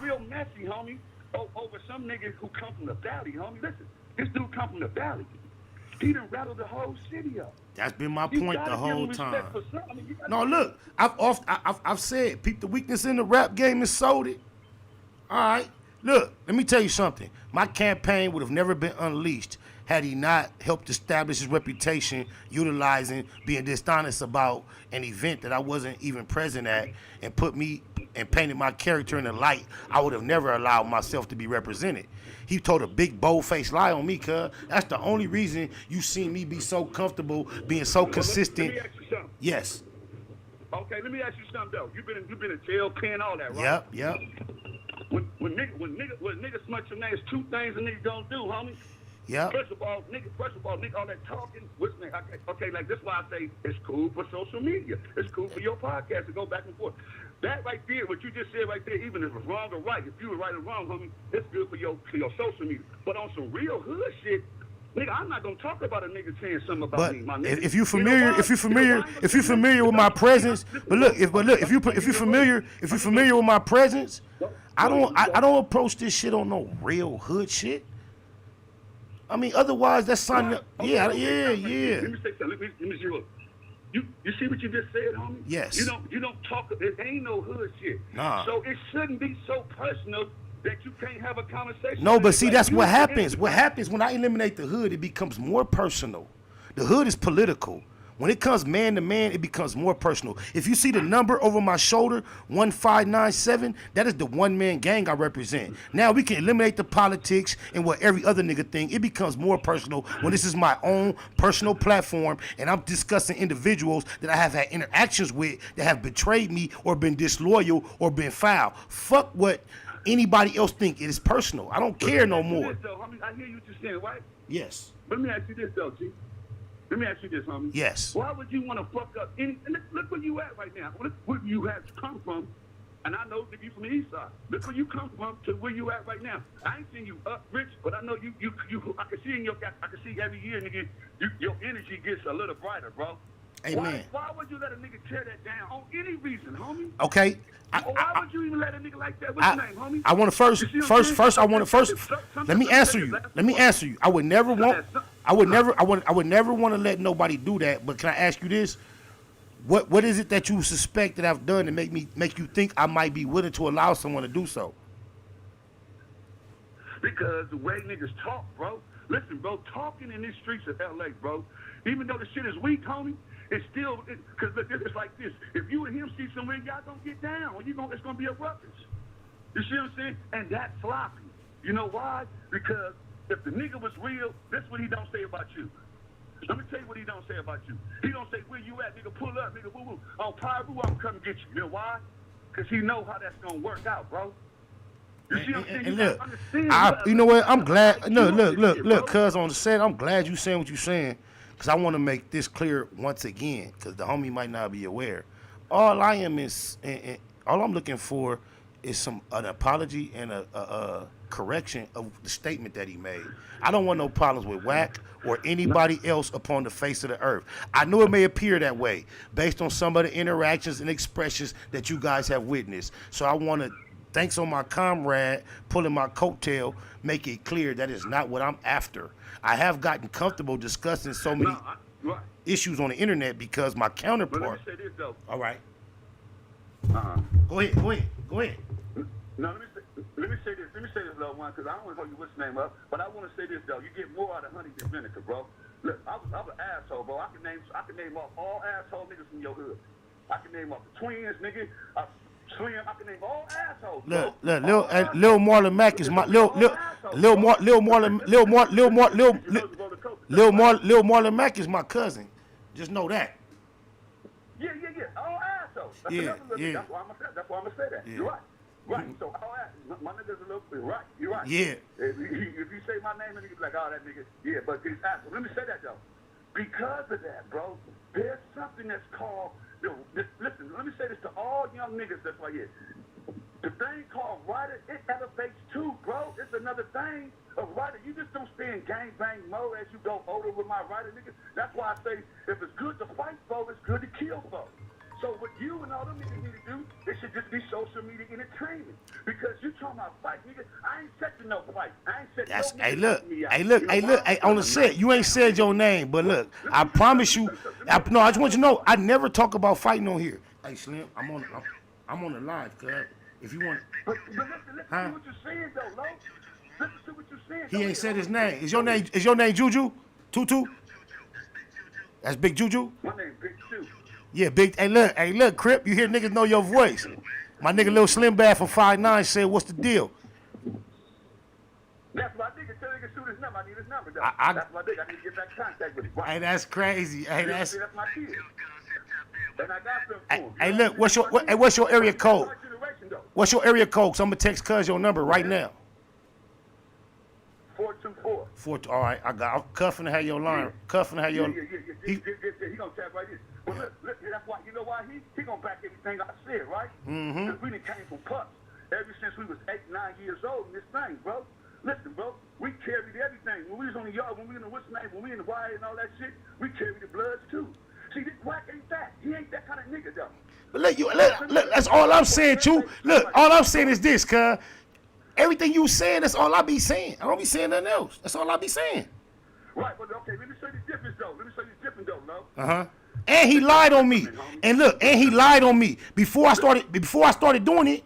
real messy, homie, over some niggas who come from the valley, homie. Listen, this dude come from the valley. He done rattled the whole city up. That's been my point the whole time. No, look, I've said, peep the weakness in the rap game and sold it. All right, look, let me tell you something. My campaign would have never been unleashed had he not helped establish his reputation, utilizing being dishonest about an event that I wasn't even present at, and put me and painted my character in a light I would have never allowed myself to be represented. He told a big bold-faced lie on me, cuz. That's the only reason you seen me be so comfortable, being so consistent. Let me ask you something. Yes. Okay, let me ask you something though. You've been in jail, pen, all that, right? Yep. When niggas smut your name, there's two things a nigga gonna do, homie. Yeah. First of all, nigga, all that talking, okay, like this is why I say it's cool for social media. It's cool for your podcast to go back and forth. That right there, what you just said right there, even if it's wrong or right, if you were right or wrong, homie, it's good for your social media. But on some real hood shit, nigga, I'm not gonna talk about a nigga saying something about me, my nigga. If you're familiar with my presence, if you're familiar with my presence, I don't approach this shit on no real hood shit. I mean, otherwise that's signing up. Yeah. Let me say something. Let me see what. You see what you just said, homie? Yes. You don't talk. It ain't no hood shit. Nah. So it shouldn't be so personal that you can't have a conversation. No, but see, Like, that's you what can happens. end- What happens when I eliminate the hood, it becomes more personal. The hood is political. When it comes man to man, it becomes more personal. If you see the number over my shoulder, 1597, that is the one-man gang I represent. Now we can eliminate the politics and what every other nigga think. It becomes more personal when this is my own personal platform and I'm discussing individuals that I have had interactions with that have betrayed me or been disloyal or been foul. Fuck what anybody else think. It is personal. I don't care no more. I hear you what you're saying, right? Yes. But let me ask you this, though, G. Let me ask you this, homie. Yes. Why would you want to fuck up any? And look where you at right now. Look where you have come from. And I know that you from the east side. Look where you come from to where you at right now. I ain't seen you up rich, but I know you. I can see I can see every year, nigga. Your energy gets a little brighter, bro. Amen. Why would you let a nigga tear that down on any reason, homie? Okay. Why would you even let a nigga like that? What's your name, homie? I want to let me answer you. I would never want to let nobody do that. But can I ask you this? What is it that you suspect that I've done to make you think I might be willing to allow someone to do so? Because the way niggas talk, bro. Listen, bro, talking in these streets of LA, bro. Even though the shit is weak, homie, it's still, because it's like this. If you and him see somewhere, y'all gonna get down. It's gonna be a ruckus. You see what I'm saying? And that's sloppy. You know why? Because if the nigga was real, this is what he don't say about you. Let me tell you what he don't say about you. He don't say, where you at, nigga, pull up, nigga, woo-woo. On Pyro, I'm coming get you. You know why? Because he know how that's gonna work out, bro. You see what I'm saying? And look, you know what? I'm glad. Look, cuz on the set, I'm glad you saying what you saying. Because I want to make this clear once again, because the homie might not be aware. All I am is, all I'm looking for is an apology and a correction of the statement that he made. I don't want no problems with Wacc or anybody else upon the face of the earth. I know it may appear that way based on some of the interactions and expressions that you guys have witnessed. So I want to, thanks on my comrade pulling my coattail, make it clear that is not what I'm after. I have gotten comfortable discussing so many issues on the internet because my counterpart. But let me say this though. All right. Go ahead. No, let me say this, little one, because I don't want to call you what's name up, but I want to say this though. You get more out of Hunnid than vinegar, bro. Look, I was an asshole, bro. I can name off all asshole niggas from your hood. I can name off the twins, nigga. Slim, I can name all assholes. Look, Lil Marlon Macc is my Lil Marlon Macc is my cousin. Just know that. Yeah. All assholes. That's why I'm gonna say that. Yeah. You're right. Right. So all assholes. My nigga's a little bit right. You're right. Yeah. If you say my name, and you be like, oh, that nigga. Yeah, but these assholes. Let me say that though. Because of that, bro, there's something that's called. Listen, let me say this to all young niggas that's right here. The thing called writer, it elevates too, bro. It's another thing of writer. You just don't stay in gangbang mode as you go older with my writer, nigga. That's why I say, if it's good to fight, bro, it's good to kill, bro. So what you and all them niggas need to do, it should just be social media entertainment. Because you talking about fight, nigga. I ain't set to no fight. I ain't set no Hey, on the set, you ain't said your name, but look, I promise you, I just want you to know, I never talk about fighting on here. Hey, Slim, I'm on the live, cuz. If you want, But listen to what you're saying, though, Lo. Listen to what you're saying. He ain't said his name. Is your name Juju? Tutu? That's Big Juju? My name Big Two. Yeah, Big. Hey, look, Crip, you hear niggas know your voice. My nigga Lil Slim Bad from 5'9" said, what's the deal? That's my nigga. Tell nigga shoot his number. I need his number, though. That's my nigga. I need to get back in contact with him. Right. Hey, that's crazy. Hey, that's my kid. And I got them for him. Hey, look, what's your area code? What's your area code? So I'm gonna text cuz your number right now. 424. All right, I'm cuffing to have your line. Cuffing to have your. He gonna tap right here. Well, look, that's why. You know why he gonna back everything I said, right? Mm-hmm. Because we done came from pups ever since we was 8, 9 years old in this thing, bro. Listen, bro, we carried everything. When we was on the yard, when we in the what's name, when we in the wire and all that shit, we carried the bloods too. See, this Wacc ain't that. He ain't that kind of nigga, though. But look, that's all I'm saying, Chew. Look, all I'm saying is this, cuz. Everything you saying, that's all I be saying. I don't be saying nothing else. That's all I be saying. Right, but okay, let me show you the difference, though. No? Uh-huh. And he lied on me. And look, he lied on me. Before I started doing it,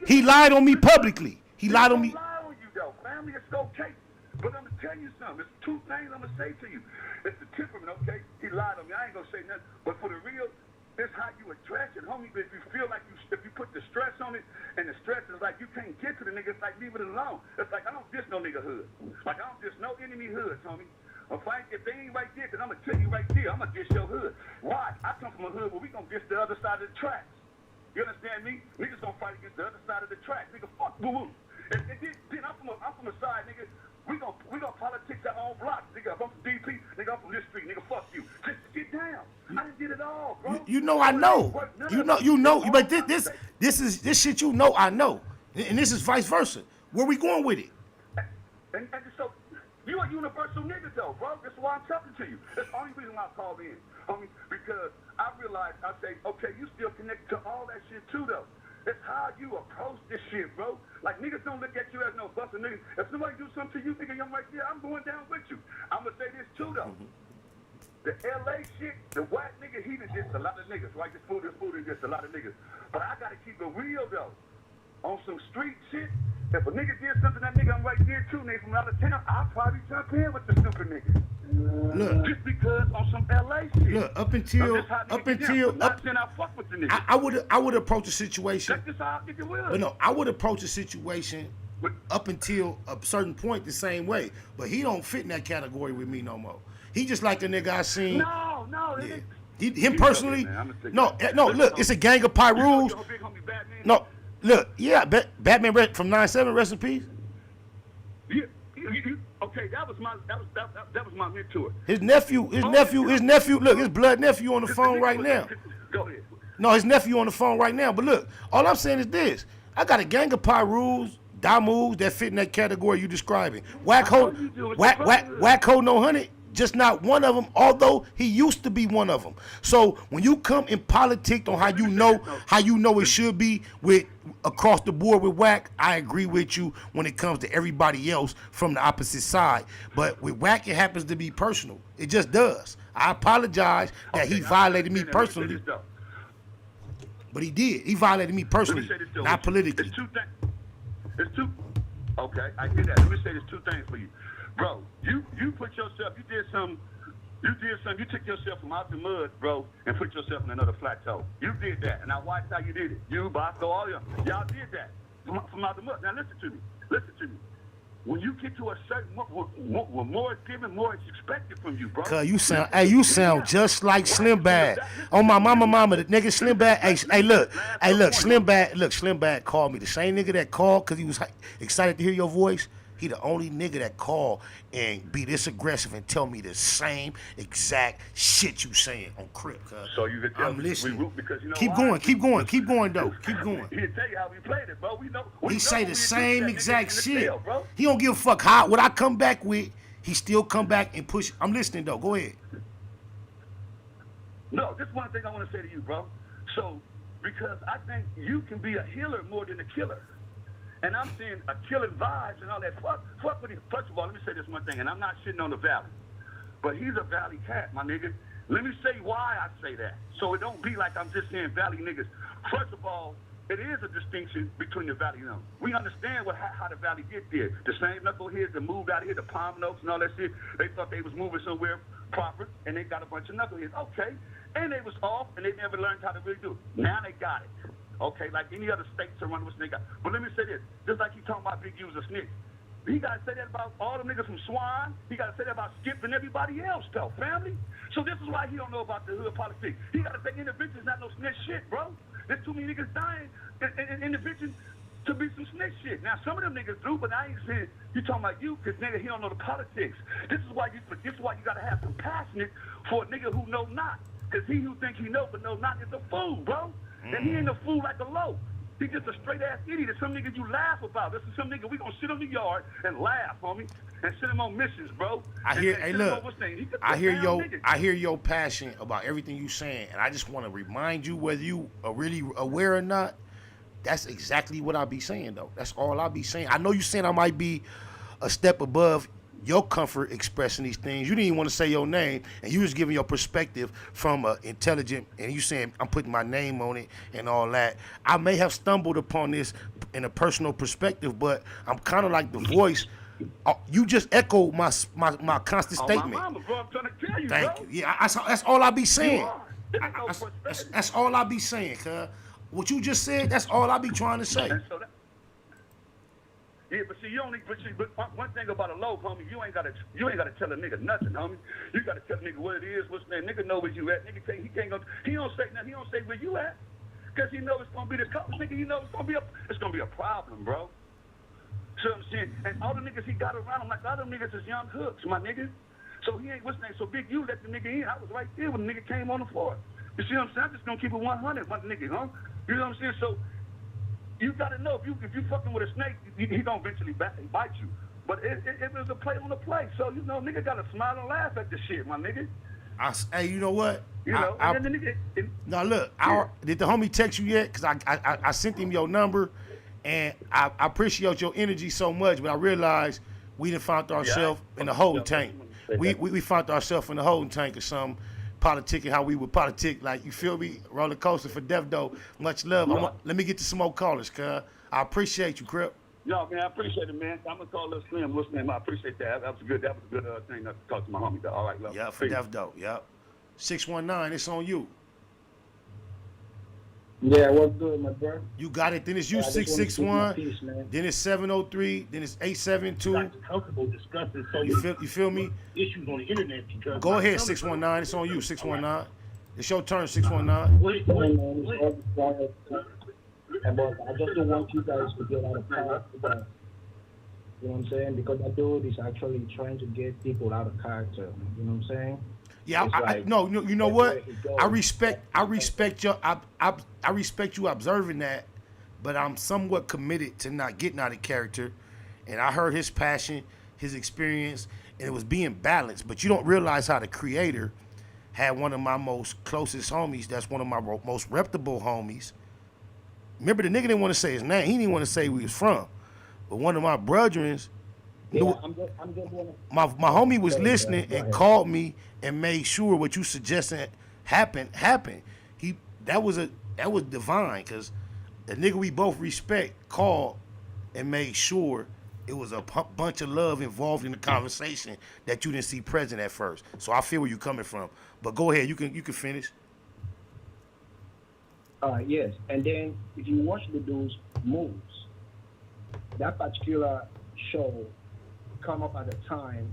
he lied on me publicly. He lied on me. Lie on you, though. Family is okay. But I'm going to tell you something. There's two things I'm going to say to you. It's the temperament, okay? He lied on me. I ain't going to say nothing. But for the real, it's how you address it, homie. But if you feel like if you put the stress on it, and the stress is like you can't get to the nigga, it's like leave it alone. It's like I don't diss no nigga hood. Like I don't diss no enemy hoods, homie. If they ain't right there, because I'm going to tell you right there, I'm going to diss your hood. Why? I come from a hood where we going to diss the other side of the tracks. You understand me? Niggas going to fight against the other side of the tracks. Nigga, fuck boo-boo. And then I'm from a side, nigga. We gonna politics our own blocks, nigga. If I'm from DP, nigga, I'm from this street, nigga. Fuck you. Just get down. I done did it all, bro. You know I know. You know. But this shit you know I know. And this is vice versa. Where we going with it? And so you a universal nigga though, bro. That's why I'm talking to you. That's the only reason why I called in. Because I realized I say, okay, you still connected to all that shit too though. It's how you approach this shit, bro. Like, niggas don't look at you as no busted nigga. If somebody do something to you, nigga, I'm right there. I'm going down with you. I'm going to say this, too, though. The L.A. shit, the Wacc nigga, he done dissed a lot of niggas, right? This food and dissed a lot of niggas. But I got to keep it real, though. On some street shit, if a nigga did something to that nigga, I'm right there, too, nigga, from out of town, I'll probably jump in with the stupid nigga. Look. Just because on some L.A. shit. Look, up until I would approach a situation. That's just how I think it will. But no, I would approach a situation up until a certain point the same way. But he don't fit in that category with me no more. He just like the nigga I seen. No. Yeah. Him personally. No. Look, it's a gang of Pyrus. No, look, yeah, Batman from 9/7, rest in peace. Yeah. Okay, that was my mentor. His nephew, look, his blood nephew on the phone right now. Go ahead. No, his nephew on the phone right now. But look, all I'm saying is this. I got a gang of Pyrus, Damus that fit in that category you describing. Wacc, HoNo, Hunnid, just not one of them, although he used to be one of them. So when you come in politics on how you know it should be with across the board with Wacc, I agree with you when it comes to everybody else from the opposite side. But with Wacc, it happens to be personal. It just does. I apologize that he violated me personally. But he did. He violated me personally, not politically. It's two. Okay, I get that. Let me say there's two things for you. Bro, you put yourself, you took yourself from out the mud, bro, and put yourself in another plateau. You did that, and I watched how you did it. You, Bosco, all y'all did that from out the mud. Now listen to me. When you get to a certain, more is given, more is expected from you, bro. Cause you sound just like Slim Bad. On my mama, the nigga Slim Bad. Hey, look, Slim Bad called me. The same nigga that called cause he was excited to hear your voice. He the only nigga that call and be this aggressive and tell me the same exact shit you saying on Crip, cuz. So you can tell I'm listening. Because you know keep going though. Keep going. He'll tell you how we played it, bro. We know. He say the same exact shit. He don't give a fuck how what I come back with. He still come back and push. I'm listening though. Go ahead. No, this one thing I want to say to you, bro. So because I think you can be a healer more than a killer. And I'm seeing a killing vibes and all that. Fuck with him. First of all, let me say this one thing, and I'm not shitting on the Valley. But he's a Valley cat, my nigga. Let me say why I say that. So it don't be like I'm just saying Valley niggas. First of all, it is a distinction between the Valley and them. We understand how the Valley get there. The same knuckleheads that moved out of here, the palm notes and all that shit, they thought they was moving somewhere proper, and they got a bunch of knuckleheads. Okay. And they was off, and they never learned how to really do it. Now they got it. Okay, like any other states around with nigga. But let me say this, just like he talking about Big U's a snitch. He got to say that about all the niggas from Swan. He got to say that about Skip and everybody else, though, family. So this is why he don't know about the hood politics. He got to say intervention's not no snitch shit, bro. There's too many niggas dying in intervention to be some snitch shit. Now, some of them niggas do, but I ain't saying you talking about you because, nigga, he don't know the politics. This is why you got to have compassion for a nigga who know not. Because he who think he know but know not is a fool, bro. And he ain't a fool like a low. He's just a straight ass idiot. Some nigga you laugh about. This is some nigga we gonna sit on the yard and laugh, homie, and send him on missions, bro. I hear, and hey, send him look, over things. He's a I hear down your, nigga. I hear your passion about everything you saying, and I just want to remind you, whether you are really aware or not, that's exactly what I be saying, though. That's all I be saying. I know you saying I might be a step above your comfort expressing these things. You didn't even want to say your name, and you was giving your perspective from intelligent, and you saying I'm putting my name on it and all that. I may have stumbled upon this in a personal perspective, but I'm kind of like the voice. You just echoed my constant statement. My mama, bro, I'm trying to tell you, Thank bro. you. Yeah, that's all I be saying. You are. That's all I be saying, cuz. What you just said, that's all I be trying to say. And so that, yeah, but see, you only, but one thing about a low, homie, you ain't gotta tell a nigga nothing, homie. You gotta tell a nigga what it is, what's name. Nigga know where you at. Nigga he can't go. He don't say nothing. He don't say where you at, cause he know it's gonna be the cops. Nigga, he know it's gonna be a problem, bro. So I'm saying, and all the niggas he got around him, like all them niggas is young hooks, my nigga. So he ain't what's name. So Big U let the nigga in. I was right there when the nigga came on the floor. You see what I'm saying? I'm just gonna keep it 100, my nigga, huh? You know what I'm saying? So you gotta know if you fucking with a snake, he gonna eventually bite you. But it was a play on the play. So you know, nigga gotta smile and laugh at this shit, my nigga. Hey, you know what? You know, and then the nigga. Now look, did the homie text you yet? Cause I sent him your number, and I appreciate your energy so much. But I realized we done found ourselves in the holding tank. We found ourselves in the holding tank or something. Politicking how we would politic, like, you feel me? Roller coaster for death, though. Much love. Let me get to some more callers, cuz. I appreciate you, Crip. Yo, man, I appreciate it, man. I'm gonna call this Slim. What's name? I appreciate that. That was a good thing to talk to my homie. All right, love. Yeah, for death, though. Yep. 619, it's on you. Yeah, what's good, my bro? You got it. Then it's you, 661. Then it's 703. Then it's 872. Comfortable discussing so you feel me? Issues on the internet because go ahead, 619. It's on you, 619. It's your turn, 619. I just don't want you guys to get out of character. You know what I'm saying? Because that dude is actually trying to get people out of character. You know what I'm saying? Yeah, you know what? I respect you observing that, but I'm somewhat committed to not getting out of character. And I heard his passion, his experience, and it was being balanced. But you don't realize how the creator had one of my most closest homies. That's one of my most reputable homies. Remember, the nigga didn't want to say his name. He didn't want to say where he was from. But one of my brethrens, my homie was listening and called me and made sure what you suggested happened. That was divine, because the nigga we both respect called and made sure it was a bunch of love involved in the conversation that you didn't see present at first. So I feel where you're coming from. But go ahead, you can finish. Yes, and then if you watch the dude's moves, that particular show come up at a time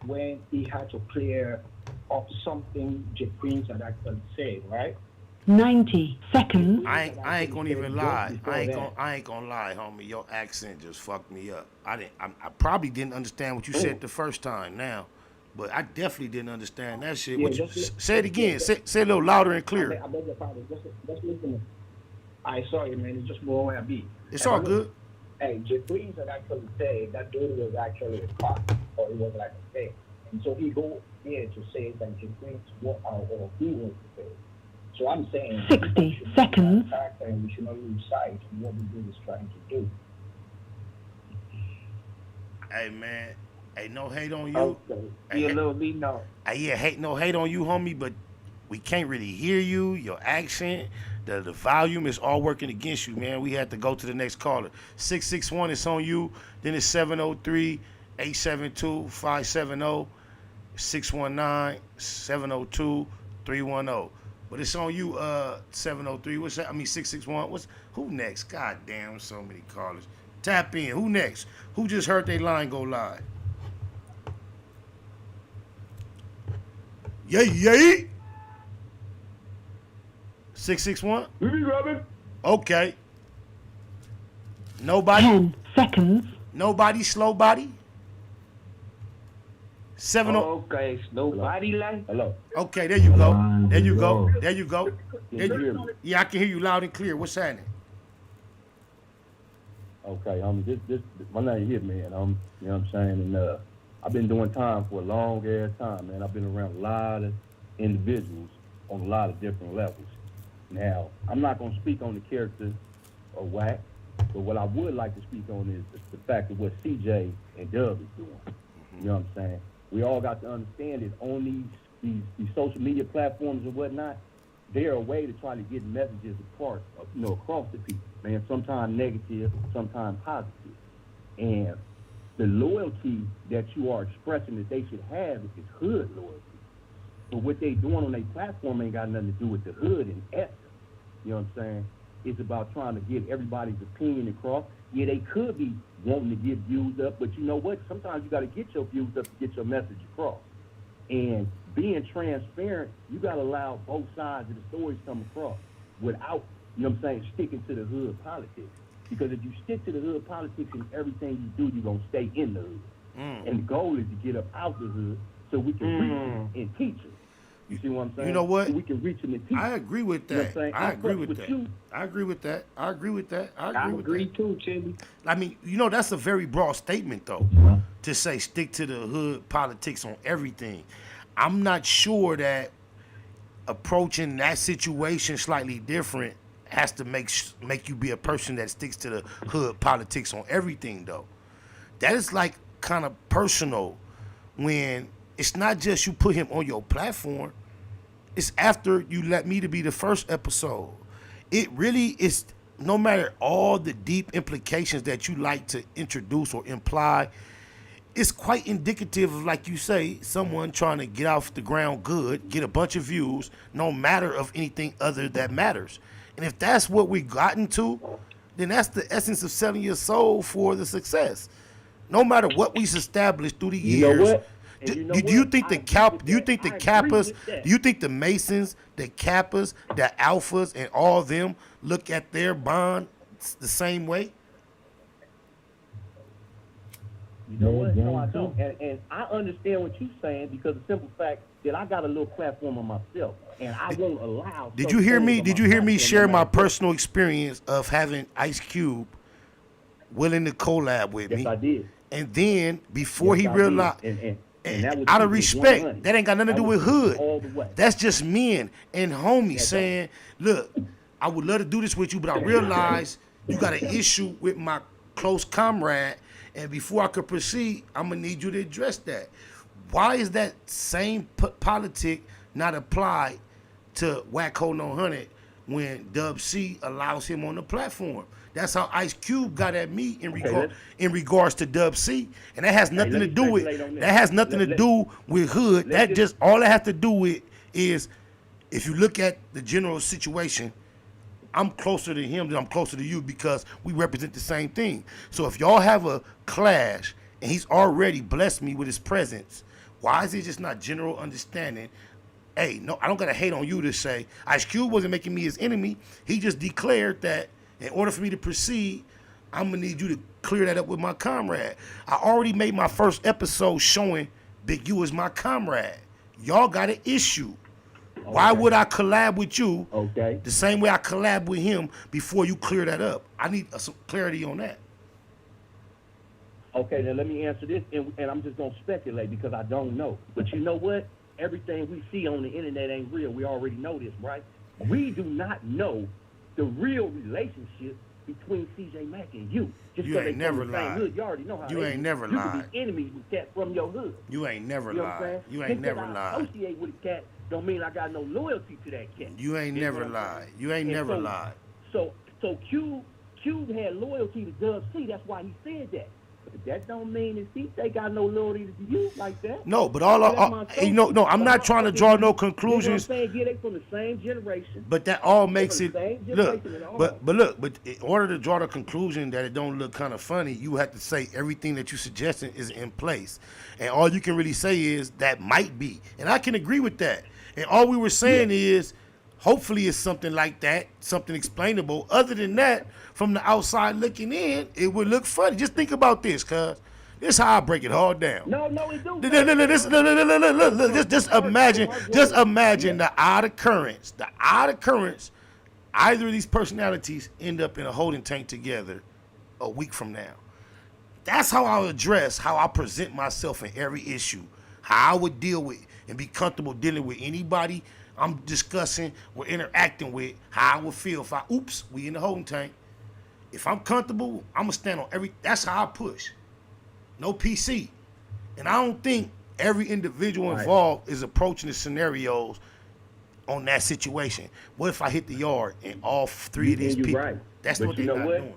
when he had to clear up something J. Prince had actually said, right? 90 seconds. I ain't gonna even lie. I ain't gonna lie, homie. Your accent just fucked me up. I probably didn't understand what you said the first time now, but I definitely didn't understand that shit. Yeah, say it again. Say it a little louder and clear. I beg your pardon. Just listen. I sorry, man. It's just more where I be. It's all good. Hey, J. Prince had actually said that dude was actually a cop, or it was like a fake. And so he go here to say that J. Prince what or he was the fake. So I'm saying 60 seconds. And we should not lose sight of what the dude is trying to do. Hey man, hey, no hate on you. Okay. Hey, little me know. Yeah, no hate on you, homie, but we can't really hear you. Your accent, the volume is all working against you, man. We had to go to the next caller. 661, it's on you. Then it's 703-872-570. 619-702-310. But it's on you, 703. What's that? 661. Who next? God damn, so many callers. Tap in. Who next? Who just heard their line go live? Yay. 661? Robin. Okay. Nobody? 10 seconds. Nobody slow body? 7 Okay, nobody like. Hello. Okay, there you go. There you go. Yeah, I can hear you loud and clear. What's happening? Okay, this my name here, man. You know what I'm saying, and I've been doing time for a long ass time, man. I've been around a lot of individuals on a lot of different levels. Now, I'm not gonna speak on the character of Wacc, but what I would like to speak on is the fact of what CJ and Dub is doing. You know what I'm saying? We all got to understand that on these social media platforms and whatnot, they're a way to try to get messages apart, across the people, man. Sometimes negative, sometimes positive. And the loyalty that you are expressing that they should have is hood loyalty. But what they doing on their platform ain't got nothing to do with the hood and essence. You know what I'm saying? It's about trying to get everybody's opinion across. Yeah, they could be wanting to get views up, but you know what? Sometimes you got to get your views up to get your message across. And being transparent, you got to allow both sides of the stories come across without, you know what I'm saying, sticking to the hood politics. Because if you stick to the hood politics in everything you do, you're going to stay in the hood. And the goal is to get up out the hood so we can reach them and teach them. You see what I'm saying? You know what? So we can reach them and teach them. I agree with that. You know what I'm saying? I agree with that. You. I agree with that. I agree with that. I agree too, Chili. I mean, that's a very broad statement, though, to say stick to the hood politics on everything. I'm not sure that approaching that situation slightly different has to make you be a person that sticks to the hood politics on everything, though. That is like kind of personal when it's not just you put him on your platform. It's after you let me to be the first episode. It really is, no matter all the deep implications that you like to introduce or imply, it's quite indicative of, like you say, someone trying to get off the ground good, get a bunch of views, no matter of anything other that matters. And if that's what we gotten to, then that's the essence of selling your soul for the success. No matter what we've established through the years. Do you think the Kappas, do you think the Masons, the Kappas, the Alphas, and all of them look at their bond the same way? You know what? No, I don't. And I understand what you're saying because the simple fact that I got a little platform on myself, and I won't allow. Did you hear me? Did you hear me share my personal experience of having Ice Cube willing to collab with me? Yes, I did. And then before he realized, and out of respect, that ain't got nothing to do with hood. That's just men and homies saying, look, I would love to do this with you, but I realize you got an issue with my close comrade, and before I could proceed, I'm going to need you to address that. Why is that same politic not applied to Wacc, HoNo, Hunnid when Dub C allows him on the platform? That's how Ice Cube got at me in regards to Dub C, and that has nothing to do with hood. That just all it has to do with is if you look at the general situation, I'm closer to him than I'm closer to you because we represent the same thing. So if y'all have a clash and he's already blessed me with his presence, why is it just not general understanding? Hey, no, I don't gotta hate on you to say Ice Cube wasn't making me his enemy. He just declared that in order for me to proceed, I'm gonna need you to clear that up with my comrade. I already made my first episode showing Big U is my comrade. Y'all got an issue. Why would I collab with you the same way I collab with him before you clear that up? I need some clarity on that. Okay, then let me answer this, and I'm just gonna speculate because I don't know. But you know what? Everything we see on the internet ain't real. We already know this, right? We do not know the real relationship between CJ Macc and you. Just You ain't never lied. Hood, you already know how You ain't never you lied. could be enemies with cats from your hood. You ain't never You know what I'm lied. saying? You ain't Just 'cause never I lied. associate with a cat don't mean I got no loyalty to that cat. You ain't never lied. You ain't never lied. So Cube had loyalty to Dub C. That's why he said that. But that don't mean that CJ got no loyalty to you like that. No, but I'm not trying to draw no conclusions. You know what I'm saying? Yeah, they from the same generation. But that all makes it look. But in order to draw the conclusion that it don't look kind of funny, you have to say everything that you suggesting is in place, and all you can really say is that might be, and I can agree with that. And all we were saying is, hopefully, it's something like that, something explainable. Other than that, from the outside looking in, it would look funny. Just think about this, cuz. This is how I break it all down. No, it do. Look. Just imagine the odd occurrence. The odd occurrence, either of these personalities end up in a holding tank together, a week from now. That's how I'll address how I present myself in every issue, how I would deal with and be comfortable dealing with anybody I'm discussing or interacting with, how I would feel if we in the holding tank. If I'm comfortable, I'm going to stand on that's how I push. No PC. And I don't think every individual involved is approaching the scenarios on that situation. What if I hit the yard and all three of these people? Right. That's but what they're not doing.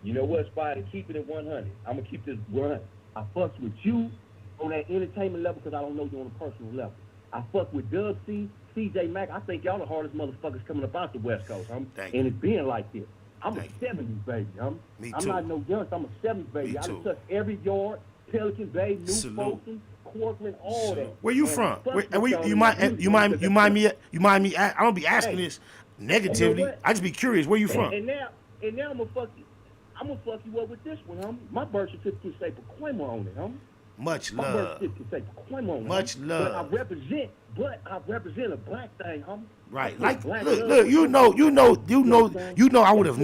You know what, Spotty? Keep it at 100. I'm going to keep this 100. I fucks with you on that entertainment level because I don't know you on a personal level. I fuck with Dub C, CJ Macc. I think y'all the hardest motherfuckers coming up out the West Coast. And it's being like this. I'm a 70s baby. I'm not no young. I'm a 70s baby. I done touched every yard, Pelican Bay, New Folsom, Corcoran, all that. Where you from? You mind me? I don't be asking this negatively. You know I just be curious. Where you from? And now I'm gonna fuck you. I'm gonna fuck you up with this one, homie. My birth certificate say Pacoima on it, homie. Much My birth love. certificate say Pacoima on it. Much homie. love. But I represent a black thing, homie. Right. Like, look, you know, I would have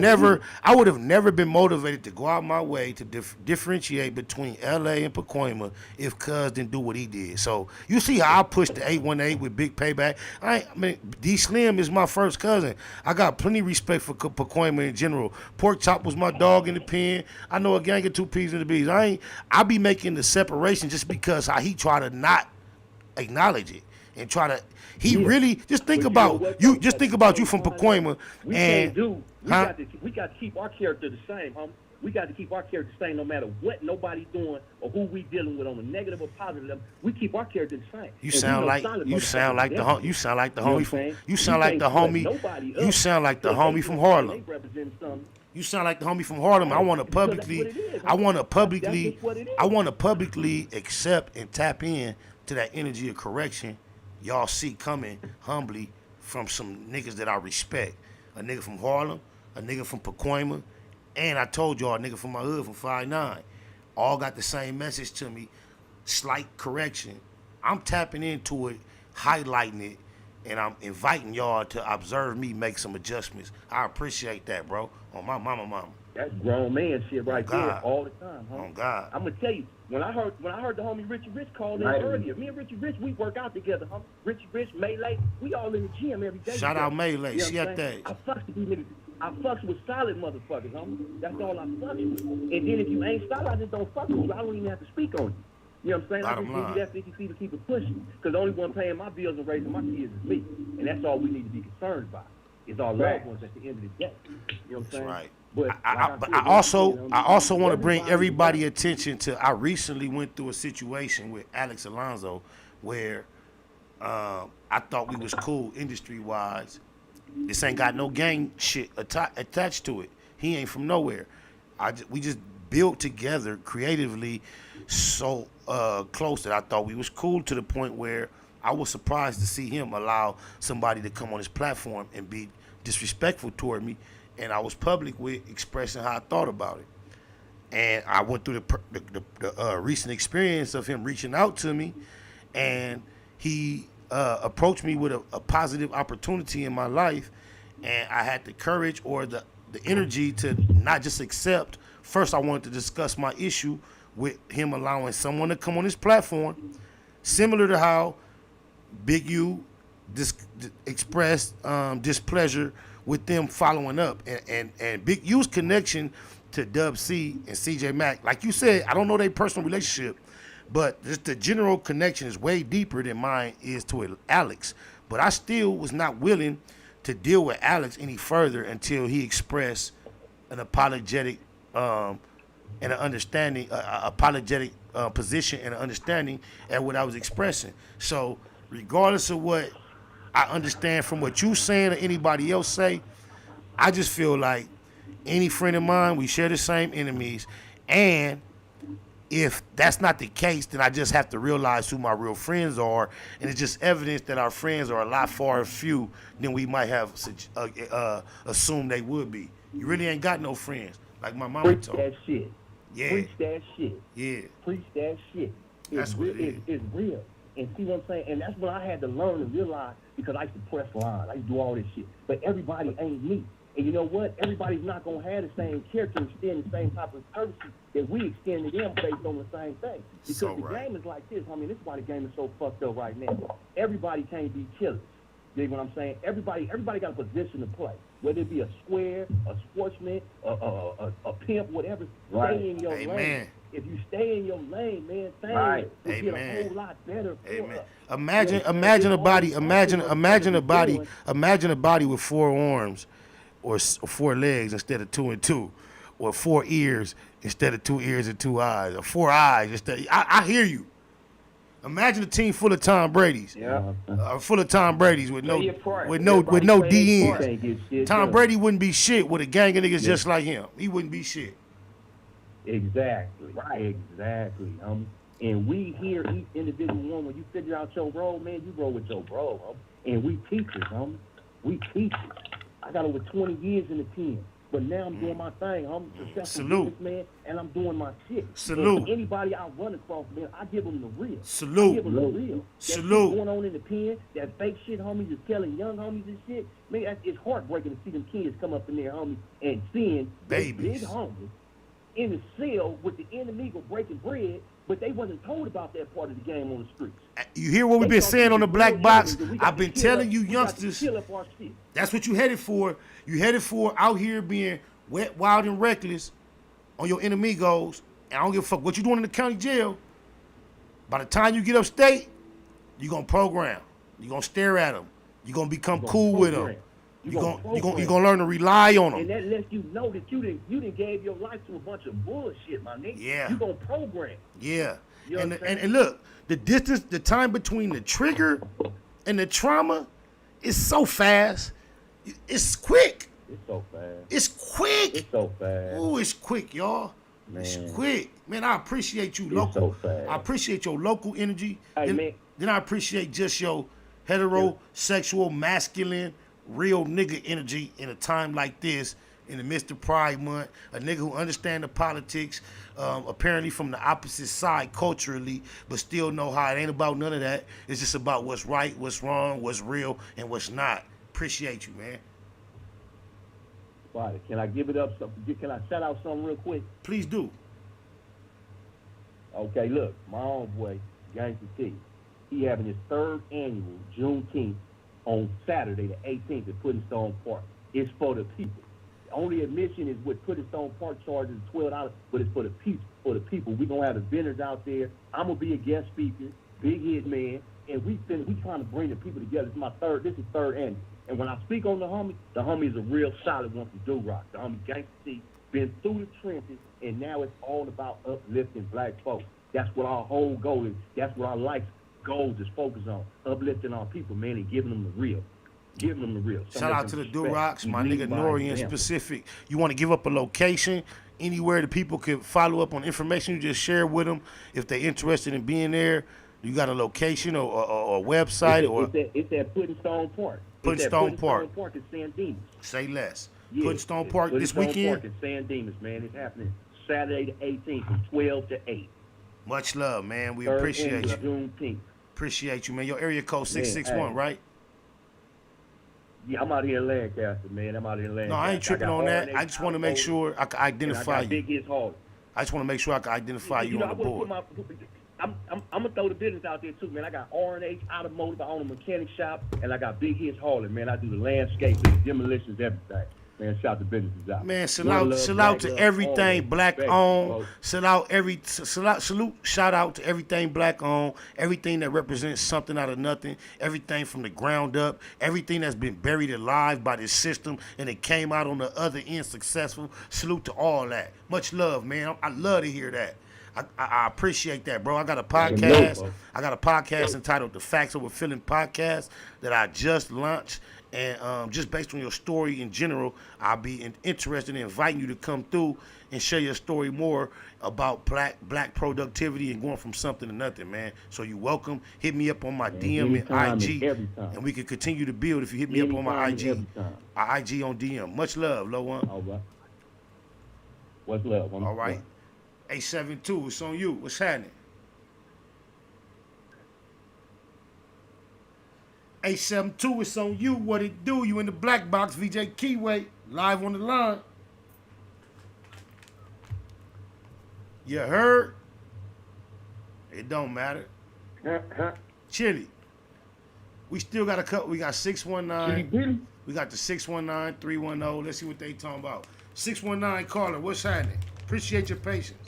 never been motivated to go out my way to differentiate between LA and Pacoima if Cuz didn't do what he did. So you see how I pushed the 818 with big payback. I mean, D Slim is my first cousin. I got plenty of respect for Pacoima in general. Pork Chop was my dog in the pen. I know a gang of two peas in the bees. I be making the separation just because how he try to not acknowledge it and try to. Really just think about you. Just think about you from Pacoima. We and got to keep our character the same, homie. We got to keep our character the same no matter what nobody's doing or who we dealing with on the negative or positive level. We keep our character the same. You sound like the homie. You sound like the homie from Harlem. You sound like the homie from Harlem. I want to publicly accept and tap in to that energy of correction y'all see coming humbly from some niggas that I respect. A nigga from Harlem, a nigga from Pacoima, and I told y'all a nigga from my hood from 5'9". All got the same message to me, slight correction. I'm tapping into it, highlighting it, and I'm inviting y'all to observe me make some adjustments. I appreciate that, bro. On my mama. That's grown man shit right there all the time, huh? On God. I'm gonna tell you, when I heard the homie Richie Rich call in earlier, me and Richie Rich, we work out together, huh? Richie Rich, Melee, we all in the gym every day. Shout out Melee, I fucks with these niggas. I fucks with solid motherfuckers, homie. That's all I fucks with. And then if you ain't solid, I just don't fuck with you. I don't even have to speak on you. You know what I'm saying? I just give you that 50 feet to keep it pushing. Because the only one paying my bills and raising my kids is me. And that's all we need to be concerned about. It's our loved ones at the end of the day. You know what I'm saying? Right. But I also want to bring everybody attention to. I recently went through a situation with Alex Alonso where I thought we was cool industry wise. This ain't got no gang shit attached to it. He ain't from nowhere. We just built together creatively so close that I thought we was cool to the point where I was surprised to see him allow somebody to come on his platform and be disrespectful toward me. And I was public with expressing how I thought about it. And I went through the recent experience of him reaching out to me, and he approached me with a positive opportunity in my life, and I had the courage or the energy to not just accept. First, I wanted to discuss my issue with him allowing someone to come on his platform, similar to how Big U expressed displeasure with them following up, and Big U's connection to Dub C and CJ Macc, like you said, I don't know their personal relationship, but just the general connection is way deeper than mine is to Alex. But I still was not willing to deal with Alex any further until he expressed an apologetic and an understanding, apologetic position and an understanding at what I was expressing. So regardless of what I understand from what you saying or anybody else say, I just feel like any friend of mine, we share the same enemies. And if that's not the case, then I just have to realize who my real friends are. And it's just evidence that our friends are a lot far few than we might have assumed they would be. You really ain't got no friends. Like my mama told me. Preach that shit. Yeah. Preach that shit. Yeah. Preach that shit. That's what it is. It's real. And see what I'm saying? And that's what I had to learn and realize because I used to press lines. I used to do all this shit. But everybody ain't me. And you know what? Everybody's not going to have the same character and extend the same type of courtesy that we extend to them based on the same thing. Because So the right. game is like this. I mean, this is why the game is so fucked up right now. Everybody can't be killers. You know what I'm saying? Everybody got a position to play. Whether it be a square, a sportsman, a pimp, whatever. Right. Stay in your Amen. lane. If you stay in your lane, man, things will get a whole lot better for us. Imagine a body with 4 arms or 4 legs instead of 2 and 2, or 4 ears instead of 2 ears and 2 eyes, or 4 eyes instead. I hear you. Imagine a team full of Tom Brady's. Yeah. Full of Tom Brady's with no DNs. Tom Brady wouldn't be shit with a gang of niggas just like him. He wouldn't be shit. Exactly. Right. Exactly. And we here, each individual one, when you figure out your role, man, you roll with your role. And we teachers, we teachers. I got over 20 years in the pen, but now I'm doing my thing. I'm a successful businessman, and I'm doing my shit. Salute. And anybody I run across, man, I give them the real. Salute. I give them the real. That shit going on in the pen, that fake shit homies is telling young homies and shit. Man, it's heartbreaking to see them kids come up in there, homies, and seeing babies, big homies in the cell with the enemy go breaking bread, but they wasn't told about that part of the game on the streets. You hear what we've been saying on the Black Box? I've been telling you youngsters, that's what you headed for. You headed for out here being wet, wild, and reckless on your enemigos. And I don't give a fuck what you doing in the county jail. By the time you get upstate, you're going to program. You're going to stare at them. You're going to become cool with them. You're gonna learn to rely on them. And that lets you know that you didn't gave your life to a bunch of bullshit, my nigga. Yeah. You gonna program. Yeah. You know And look, the distance, the time between the trigger and the trauma is so fast. It's quick. It's so fast. It's quick. It's so fast. Ooh, it's quick, y'all. Man. It's quick. Man, I appreciate you, It's local. so fast. I appreciate your local energy. Hey, then, man. then I appreciate just your heterosexual, masculine, real nigga energy in a time like this, in the midst of Pride Month. A nigga who understand the politics, apparently from the opposite side culturally, but still know how it ain't about none of that. It's just about what's right, what's wrong, what's real, and what's not. Appreciate you, man. Right. Can I give it up? Can I shout out something real quick? Please do. Okay, look, my own boy, Gangsta T, he having his 3rd annual Juneteenth on Saturday the 18th at Pudding Stone Park. It's for the people. The only admission is with Pudding Stone Park charges $12, but it's for the people. For the people, we gonna have the vendors out there. I'm gonna be a guest speaker, big hit man, and we trying to bring the people together. This is 3rd annual. And when I speak on the homie is a real solid one from Do-Rock. The homie Gangsta T been through the trenches, and now it's all about uplifting black folks. That's what our whole goal is. That's what our life goals is focused on, uplifting our people, man, and giving them the real. Giving them the real. Shout out to the Do-Rocks, my nigga Nori in specific. You want to give up a location, anywhere the people could follow up on information you just share with them if they're interested in being there? You got a location or a website? It's at Pudding Stone Park. Pudding Stone Park. Park in San Dimas. Say less. Yeah, Pudding Stone Park this weekend? Park in San Dimas, man. It's happening Saturday the 18th from 12 to 8. Much love, man. We 3rd appreciate you. Juneteenth. Appreciate you, man. Your area code 661, right? Yeah, I'm out here in Lancaster, man. I'm out here in Lancaster. No, I ain't tripping on that. I just want to make sure I can identify you. Big Hits Hall. I just want to make sure I can identify you on the board. I'm gonna throw the business out there too, man. I got R&H Automotive, I own a mechanic shop, and I got Big Hits Hauling, man. I do the landscaping, demolitions, everything. Man, shout the businesses out. Man, salute to everything black owned. Shout out to everything black owned. Everything that represents something out of nothing. Everything from the ground up. Everything that's been buried alive by this system and it came out on the other end successful. Salute to all that. Much love, man. I love to hear that. I appreciate that, bro. I got a podcast. I got a podcast entitled The Facts Over Feeling Podcast that I just launched. And just based on your story in general, I'll be interested in inviting you to come through and share your story more about black productivity and going from something to nothing, man. So you're welcome. Hit me up on my DM and IG, and we can continue to build if you hit me up on my IG. IG on DM. Much love, low one. All right. What's love? All right. 872, it's on you. What's happening? 872, it's on you. What it do? You in the black box, VJ Keyway, live on the line. You heard? It don't matter. Chili. We still got a couple. We got 619. We got the 619-310. Let's see what they talking about. 619 caller, what's happening? Appreciate your patience.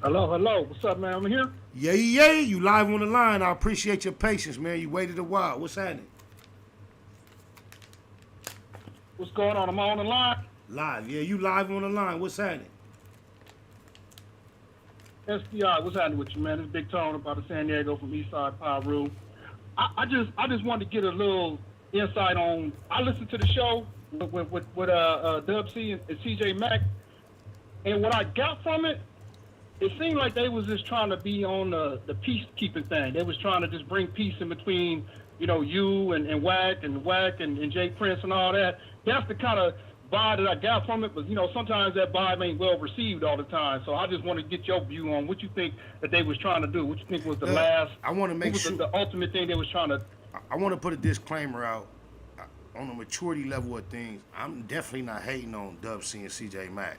Hello. What's up, man? I'm here. Yeah. You live on the line. I appreciate your patience, man. You waited a while. What's happening? What's going on? Am I on the line? Live. Yeah, you live on the line. What's happening? SPI, what's happening with you, man? It's Big Tone about San Diego from Eastside Pyru. I just wanted to get a little insight on. I listened to the show with Dub C and CJ Macc, and what I got from it, it seemed like they was just trying to be on the peacekeeping thing. They was trying to just bring peace in between, you and Wacc and Jay Prince and all that. That's the kind of vibe that I got from it, but sometimes that vibe ain't well received all the time. So I just want to get your view on what you think that they was trying to do. What you think was the last? I want to make sure the ultimate thing they was trying to. I want to put a disclaimer out on the maturity level of things. I'm definitely not hating on Dub C and CJ Macc.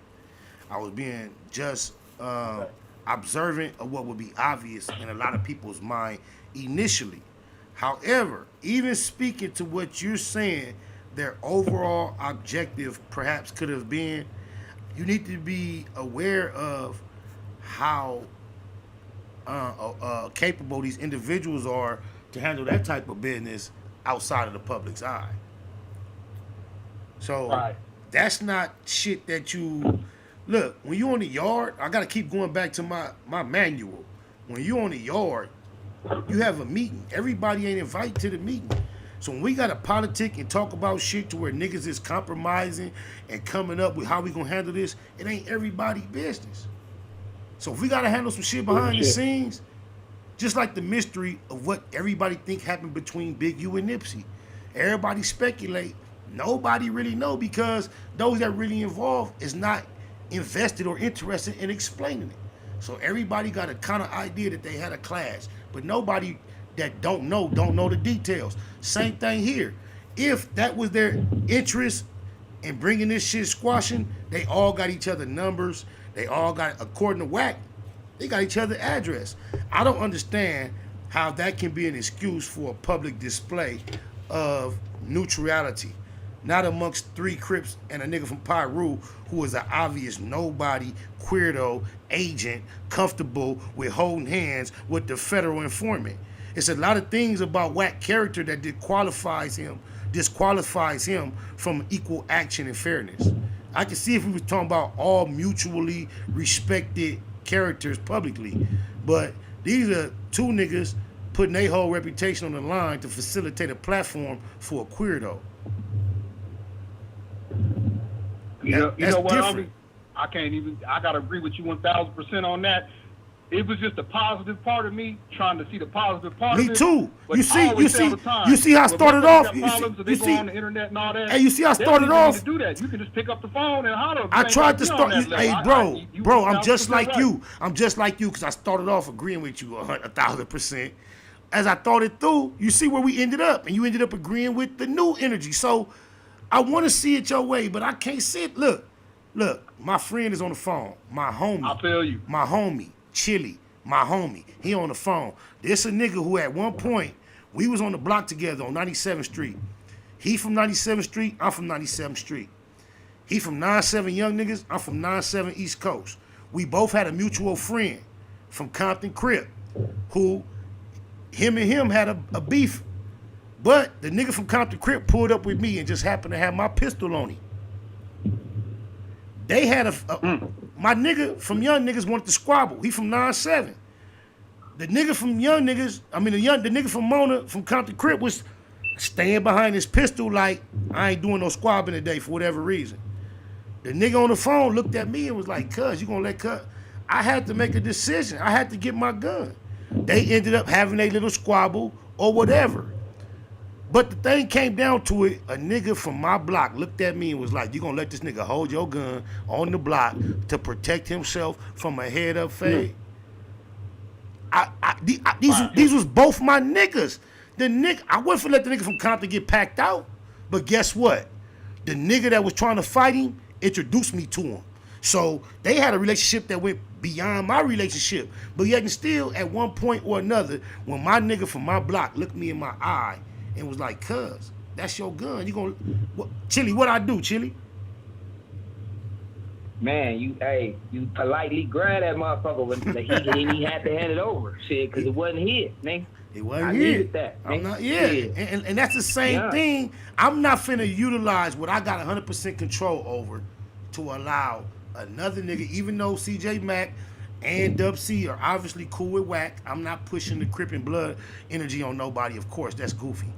I was being just observant of what would be obvious in a lot of people's mind initially. However, even speaking to what you're saying, their overall objective perhaps could have been, you need to be aware of how capable these individuals are to handle that type of business outside of the public's eye. So that's not shit that you look when you on the yard. I gotta keep going back to my manual. When you on the yard, you have a meeting. Everybody ain't invited to the meeting. So when we got to politic and talk about shit to where niggas is compromising and coming up with how we gonna handle this, it ain't everybody's business. So if we got to handle some shit behind the scenes, just like the mystery of what everybody think happened between Big U and Nipsey, everybody speculate. Nobody really know because those that really involved is not invested or interested in explaining it. So everybody got a kind of idea that they had a clash, but nobody that don't know the details. Same thing here. If that was their interest in bringing this shit squashing, they all got each other numbers. They all got, according to Wacc, they got each other address. I don't understand how that can be an excuse for a public display of neutrality. Not amongst three Crips and a nigga from Pyru who is an obvious nobody, queerdo, agent, comfortable with holding hands with the federal informant. It's a lot of things about Wacc character that disqualifies him from equal action and fairness. I can see if we was talking about all mutually respected characters publicly, but these are two niggas putting their whole reputation on the line to facilitate a platform for a queerdo. You know what? Different. I gotta agree with you 1,000% on that. It was just a positive part of me trying to see the positive part of it. Me too. But You see how I when started they off. got problems, they go on the internet and all that. Hey, you see how I started they don't even off? need to do that. You can just pick up the phone and holler. I tried to start. Hey, bro, I'm 1,000% just like right. you. I'm just like you because I started off agreeing with you 1,000%. As I thought it through, you see where we ended up, and you ended up agreeing with the new energy. So I want to see it your way, but I can't see it. Look, my friend is on the phone. My homie. I feel you. My homie, Chili. My homie, he on the phone. This a nigga who at one point, we was on the block together on 97th Street. He from 97th Street, I'm from 97th Street. He from 97 Young Niggas, I'm from 97 East Coast. We both had a mutual friend from Compton Crip who, him and him had a beef. But the nigga from Compton Crip pulled up with me and just happened to have my pistol on him. They had my nigga from Young Niggas wanted to squabble. He from 9-7. The nigga from Young Niggas, the nigga from Mona, from Compton Crip was staying behind his pistol like, I ain't doing no squabbing today for whatever reason. The nigga on the phone looked at me and was like, cuz, you gonna let cuz? I had to make a decision. I had to get my gun. They ended up having a little squabble or whatever. But the thing came down to it, a nigga from my block looked at me and was like, you gonna let this nigga hold your gun on the block to protect himself from a head up fade? These was both my niggas. I wasn't for let the nigga from Compton get packed out, but guess what? The nigga that was trying to fight him introduced me to him. So they had a relationship that went beyond my relationship. But yet and still, at one point or another, when my nigga from my block looked me in my eye and was like, cuz, that's your gun. You gonna Chili, what I do, Chili? Man, you politely grab that motherfucker when he had to hand it over, shit, because it wasn't his, nigga. It wasn't I his. needed that. I'm not, and that's the same thing. I'm not finna utilize what I got 100% control over to allow another nigga, even though CJ Macc and Dub C are obviously cool with Wacc. I'm not pushing the Crip and Blood energy on nobody, of course, that's goofy.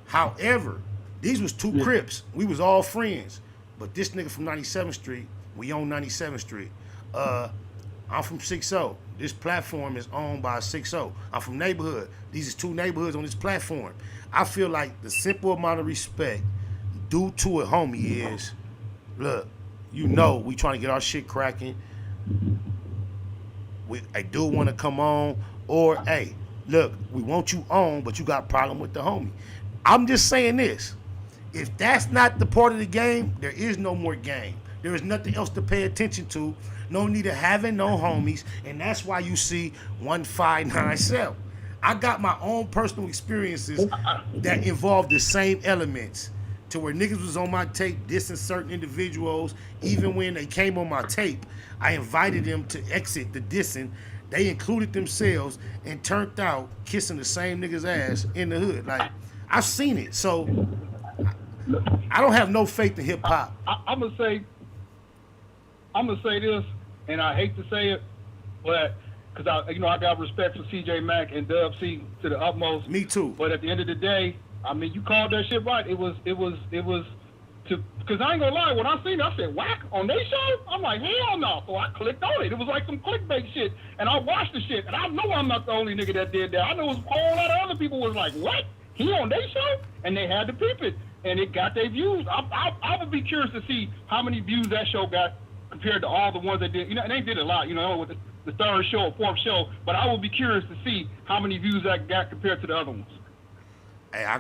However, these was two Crips. We was all friends. But this nigga from 97th Street, we own 97th Street. I'm from 6-0. This platform is owned by 6-0. I'm from neighborhood. These is two neighborhoods on this platform. I feel like the simple amount of respect due to a homie is, look, you know we trying to get our shit cracking. I do want to come on, or hey, look, we want you on, but you got a problem with the homie. I'm just saying this. If that's not the part of the game, there is no more game. There is nothing else to pay attention to. No need of having no homies, and that's why you see 1597. I got my own personal experiences that involve the same elements to where niggas was on my tape dissing certain individuals. Even when they came on my tape, I invited them to exit the dissing. They included themselves and turned out kissing the same nigga's ass in the hood. Like, I've seen it. So I don't have no faith in hip hop. I'm gonna say this, and I hate to say it, but because I got respect for CJ Macc and Dub C to the utmost. Me too. But at the end of the day, I mean, you called that shit right. It was to, because I ain't gonna lie, when I seen it, I said, Wacc on they show? I'm like, hell no. So I clicked on it. It was like some clickbait shit. And I watched the shit. And I know I'm not the only nigga that did that. I know it was a whole lot of other people was like, what? He on they show? And they had to peep it. And it got their views. I would be curious to see how many views that show got compared to all the ones they did. You know, and they did a lot, you know, with the third show or fourth show. But I would be curious to see how many views that got compared to the other ones. Hey, I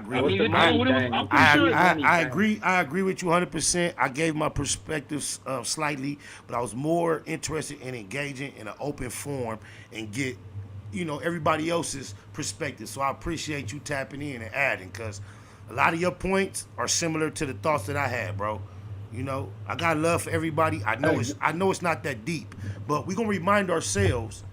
agree. I agree with you 100%. I gave my perspectives slightly, but I was more interested in engaging in an open forum and get, you know, everybody else's perspective. So I appreciate you tapping in and adding, because a lot of your points are similar to the thoughts that I had, bro. You know, I got love for everybody. I know it's not that deep, but we're gonna remind ourselves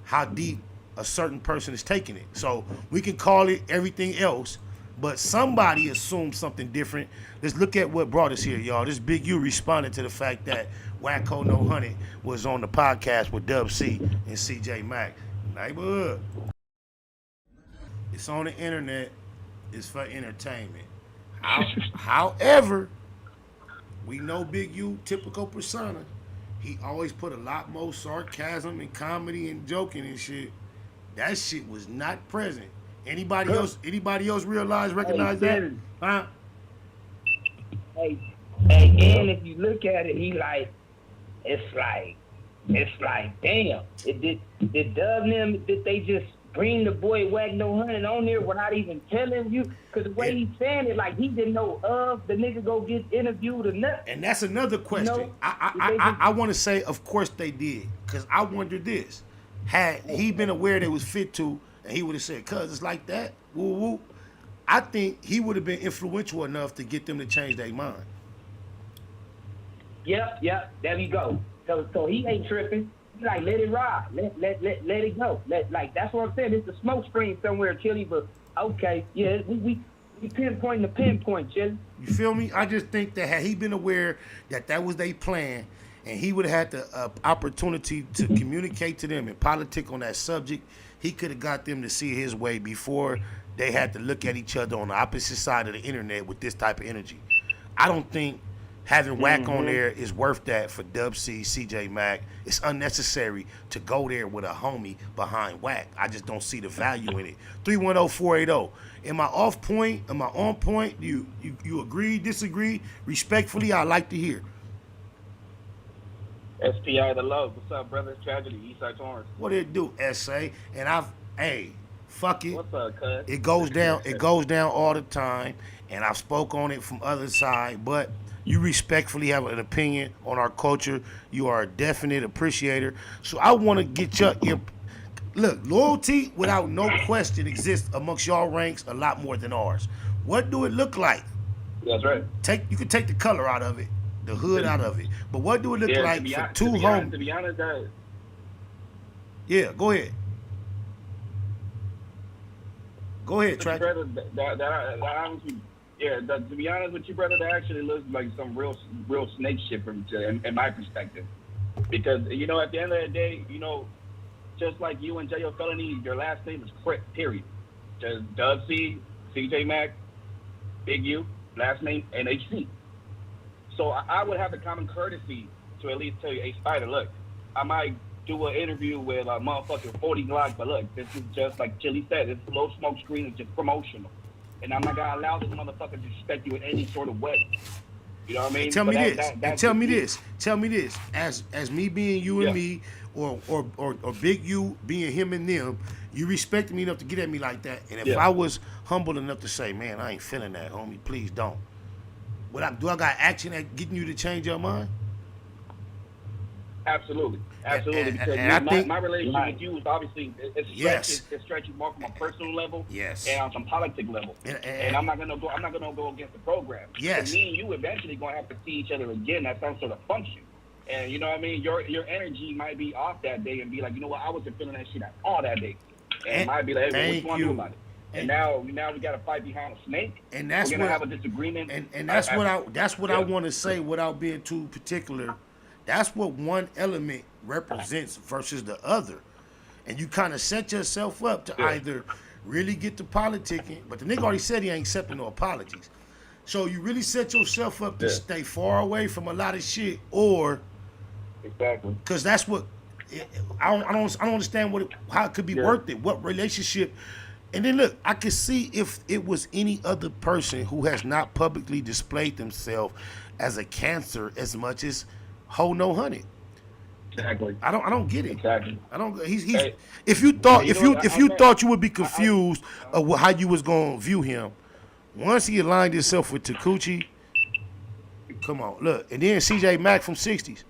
how deep a certain person is taking it. So we can call it everything else, but somebody assumed something different. Let's look at what brought us here, y'all. This Big U responded to the fact that Wacc, HoNo, Hunnid was on the podcast with Dub C and CJ Macc. Neighborhood. It's on the internet. It's for entertainment. However, we know Big U, typical persona. He always put a lot more sarcasm and comedy and joking and shit. That shit was not present. Anybody else recognize that? Huh? Hey, and if you look at it, it's like, damn. Did Dub them, did they just bring the boy Wacc No Hunnid on there without even telling you? Because the way he's saying it, like he didn't know of the nigga go get interviewed or nothing. And that's another question. You know, I want to say, of course they did, because I wonder this. Had he been aware they was fit to, and he would have said, cuz it's like that, woo woo, I think he would have been influential enough to get them to change their mind. Yep, there we go. So he ain't tripping. He like, let it ride. Let it go. That's what I'm saying. It's a smoke screen somewhere, Chili, but okay, yeah, we pinpoint the pinpoint, Chili. You feel me? I just think that had he been aware that was their plan, and he would have had the opportunity to communicate to them and politic on that subject, he could have got them to see his way before they had to look at each other on the opposite side of the internet with this type of energy. I don't think having Wacc on there is worth that for Dub C, CJ Macc. It's unnecessary to go there with a homie behind Wacc. I just don't see the value in it. 310-480. Am I off point? Am I on point? You agree, disagree? Respectfully, I'd like to hear. SPI the love. What's up, brother? Tragedy, Eastside Torrance. What it do, SA? And Hey, fuck it. What's up, cuz? It goes down. It goes down all the time, and I've spoke on it from other side. But you respectfully have an opinion on our culture. You are a definite appreciator. So I want to get your look. Loyalty, without no question, exists amongst y'all ranks a lot more than ours. What do it look like? That's right. You can take the color out of it, the hood out of it. But what do it look like for two homies? homies? To be honest, that. Yeah, go ahead. Go ahead, Track. Brother, that honestly, to be honest with you, brother, that actually looks like some real snake shit from in my perspective. Because, you know, at the end of the day, you know, just like you and J.O. Felony, your last name is Crick, period. Just Dub C, CJ Macc, Big U, last name NHC. So I would have the common courtesy to at least tell you, hey, Spider, look, I might do an interview with a motherfucking 40 Glock, but look, this is just like Chili said, it's low smoke screen, it's just promotional. And I'm not gonna allow this motherfucker to disrespect you in any sort of way. You know what I mean? Tell me this. As me being you and me, or Big U being him and them, you respect me enough to get at me like that. And if I was humble enough to say, man, I ain't feeling that, homie, please don't. Do I got action at getting you to change your mind? Absolutely. Because and I think my relationship with you is obviously it's stretching more from a personal level, and on some politics level. And I'm not gonna go against the program. Yes. Me and you eventually gonna have to see each other again at some sort of function. And you know what I mean? Your energy might be off that day and be like, you know what, I wasn't feeling that shit at all that day. And it might be like, hey, what you wanna do about it? And now we got to fight behind a snake. And that's we're gonna have a disagreement. And that's what I want to say without being too particular. That's what one element represents versus the other. And you kind of set yourself up to either really get to politicking, but the nigga already said he ain't accepting no apologies. So you really set yourself up to stay far away from a lot of shit, or because that's what I don't understand how it could be worth it. What relationship? And then look, I could see if it was any other person who has not publicly displayed themselves as a cancer as much as HoNo Hunnid. Exactly. I don't get it. Exactly. I don't. He's. If you thought thought you would be confused of how you was gonna view him, once he aligned himself with Takuchi, come on, look, and then CJ Macc from '60s.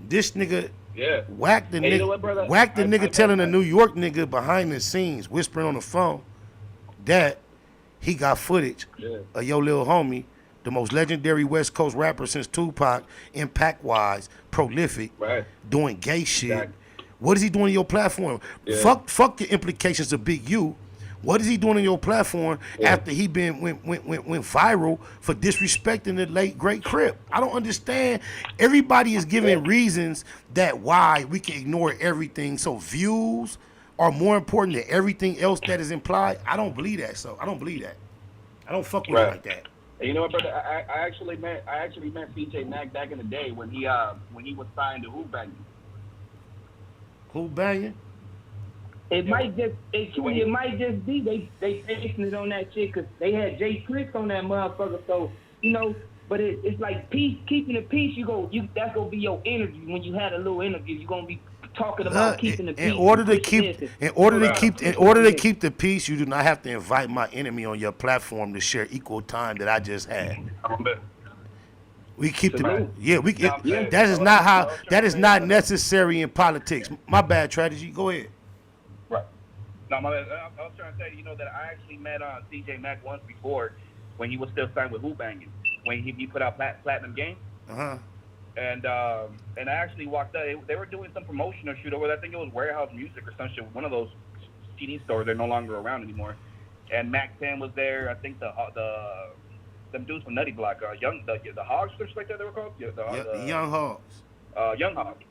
This nigga. Yeah. Whack the nigga telling a New York nigga behind the scenes, whispering on the phone, that he got footage of your little homie, the most legendary West Coast rapper since Tupac, impact-wise, prolific, doing gay shit. Exactly. What is he doing on your platform? Fuck the implications of Big U. What is he doing on your platform after he went viral for disrespecting the late great Crip? I don't understand. Everybody is giving reasons that why we can ignore everything. So views are more important than everything else that is implied. I don't believe that. So I don't believe that. I don't fuck with it like that. And you know what, brother? I actually met CJ Macc back in the day when he was signed to Who Banging. Who Banging? It might just be they facing it on that shit because they had Jay Clicks on that motherfucker. So you know, but it's like keeping the peace. That's gonna be your interview when you had a little interview. You're gonna be talking about keeping the peace. In order to keep the peace, you do not have to invite my enemy on your platform to share equal time that I just had. We keep that is not necessary in politics. My bad strategy. Go ahead. No, I was trying to say, you know, that I actually met CJ Macc once before when he was still signed with Who Banging, when he put out Platinum Game. And I actually walked out. They were doing some promotional shoot over there. I think it was Warehouse Music or some shit. One of those CD stores. They're no longer around anymore. And Mac 10 was there. I think them dudes from Nutty Block, the Hogs or something like that they were called. The Young Hogs. Young Hogs.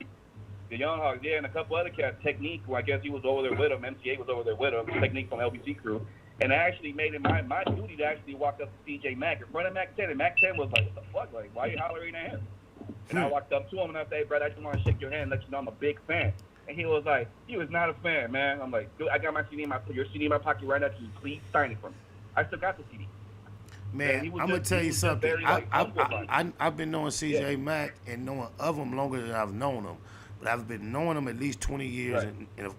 The Young Hogs, and a couple other cats. Technique, who I guess he was over there with him. MCA was over there with him. Technique from LBC crew. And I actually made it my duty to actually walk up to CJ Macc in front of Mac 10. And Mac 10 was like, what the fuck? Like, why are you hollering at him? And I walked up to him and I said, brother, I just want to shake your hand and let you know I'm a big fan. And he was like, he was not a fan, man. I'm like, dude, I got your CD in my pocket right now. Can you please sign it for me? I still got the CD. Man, I'm going to tell you something. I've been knowing CJ Macc and knowing of him longer than I've known him. But I've been knowing him at least 20 years. And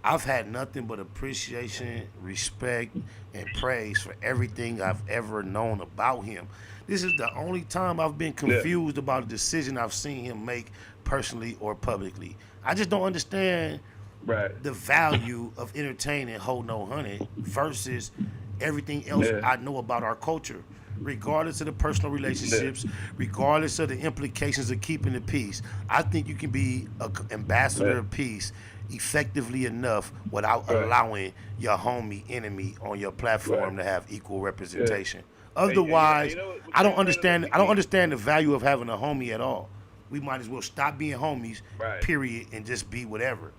I've had nothing but appreciation, respect, and praise for everything I've ever known about him. This is the only time I've been confused about a decision I've seen him make personally or publicly. I just don't understand the value of entertaining HoNo Hunnid versus everything else I know about our culture. Regardless of the personal relationships, regardless of the implications of keeping the peace, I think you can be an ambassador of peace effectively enough without allowing your homie enemy on your platform to have equal representation. Otherwise, I don't understand. I don't understand the value of having a homie at all. We might as well stop being homies, period, and just be whatever.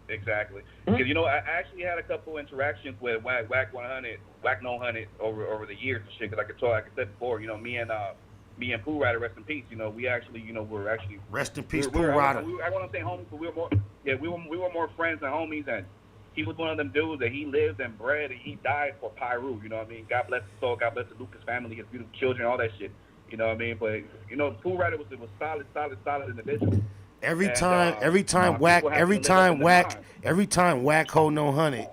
Exactly. Because I actually had a couple interactions with Wacc 100, Wacc No Hunnid over the years and shit. Because like I said before, me and Pooh Rider, rest in peace. We actually, we're actually rest in peace, Pooh Rider. I want to say homies, but we were more friends than homies. And he was one of them dudes that he lived and bred and he died for Pyru. You know what I mean? God bless his soul. God bless the Lucas family, his beautiful children, all that shit. You know what I mean? But Pooh Rider was solid individual. Every time Wacc HoNo Hunnid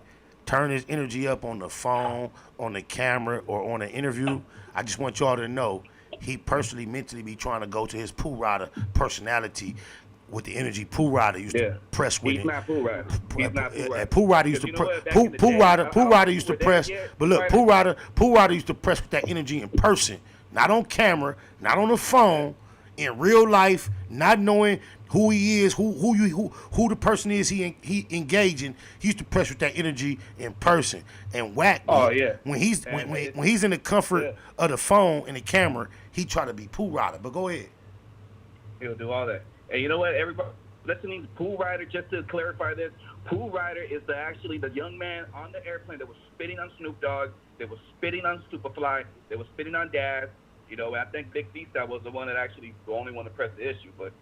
turn his energy up on the phone, on the camera, or on an interview, I just want y'all to know he personally, mentally be trying to go to his Pooh Rider personality with the energy Pooh Rider used to press with He's it. not Pooh Rider. He's not Pooh Rider. Pooh Rider used to Pooh Rider used to press, but look, Pooh Rider used to press with that energy in person, not on camera, not on the phone, in real life, not knowing who he is, who the person is he engaging. He used to press with that energy in person. And Wacc, when he's in the comfort of the phone and the camera, he try to be Pooh Rider. But go ahead. He'll do all that. And you know what, everybody listening to Pooh Rider, just to clarify this, Pooh Rider is actually the young man on the airplane that was spitting on Snoop Dogg, that was spitting on Superfly, that was spitting on Daz. I think Big D-Style was the one that actually, the only one to press the issue. But,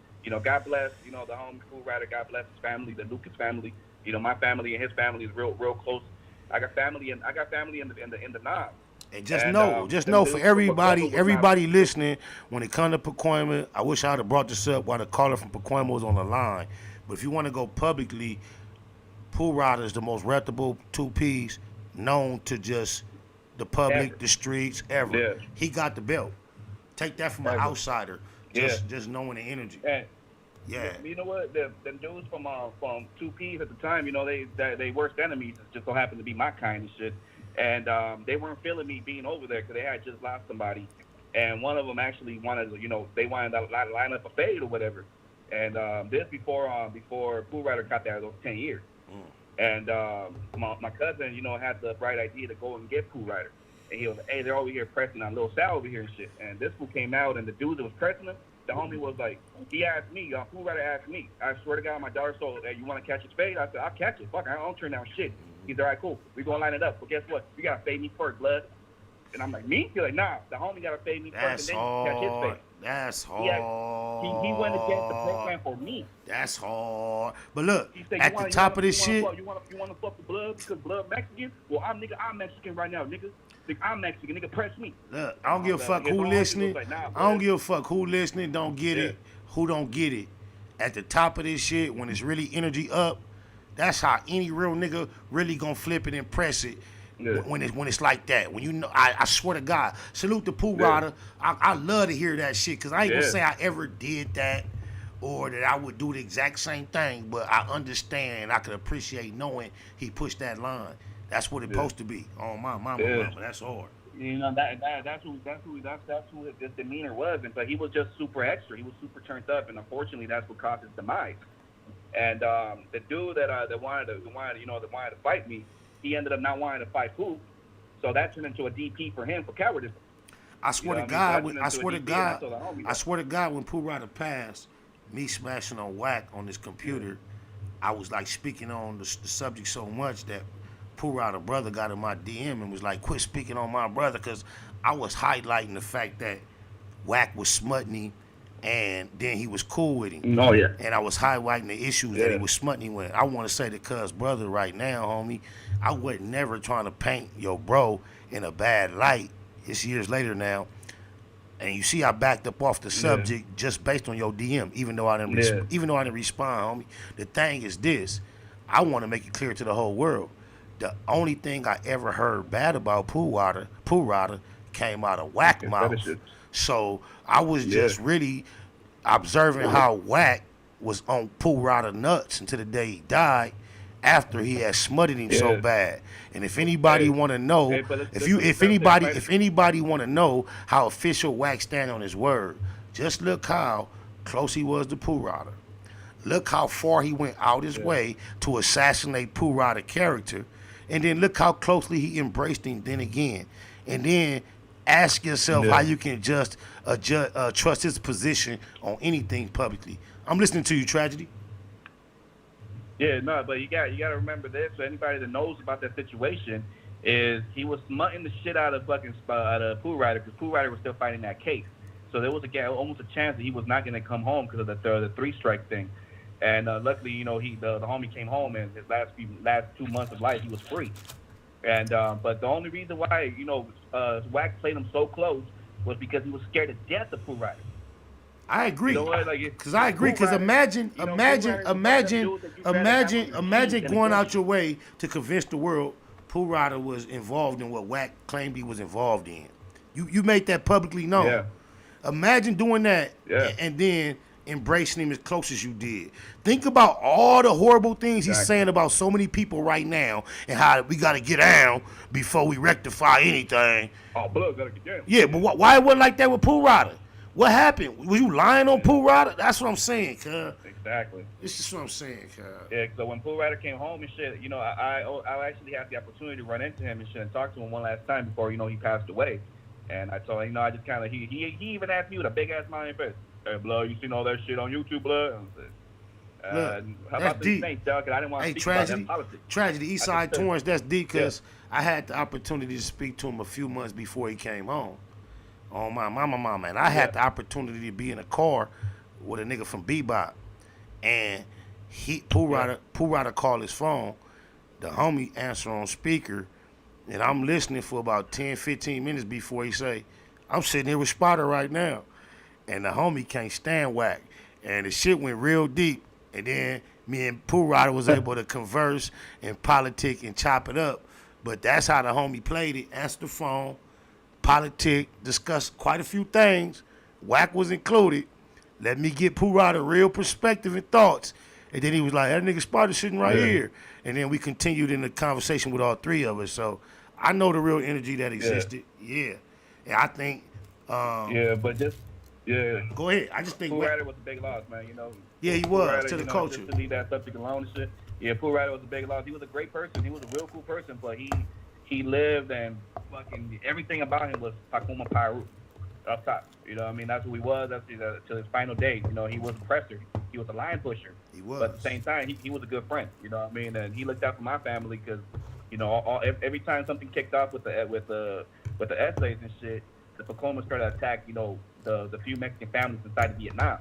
God bless, the homie Pooh Rider, God bless his family, the Lucas family. My family and his family is real close. I got family in the knob. And just know for everybody listening, when it comes to Pacoima, I wish I would have brought this up while the caller from Pacoima was on the line. But if you want to go publicly, Pooh Rider is the most reputable 2Ps known to just the public, the streets, ever. Yeah. He got the belt. Take that from an outsider, just knowing the energy. Yeah. You know what? The dudes from 2Ps at the time, they worst enemies just so happened to be my kind and shit. And they weren't feeling me being over there because they had just lost somebody. And one of them actually wanted, they wanted to line up a fade or whatever. And this before Pooh Rider got there, those 10 years. And my cousin, had the bright idea to go and get Pooh Rider. And he was like, hey, they're over here pressing on Lil Sal over here and shit. And this fool came out, and the dude that was pressing him, the homie was like, he asked me, Pooh Rider asked me, I swear to God, my daughter told, hey, you want to catch his fade? I said, I'll catch it. Fuck, I don't turn down shit. He's all right, cool. We gonna line it up. But guess what? You gotta fade me first, blood. And I'm like, me? He's like, nah, the homie gotta fade me first, and then you catch his fade. That's hard. He went against the program for me. That's hard. But look, said, at the top of this shit. You want to fuck with blood because blood Mexican? Well, I'm Mexican right now, nigga. I'm Mexican, nigga. Press me. Look, I don't give a fuck who listening. I don't give a fuck who listening. Don't get it. Who don't get it? At the top of this shit, when it's really energy up, that's how any real nigga really gonna flip it and press it. When it's like that. When I swear to God, salute the Pooh Rider. I love to hear that shit because I ain't gonna say I ever did that or that I would do the exact same thing, but I understand. I could appreciate knowing he pushed that line. That's what it's supposed to be. Oh my mama, that's hard. That's who his demeanor was, and so he was just super extra. He was super turned up, and unfortunately, that's what caused his demise. And the dude that wanted to fight me, he ended up not wanting to fight Pooh, so that turned into a DP for him for cowardice. I swear to God, when Pooh Rider passed, me smashing on Wacc on this computer, I was like speaking on the subject so much that Pooh Rider brother got in my DM and was like, quit speaking on my brother, because I was highlighting the fact that Wacc was smutting him and then he was cool with him. Oh, yeah. And I was highlighting the issues that he was smutting him with. I want to say to cuz brother right now, homie, I wasn't never trying to paint your bro in a bad light. It's years later now. And you see I backed up off the subject just based on your DM, even though I didn't respond, homie. The thing is this. I want to make it clear to the whole world. The only thing I ever heard bad about Pool Rider came out of Wacc mouth. So I was just really observing how Wacc was on Pool Rider nuts until the day he died, after he had smutted him so bad. And if anybody want to know, if anybody want to know how official Wacc stand on his word, just look how close he was to Pool Rider. Look how far he went out his way to assassinate Pool Rider character, and then look how closely he embraced him then again. And then ask yourself how you can just trust his position on anything publicly. I'm listening to you, Tragedy. Yeah, no, but you got to remember this. So anybody that knows about that situation is he was smutting the shit out of Pool Rider, because Pool Rider was still fighting that case. So there was almost a chance that he was not going to come home because of the 3-strike thing. And luckily, you know, the homie came home, and his last 2 months of life he was free. And but the only reason why, you know, Wacc played him so close was because he was scared to death of Pool Rider. I agree. You know what? Because imagine going out your way to convince the world Pool Rider was involved in what Wacc claimed he was involved in. You made that publicly known. Yeah. Imagine doing that and then embracing him as close as you did. Think about all the horrible things he's saying about so many people right now, and how we got to get down before we rectify anything. Oh, blood gotta get down. Yeah, but why it wasn't like that with Pool Rider? What happened? Was you lying on Pool Rider? That's what I'm saying, cuz. Exactly. This is what I'm saying, cuz. Yeah, so when Pool Rider came home and shit, you know, I actually had the opportunity to run into him and shit and talk to him one last time before, you know, he passed away. And I told him, you know, I just kind of, he even asked me with a big ass smile in his face, "Hey, blood, you seen all that shit on YouTube, blood?" And I said, how about these things, dog? Because I didn't want to speak about that politics. Tragedy, Eastside Torrance, that's deep, because I had the opportunity to speak to him a few months before he came home. On my mama, and I had the opportunity to be in a car with a nigga from Bebop, and Pool Rider called his phone, the homie answer on speaker, and I'm listening for about 10, 15 minutes before he say, "I'm sitting here with Spotter right now," and the homie can't stand Wacc, and the shit went real deep, and then me and Pool Rider was able to converse and politic and chop it up, but that's how the homie played it. Answered the phone, politic, discussed quite a few things. Wacc was included. Let me get Pool Rider real perspective and thoughts. And then he was like, "That nigga Sparta sitting right here." And then we continued in the conversation with all three of us. So I know the real energy that existed. Yeah. And I think Go ahead. I just think Pool Rider was a big loss, man, you know. Yeah, he was, Rider, to the culture. Just to leave that subject alone and shit. Yeah, Pool Rider was a big loss. He was a great person. He was a real cool person, but he lived, and fucking everything about him was Pakuma Pyru up top. You know what I mean? That's who he was till his final days. You know, he was a presser. He was a line pusher. He was. But at the same time, he was a good friend. You know what I mean? And he looked out for my family because, you know, every time something kicked off with the essays and shit, the Pakuma started to attack, you know, the few Mexican families inside of Vietnam.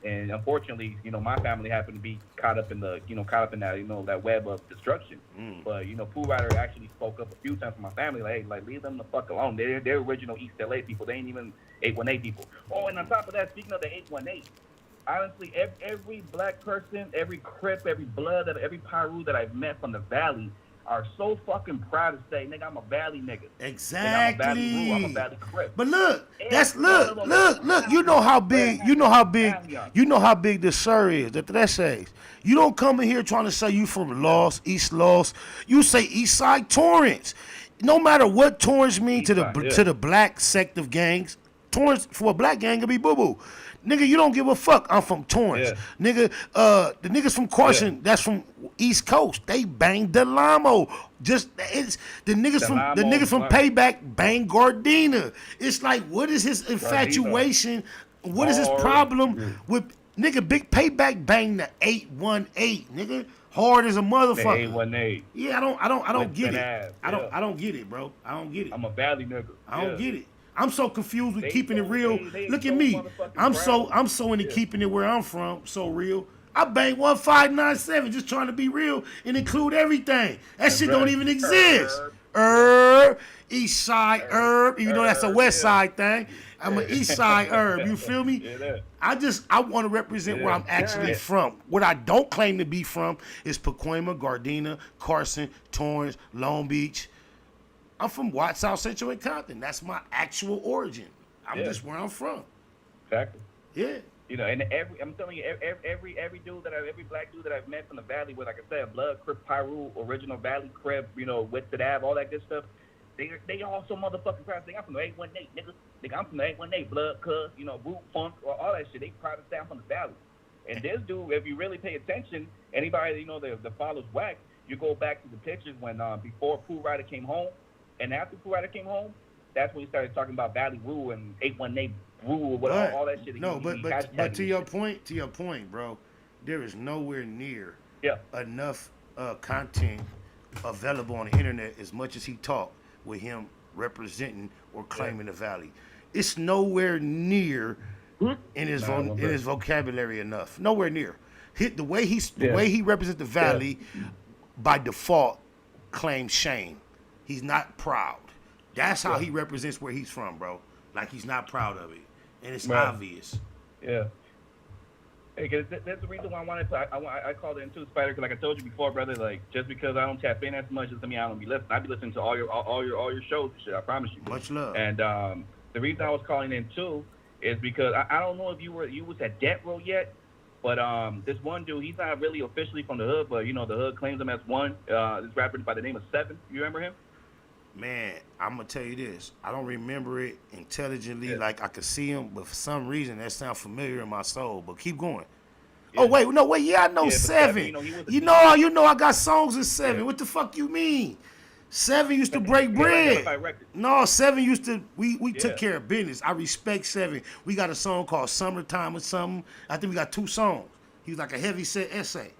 And unfortunately, you know, my family happened to be caught up in that, you know, that web of destruction. But, you know, Pool Rider actually spoke up a few times for my family, like, hey, like, leave them the fuck alone. They're original East LA people. They ain't even 818 people. Oh, and on top of that, speaking of the 818, honestly, every black person, every Crip, every Blood, every Pyru that I've met from the Valley are so fucking proud to say, "Nigga, I'm a Valley nigga." Exactly. Nigga, I'm a Valley Roo, I'm a Valley Crip. But look, look. You know how big the sir is. That says. You don't come in here trying to say you from East Lost. You say East Side Torrance. No matter what Torrance mean to the black sect of gangs, Torrance for a black gang can be boo boo. Nigga, you don't give a fuck. I'm from Torrance. Yeah. Nigga, the niggas from Carson, that's from East Coast. They bang Delamo. The niggas from Payback bang Gardena. It's like, what is his infatuation? What is his problem with nigga Big Payback bang the 818, nigga? Hard as a motherfucker. The 818. Yeah, I don't get it. I don't get it, bro. I don't get it. I'm a Valley nigga. I don't get it. I'm so confused with keeping it real. Look at me. I'm so into keeping it where I'm from, so real. I bang 1597 just trying to be real and include everything. That shit don't even exist. East Side Herb. Even though that's a West Side thing, I'm an East Side Herb. You feel me? I want to represent where I'm actually from. What I don't claim to be from is Pacoima, Gardena, Carson, Torrance, Long Beach. I'm from Watts, South Central, and Compton. That's my actual origin. I'm just where I'm from. Exactly. Yeah. You know, and I'm telling you, every black dude that I've met from the Valley, with, like I said, Blood, Crip, Pyru, original Valley, Crib, you know, Western Ave, all that good stuff, they all so motherfucking proud. I'm from the 818, nigga. I'm from the 818, Blood, Cuz, you know, Root, Funk, all that shit. They proud to say I'm from the Valley. And this dude, if you really pay attention, anybody, you know, that follows Wacc, you go back to the pictures when before Pooh Rider came home, and after Pooh Rider came home, that's when he started talking about Valley Rule and 818 Rule, all that shit. But to your point, bro, there is nowhere near enough content available on the internet as much as he talked with him representing or claiming the Valley. It's nowhere near in his vocabulary enough. Nowhere near. The way he represents the Valley by default claims shame. He's not proud. That's how he represents where he's from, bro. Like, he's not proud of it, and it's obvious. Yeah. Hey, cause that's the reason why I called it into Spider, because like I told you before, brother, like, just because I don't tap in as much doesn't mean I don't be listening. I be listening to all your shows and shit. I promise you. Much love. And the reason I was calling in too is because I don't know if you was at Death Row yet, but this one dude, he's not really officially from the hood, but you know the hood claims him as one. This rapper by the name of Seven. You remember him? Man, I'm gonna tell you this. I don't remember it intelligently, like I could see him, but for some reason that sounds familiar in my soul. But keep going. Yeah. Oh wait, I know Seven. You know, I got songs in Seven. What the fuck you mean? Seven used to break bread. No, Seven used to. We took care of business. I respect Seven. We got a song called Summertime or something. I think we got 2 songs. He was like a heavy set essay.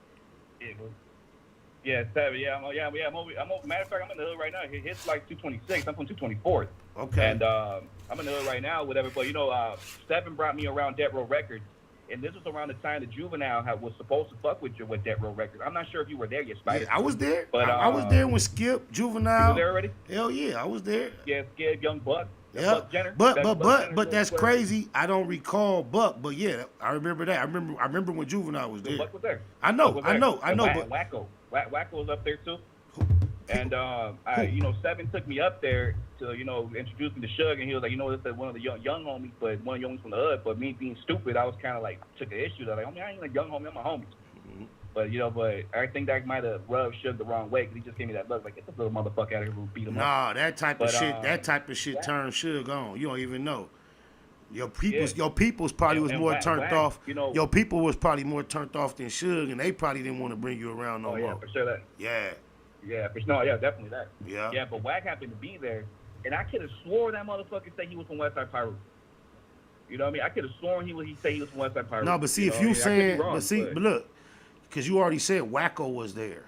Yeah, Seven. Yeah, I'm matter of fact, I'm in the hood right now. His like 226. I'm from 224th. Okay. And I'm in the hood right now, whatever. But you know, Seven brought me around Death Row Records, and this was around the time the Juvenile was supposed to fuck with Death Row Records. I'm not sure if you were there yet, Spider. Yeah, I was there. But I was there when Skip, Juvenile. You were there already? Hell yeah, I was there. Yeah, Skip, Young Buck. Yeah, but that's crazy. I don't recall Buck, but yeah, I remember that. I remember when Juvenile was there. Buck was there. I know. But Wacko was up there too. And Seven took me up there to introduce me to Suge, and he was like, this is one of the young homies, but one of the young homies from the hood. But me being stupid, I was kind of like took an issue that like, I ain't a young homie, I'm a homie. Mm-hmm. But I think that might have rubbed Suge the wrong way because he just gave me that look like, get this little motherfucker out of here, we'll beat him up. Nah, that type of shit turned Suge on. You don't even know. Your people's probably was more turned off. Your people was probably more turned off than Suge, and they probably didn't want to bring you around no more. Yeah, for sure that. Yeah. Yeah, definitely that. Yeah. Yeah, but Wacc happened to be there, and I could have swore that motherfucker said he was from Westside Pyru. You know what I mean? I could have sworn he said he was from Westside Pyru. No, but see, if you saying, but look, because you already said Wacko was there.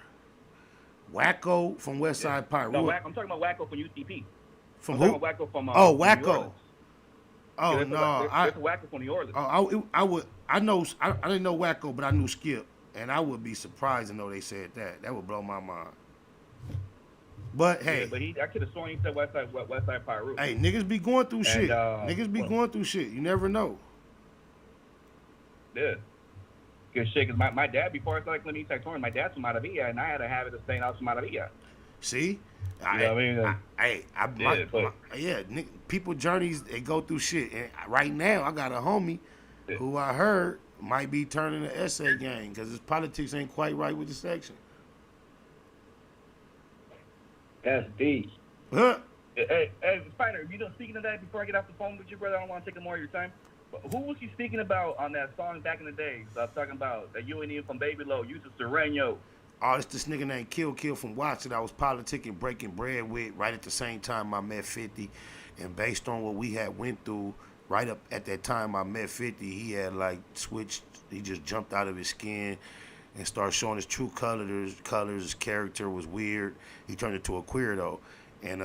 Wacko from Westside Pyru. No, I'm talking about Wacko from UCP. From who? Wacko from Wacko. Oh yeah, no, there's a Wacko from New Orleans. I didn't know Wacko, but I knew Skip, and I would be surprised to know they said that. That would blow my mind. But hey, I could have sworn he said Westside Pyru. Hey, niggas be going through shit. Niggas be going through shit. You never know. Yeah. Good shit, because my dad, before I started Clinique Touring, my dad's from Maravilla, and I had a habit of saying I was from Maravilla. See? People journeys, they go through shit. And right now, I got a homie who I heard might be turning the essay gang because his politics ain't quite right with the section. That's deep. Huh? Hey, Spider, you done speaking of that before I get off the phone with you, brother? I don't want to take more of your time. But who was you speaking about on that song back in the day? So I was talking about that you and him from Baby Low, Yusuf Sereno. Oh, it's this nigga named Kill from Wacc that I was politicking, breaking bread with right at the same time I met 50. And based on what we had went through, right up at that time I met 50, he had like switched, he just jumped out of his skin and started showing his true colors. His character was weird. He turned into a queer though. And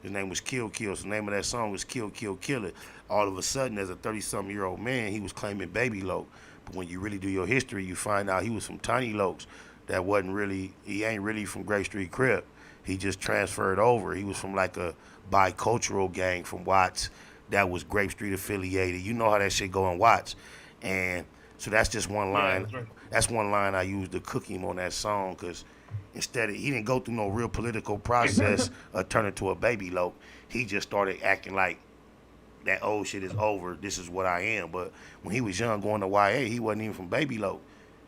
his name was Kill. So the name of that song was Kill It. All of a sudden, as a 30-something-year-old man, he was claiming Baby Loc. But when you really do your history, you find out he was from Tiny Locs. That wasn't really, he ain't really from Grape Street Crip. He just transferred over. He was from like a bicultural gang from Watts that was Grape Street affiliated. You know how that shit go in Watts. And so that's just one line. that's right. That's one line I used to cook him on that song, because instead of, he didn't go through no real political process of turning to a baby lope. He just started acting like that old shit is over. This is what I am. But when he was young going to YA, he wasn't even from baby lope.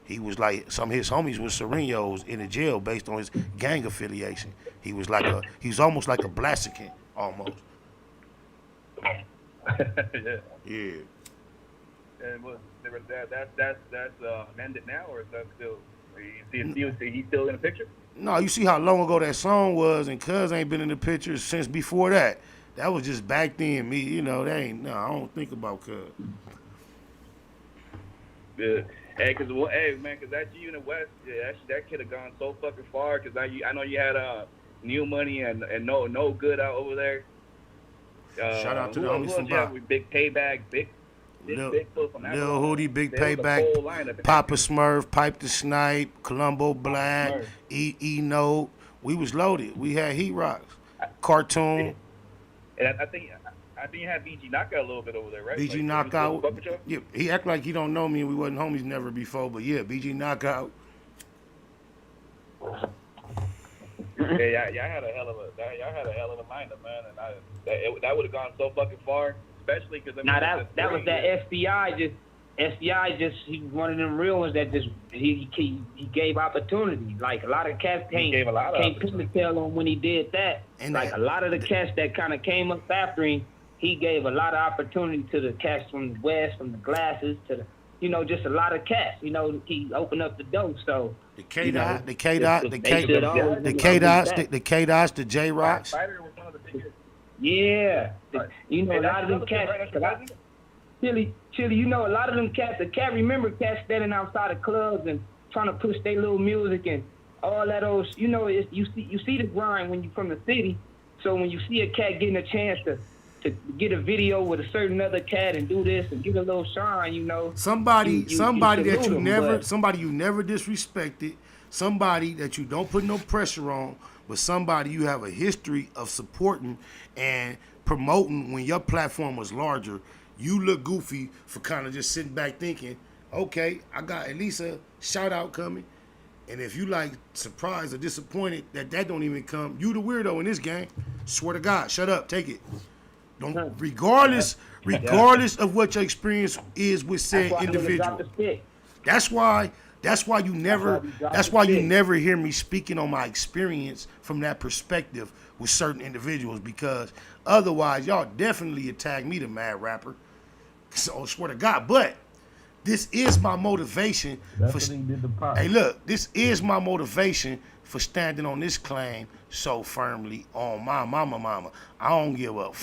He was like, some of his homies was Serenos in the jail based on his gang affiliation. He was almost like a Blaziken, almost. Yeah. Yeah. And that's ended now, or is that still? You see he's still in the picture? No, you see how long ago that song was, and Cuz ain't been in the picture since before that. That was just back then. Me, you know, I don't think about Cuz. Yeah. Hey, cause that G Unit West, yeah, that could have gone so fucking far. Cause I know you had New Money and no good out over there. Shout out to the homies from Bop. Big Payback, Big Foot from Lil Hootie, Big Payback, Papa Smurf, Pipe the Snipe, Columbo Black, E Note. We was loaded. We had Heat Rocks, Cartoon. And I think you had BG Knockout a little bit over there, right? BG Knockout. Yeah, he act like he don't know me and we wasn't homies never before, but yeah, BG Knockout. Yeah, I had a hell of a lineup, man, and that would have gone so fucking far, especially because that was that FBI just he was one of them real ones that just he gave opportunity. Like a lot of cats can't put the tail on when he did that. And like a lot of the cats that kind of came up after him, he gave a lot of opportunity to the cats from the West, from the Glasses to the, just a lot of cats. He opened up the door. So the K-Dots, the K-Dots, the J-Rocks. Yeah. A lot of them cats. Chili, a lot of them cats, the cat remember cats standing outside of clubs and trying to push their little music and all that old, you see the grind when you from the city. So when you see a cat getting a chance to get a video with a certain other cat and do this and get a little shine, somebody you never disrespected, somebody that you don't put no pressure on, but somebody you have a history of supporting and promoting when your platform was larger. You look goofy for kind of just sitting back thinking, okay, I got at least a shout out coming. And if you like surprised or disappointed that don't even come, you the weirdo in this game. Swear to God, shut up, take it. Don't regardless of what your experience is with said individual. That's why you never hear me speaking on my experience from that perspective with certain individuals, because otherwise y'all definitely attack me, the mad rapper. So I swear to God, but this is my motivation this is my motivation for standing on this claim so firmly on my mama. I don't give up.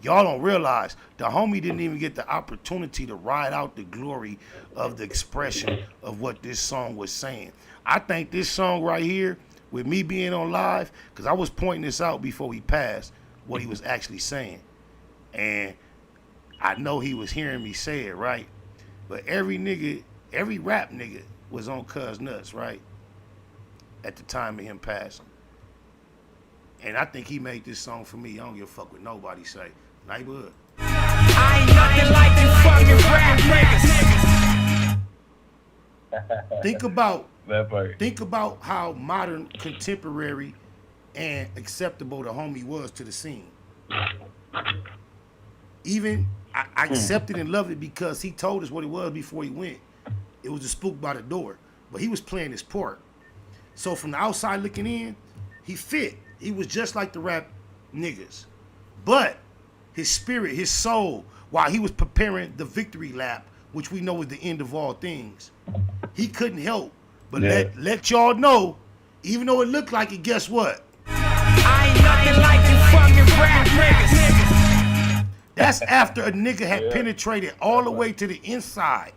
Y'all don't realize the homie didn't even get the opportunity to ride out the glory of the expression of what this song was saying. I think this song right here, with me being on live, because I was pointing this out before he passed, what he was actually saying. And I know he was hearing me say it, right? But every rap nigga was on Cuz nuts, right? At the time of him passing. And I think he made this song for me. I don't give a fuck what nobody say. Neighborhood. I ain't nothing like you fucking rap niggas. Think about how modern, contemporary, and acceptable the homie was to the scene. Even I accepted and loved it because he told us what it was before he went. It was a spook by the door, but he was playing his part. So from the outside looking in, he fit. He was just like the rap niggas. But his spirit, his soul, while he was preparing the victory lap, which we know is the end of all things, he couldn't help but let y'all know, even though it looked like it, guess what? I ain't nothing like you fucking rap niggas. That's after a nigga had penetrated all the way to the inside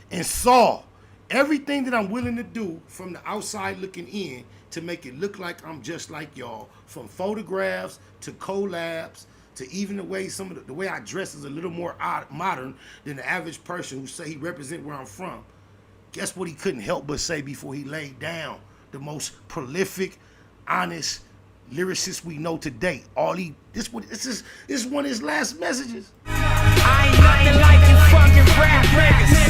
and saw everything that I'm willing to do from the outside looking in to make it look like I'm just like y'all, from photographs to collabs to even the way the way I dress is a little more modern than the average person who say he represent where I'm from. Guess what he couldn't help but say before he laid down? The most prolific, honest, lyricists we know today. This is one of his last messages. I ain't nothing like you fucking rap niggas.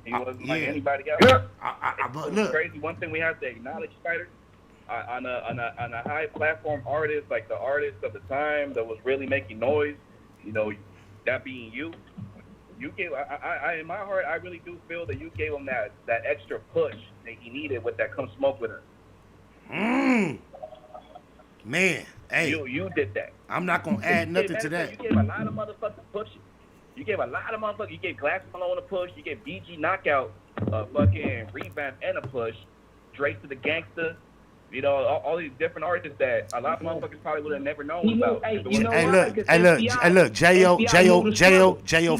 He wasn't like anybody else. It's crazy. One thing we have to acknowledge, Spider, on a high platform artist, like the artist of the time that was really making noise, you know, that being you gave. I in my heart, I really do feel that you gave him that extra push that he needed with that "Come Smoke with Her." Man, hey, you did that. I'm not gonna add nothing to that. You gave a lot of motherfuckers pushes. You gave a lot of motherfuckers. You gave Glass Malone a push. You gave BG Knockout a fucking revamp and a push. Drake to the Gangster. You know, all these different artists that a lot of motherfuckers probably would have never known about. Hey, look, J.O.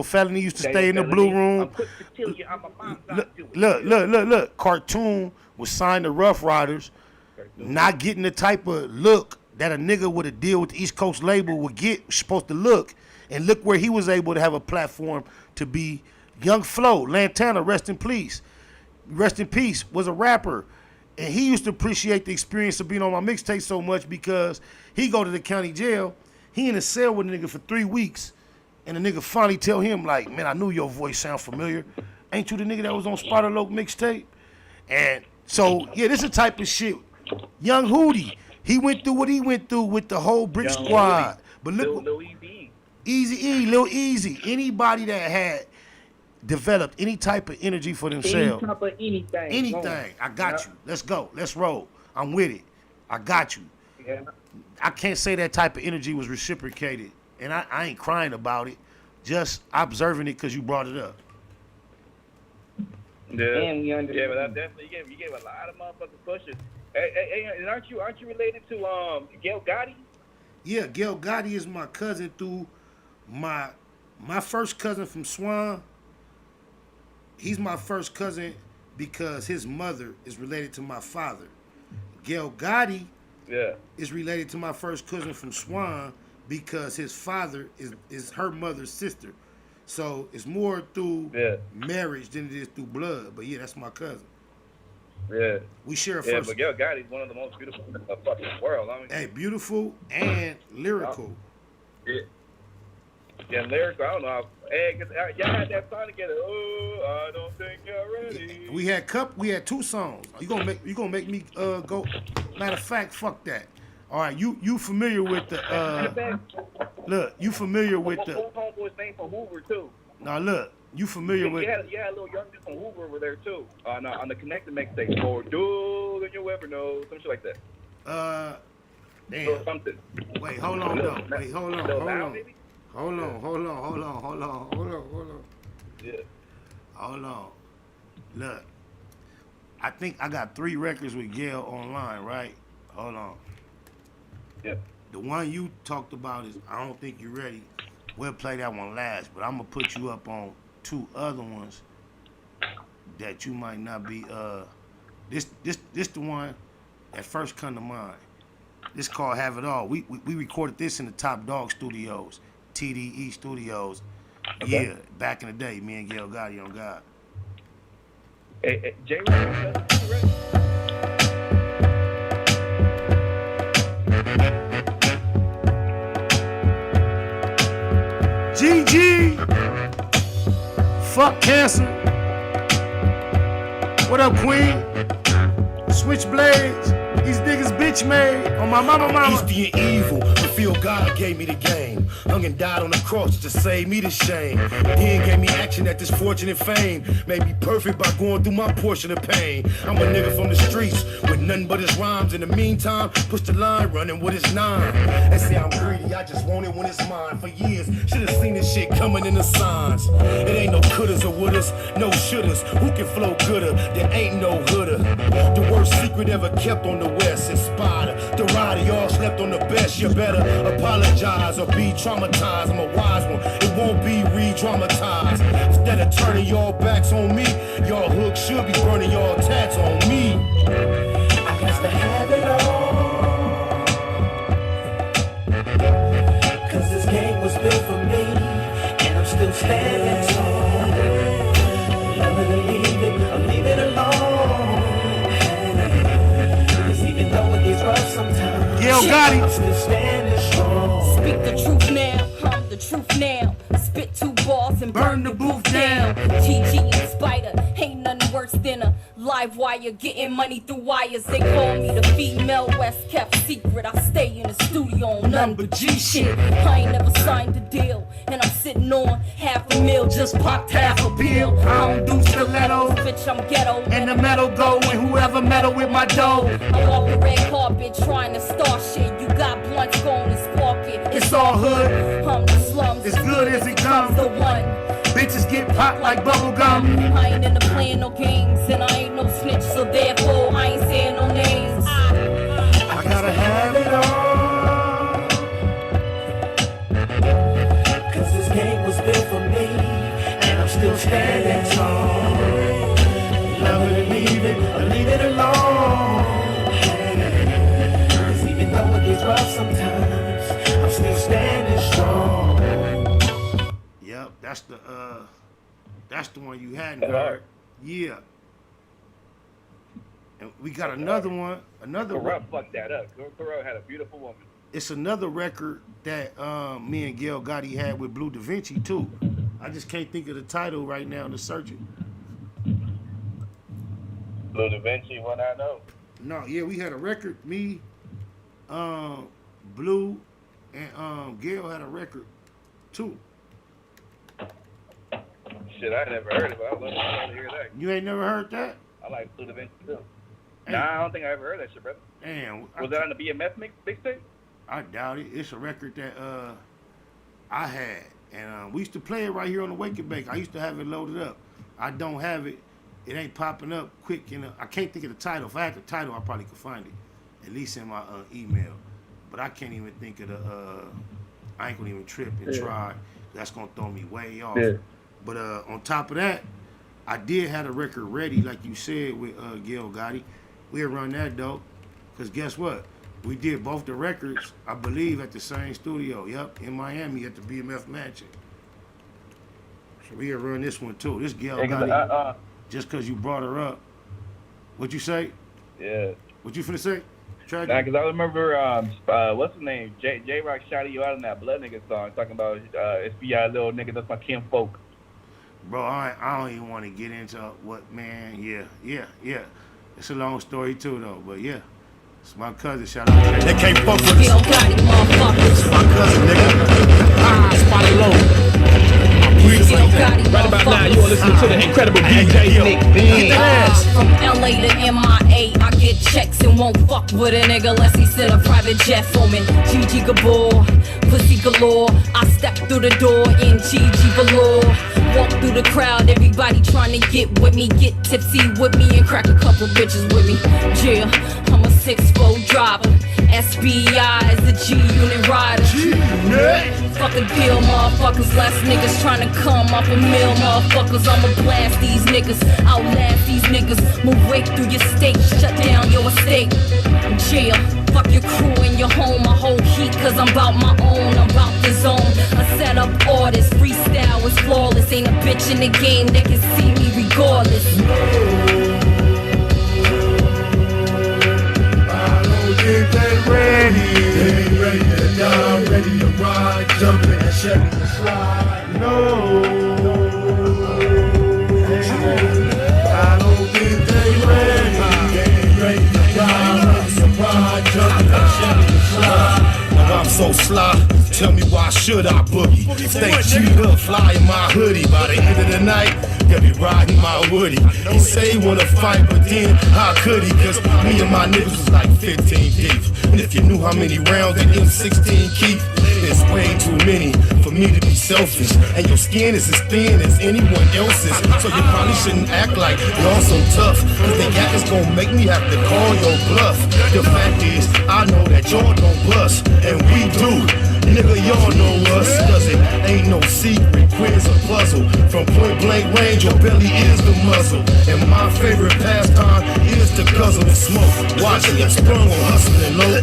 Felony used to stay in the Blue Room. Look. Cartoon was signed to Rough Riders, not getting the type of look that a nigga with a deal with the East Coast label would get, supposed to look, and look where he was able to have a platform to be. Young Flo, Lantana, rest in peace, was a rapper, and he used to appreciate the experience of being on my mixtape so much because he go to the county jail, he in a cell with a nigga for 3 weeks, and the nigga finally tell him, like, man, I knew your voice sound familiar. Ain't you the nigga that was on Spider Loc mixtape? And so, yeah, this is the type of shit. Young Hootie, he went through what he went through with the whole Brick Squad. But look, Lil Easy. Easy, Lil Easy, anybody that had developed any type of energy for themselves. Any type of anything. I got you. Let's go. Let's roll. I'm with it. I got you. Yeah. I can't say that type of energy was reciprocated. And I ain't crying about it. Just observing it because you brought it up. Yeah, but that definitely you gave a lot of motherfucking pushes. Hey, and aren't you related to Gail Gotti? Yeah, Gail Gotti is my cousin through my first cousin from Swan. He's my first cousin because his mother is related to my father. Gail Gotti is related to my first cousin from Swan because his father is her mother's sister. So it's more through marriage than it is through blood. But yeah, that's my cousin. Yeah. We share a first. Yeah, but Gail Gotti's one of the most beautiful in the fucking world. I mean, hey, beautiful and lyrical. Yeah, lyrical. I don't know. Hey, y'all had that song together. Oh, I don't think you're ready. We had 2 songs. You gonna make me go? Matter of fact, fuck that. All right, you familiar with the look? You familiar with the homeboy's name from Hoover too? Now look, you familiar with? Yeah, a little young dude from Hoover over there too. On the Connected mixtape, more dude than you ever know, some shit like that. Damn. Or something. Wait, hold on, though. Wait, hold on. Yeah. Hold on. Look, I think I got 3 records with Gail online, right? Hold on. Yeah. The one you talked about is I Don't Think You're Ready. We'll play that one last, but I'm gonna put you up on 2 other ones that you might not be. This the one that first come to mind. This called Have It All. We recorded this in the Top Dog Studios, TDE Studios. Okay. Yeah, back in the day, me and Gail Gotti on God. Hey, J-Ray, GG. Fuck cancer. What up, Queen? Switchblades. These niggas bitch made on my mama. Used to be evil, but feel God gave me the game. Hung and died on the cross to save me the shame. Then gave me action at this fortunate fame. Made me perfect by going through my portion of pain. I'm a nigga from the streets with nothing but his rhymes. In the meantime, push the line running with his 9. They say I'm greedy, I just want it when it's mine. For years, should've seen this shit coming in the signs. It ain't no couldas or wouldas, no shouldas. Who can flow gooder? There ain't no hooder. The worst secret ever kept on the West is Spider. The rider, y'all slept on the best. You better apologize or be traumatized. I'm a wise one, it won't be re-dramatized. Instead of turning y'all backs on me, y'all hooks should be burning y'all tats on me. I got to have it all, 'cause this game was built for me, and I'm still standing tall. Loving and leaving Gil Gotti. Speak the truth now, hum the truth now. Spit 2 balls and burn the booth down. GG and Spider, ain't nothing worse than a live wire getting money through wires. They call me the female West kept secret. I stay in the studio on none but G shit. I ain't never signed a deal, and I'm sitting on $500,000. Just popped half a bill. I don't do stilettos, bitch, I'm ghetto. And the metal go, and whoever meddle with my dough. I walk the red carpet trying to start shit. You got blunts going and spark it. It's all hood. I'm the slums. As good as it comes. The one. Bitches get popped like bubble gum. I ain't into playing no games, and I ain't no snitch, so therefore I ain't saying no names. I gotta have it all. Cause this game was built for me, and I'm still standing tall. Love it or leave it, or leave it alone. Cause even though it gets rough sometimes, I'm still standing strong. Yep, that's the one you hadn't heard. Yeah. And we got another one. Corrupt fucked that up. Corrupt had a beautiful woman. It's another record that me and Gil Gotti had with Blue Da Vinci too. I just can't think of the title right now to search it. Blue Da Vinci, one I know. No, yeah, we had a record. Me, Blue, and Gil had a record too. Shit, I never heard of it. I'd love to hear that. You ain't never heard that? I like Blue Da Vinci too. Hey. Nah, I don't think I ever heard that shit, brother. Damn. Was that on the BMF mixtape? I doubt it. It's a record that I had. And we used to play it right here on the Wake and Bake. I used to have it loaded up. I don't have it. It ain't popping up quick. I can't think of the title. If I had the title, I probably could find it. At least in my email. But I can't even think of the... I ain't going to even trip and try. That's going to throw me way off. Yeah. But on top of that, I did have a record ready, like you said, with Gil Gotti. We'll run that, though. Because guess what? We did both the records, I believe, at the same studio. Yep, in Miami at the BMF Mansion. So we'll run this one, too. This Gil Gotti, just because you brought her up. What'd you say? Yeah. What you finna say? Nah, because I remember, what's his name? J-Rock shouted you out in that Blood Nigga song, talking about SBI little nigga, that's my kinfolk. Bro, I don't even want to get into what, man, yeah. It's a long story, too, though, but yeah. It's my cousin, shout out. They can't fuck with us. It's my cousin, nigga. Spotted low. Right about now, you are listening to the incredible DJ Nick B. From LA to MIA, I get checks and won't fuck with a nigga unless he send a private jet for me. GG Gabor, pussy galore. I step through the door in GG velour. Walk through the crowd, everybody trying to get with me, get tipsy with me and crack a couple bitches with me. Yeah, I'm a 6'4" driver. SBI is a G-Unit rider. Fucking deal, motherfuckers. Less niggas trying to come off a mill, motherfuckers. I'ma blast these niggas, outlast these niggas. Move right through your state, shut down your estate. Jail, fuck your crew and your home. I hold heat cause I'm about my own, I'm about the zone. I set up orders, freestyle is flawless. Ain't a bitch in the game that can see me regardless. If they ready to die, ready to ride, jump in that Chevy and slide. No, I don't think they ready to die, ready to ride, jump in that Chevy and slide. Now I'm so sly, tell me why should I boogie? Stay chewed up, fly in my hoodie. By the end of the night, they'll be riding my woody. He say he wanna fight, but then how could he? Cause me and my niggas was like 15 deep. And if you knew how many rounds the M16 keep, it's way too many for me to be selfish. And your skin is as thin as anyone else's. So you probably shouldn't act like y'all so tough. Cause the gat is gonna make me have to call your bluff. The fact is, I know that y'all don't bust, and we do. Nigga, y'all know us, cause it ain't no secret, quiz or puzzle. From point blank range, your belly is the muzzle. And my favorite pastime is to guzzle and smoke. Watch me, I sprung on hustling low.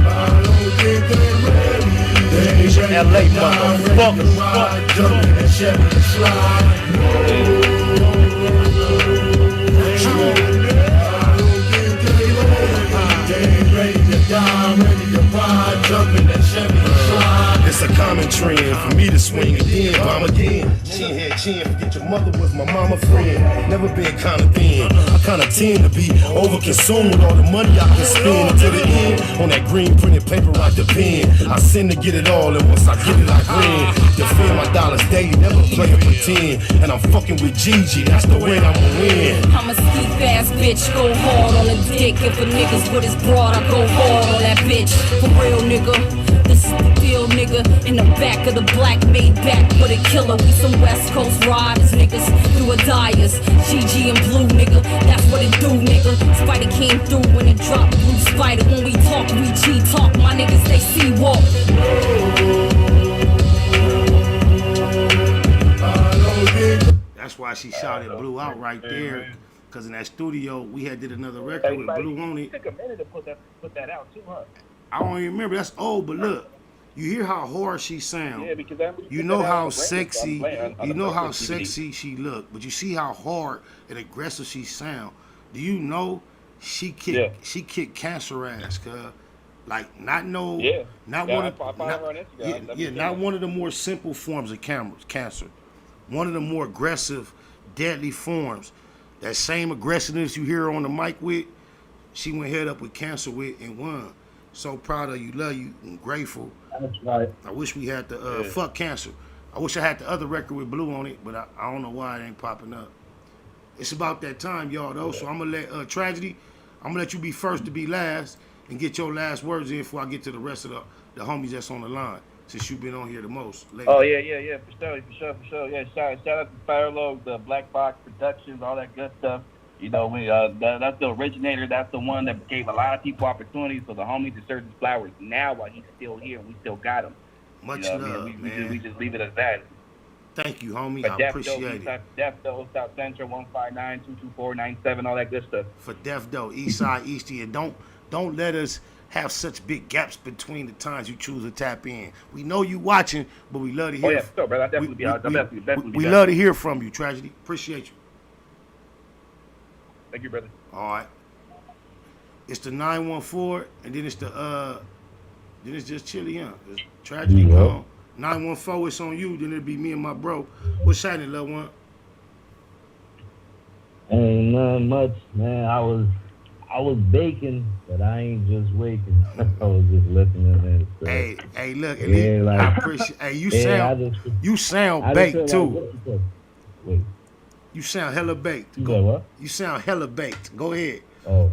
I don't think they're ready. They ain't LA motherfuckers. Jump in that Chevy and slide. common trend for me to swing again, bomb again. Chin head chin, forget your mother was my mama friend. Never been kinda thin. I kinda tend to be overconsumed with all the money I can spend until the end. On that green printed paper, I depend. I sin to get it all, and once I get it, I grin. Defend my dollars daily, never play or pretend. And I'm fucking with Gigi, that's the way I'ma win. I'm a skeet ass bitch, go hard on the dick. If a nigga's with his broad, I go hard on that bitch. For real, nigga. This is the deal, nigga. In the back of the black made back with a killer. We some West Coast riders, niggas. Do or diers. GG and blue, nigga. That's what it do, nigga. Spider came through when it dropped blue spider. When we talk, we G talk. My niggas, they see walk. That's why she shouted Blue out right there. Because in that studio, we had did another record with Blue on it. It took a minute to put that out too, huh? I don't even remember. That's old, but look. You hear how hard she sound. Yeah, because you know how sexy. You know how sexy she look. But you see how hard and aggressive she sound. Do you know she kicked cancer ass, cuz? Like not one of the more simple forms of cancer. One of the more aggressive, deadly forms. That same aggressiveness you hear on the mic with, she went head up with cancer with and won. So proud of you, love you, and grateful. That's right. I wish we had the fuck cancer. I wish I had the other record with Blue on it, but I don't know why it ain't popping up. It's about that time, y'all, though. So I'm gonna let Tragedy. I'm gonna let you be first to be last and get your last words in before I get to the rest of the homies that's on the line. Since you've been on here the most. Lately. Oh yeah, for sure. Yeah, shout out to Firelog, the Black Box Productions, all that good stuff. You know, that's the originator. That's the one that gave a lot of people opportunities. So the homie deserves his flowers now while he's still here and we still got him. Much love, man. We just leave it as that. Thank you, homie. I appreciate it. Def Doe, South Central, 159-224-97, all that good stuff. For Def Doe, East Side, Eastie, and don't let us have such big gaps between the times you choose to tap in. We know you watching, but we love to hear. Oh yeah, sure, brother. I'll definitely be out. We love to hear from you, Tragedy. Appreciate you. Thank you, brother. All right. It's the 914, and then it's then it's just Chili Young. It's Tragedy gone. 914, it's on you. Then it'll be me and my bro. What's happening, little one? Ain't nothing much, man. I was baking, but I ain't just waking. I was just listening in. So. Hey, look, yeah, like, I appreciate. Hey, you sound baked too. Wait. You sound hella baked. You said what? You sound hella baked. Go ahead. Oh,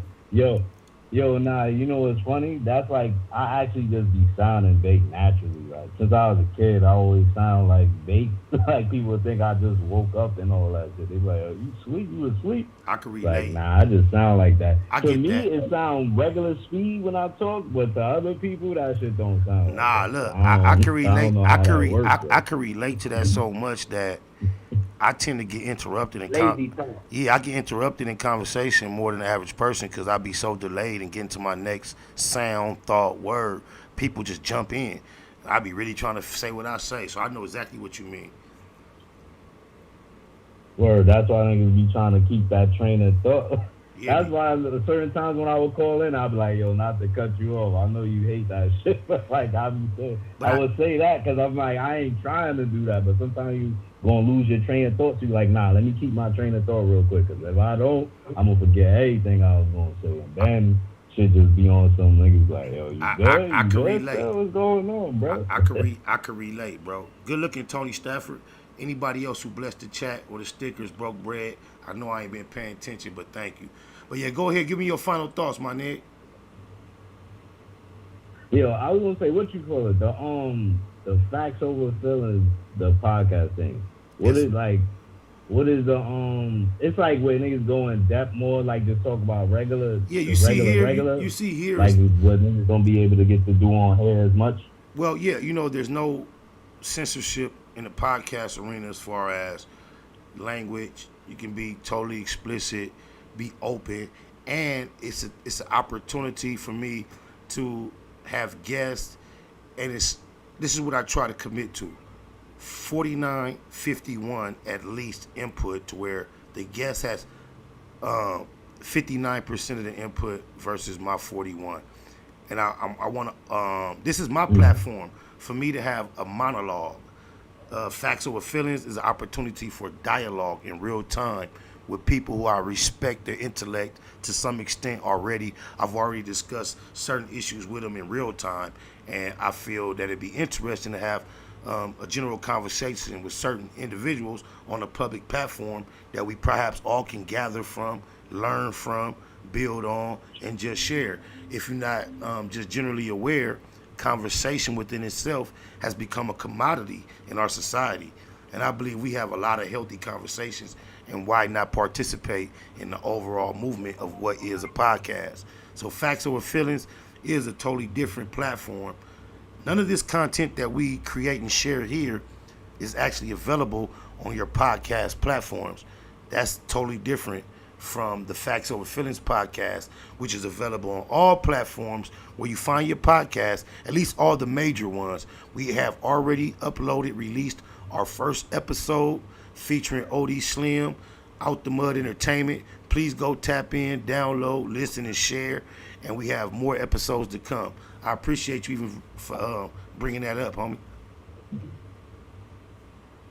nah. You know what's funny? That's like I actually just be sounding baked naturally. Right? Since I was a kid, I always sound like baked. Like people think I just woke up and all that shit. They be like, "Oh, you sleep? You asleep?" I can relate. Like, nah, I just sound like that. To me, that. It sound regular speed when I talk, but to other people, that shit don't sound. Nah, like look, that. I can relate. I can relate to that so much that I tend to get interrupted in I get interrupted in conversation more than the average person because I be so delayed in getting to my next sound, thought, word. People just jump in. I be really trying to say what I say, so I know exactly what you mean. Word, that's why niggas be trying to keep that train of thought. Yeah, that's why at certain times when I would call in, I'd be like, yo, not to cut you off. I know you hate that shit, but like I be saying, I would say that because I'm like, I ain't trying to do that, but sometimes you gonna lose your train of thought. So you like, nah, let me keep my train of thought real quick, because if I don't, I'm gonna forget everything I was gonna say, and then shit just be on some niggas like, yo, you good? I can relate. What's going on, bro? I can relate, bro. Good looking Tony Stafford. Anybody else who blessed the chat or the stickers, broke bread. I know I ain't been paying attention, but thank you. But yeah, go ahead, give me your final thoughts, my nigga. Yo, I was gonna say, what you call it? The facts over feelings, the podcast thing. What is the it's like where niggas go in depth more, like just talk about regular. Yeah, you see here. Like what niggas gonna be able to get to do on here as much. Well, yeah, there's no censorship in the podcast arena as far as language. You can be totally explicit, be open, and it's an opportunity for me to have guests, and this is what I try to commit to. 49-51 at least input, to where the guest has 59% of the input versus my 41. And I want to this is my platform, for me to have a monologue. Facts over feelings is an opportunity for dialogue in real time with people who I respect their intellect to some extent already. I've already discussed certain issues with them in real time, and I feel that it'd be interesting to have a general conversation with certain individuals on a public platform that we perhaps all can gather from, learn from, build on, and just share. If you're not just generally aware, conversation within itself has become a commodity in our society. And I believe we have a lot of healthy conversations, and why not participate in the overall movement of what is a podcast? So Facts Over Feelings is a totally different platform. None of this content that we create and share here is actually available on your podcast platforms. That's totally different from the Facts Over Feelings podcast, which is available on all platforms where you find your podcast, at least all the major ones. We have already uploaded, released our first episode featuring OD Slim, Out the Mud Entertainment. Please go tap in, download, listen, and share. And we have more episodes to come. I appreciate you even for bringing that up, homie.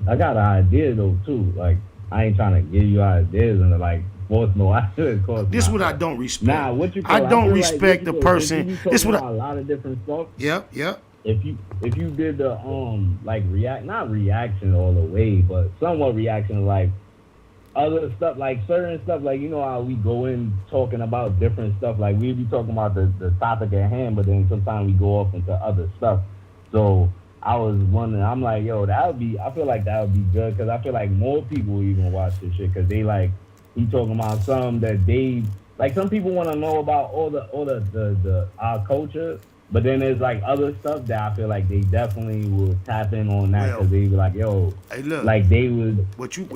I got an idea though too. Like, I ain't trying to give you ideas and like force no ideas. This is what I don't respect. Nah, what you I don't respect the person. This what a lot of different stuff. Yep. If you did the like not reaction all the way, but somewhat reaction, like other stuff, like certain stuff, like you know how we go in talking about different stuff, like we be talking about the topic at hand, but then sometimes we go off into other stuff. So I was wondering, I'm like, yo, I feel like that would be good, because I feel like more people even watch this shit, because they like, he talking about some that they, like some people want to know about all the our culture, but then there's like other stuff that I feel like they definitely will tap in on that, because they be like, yo, hey, look, like they would,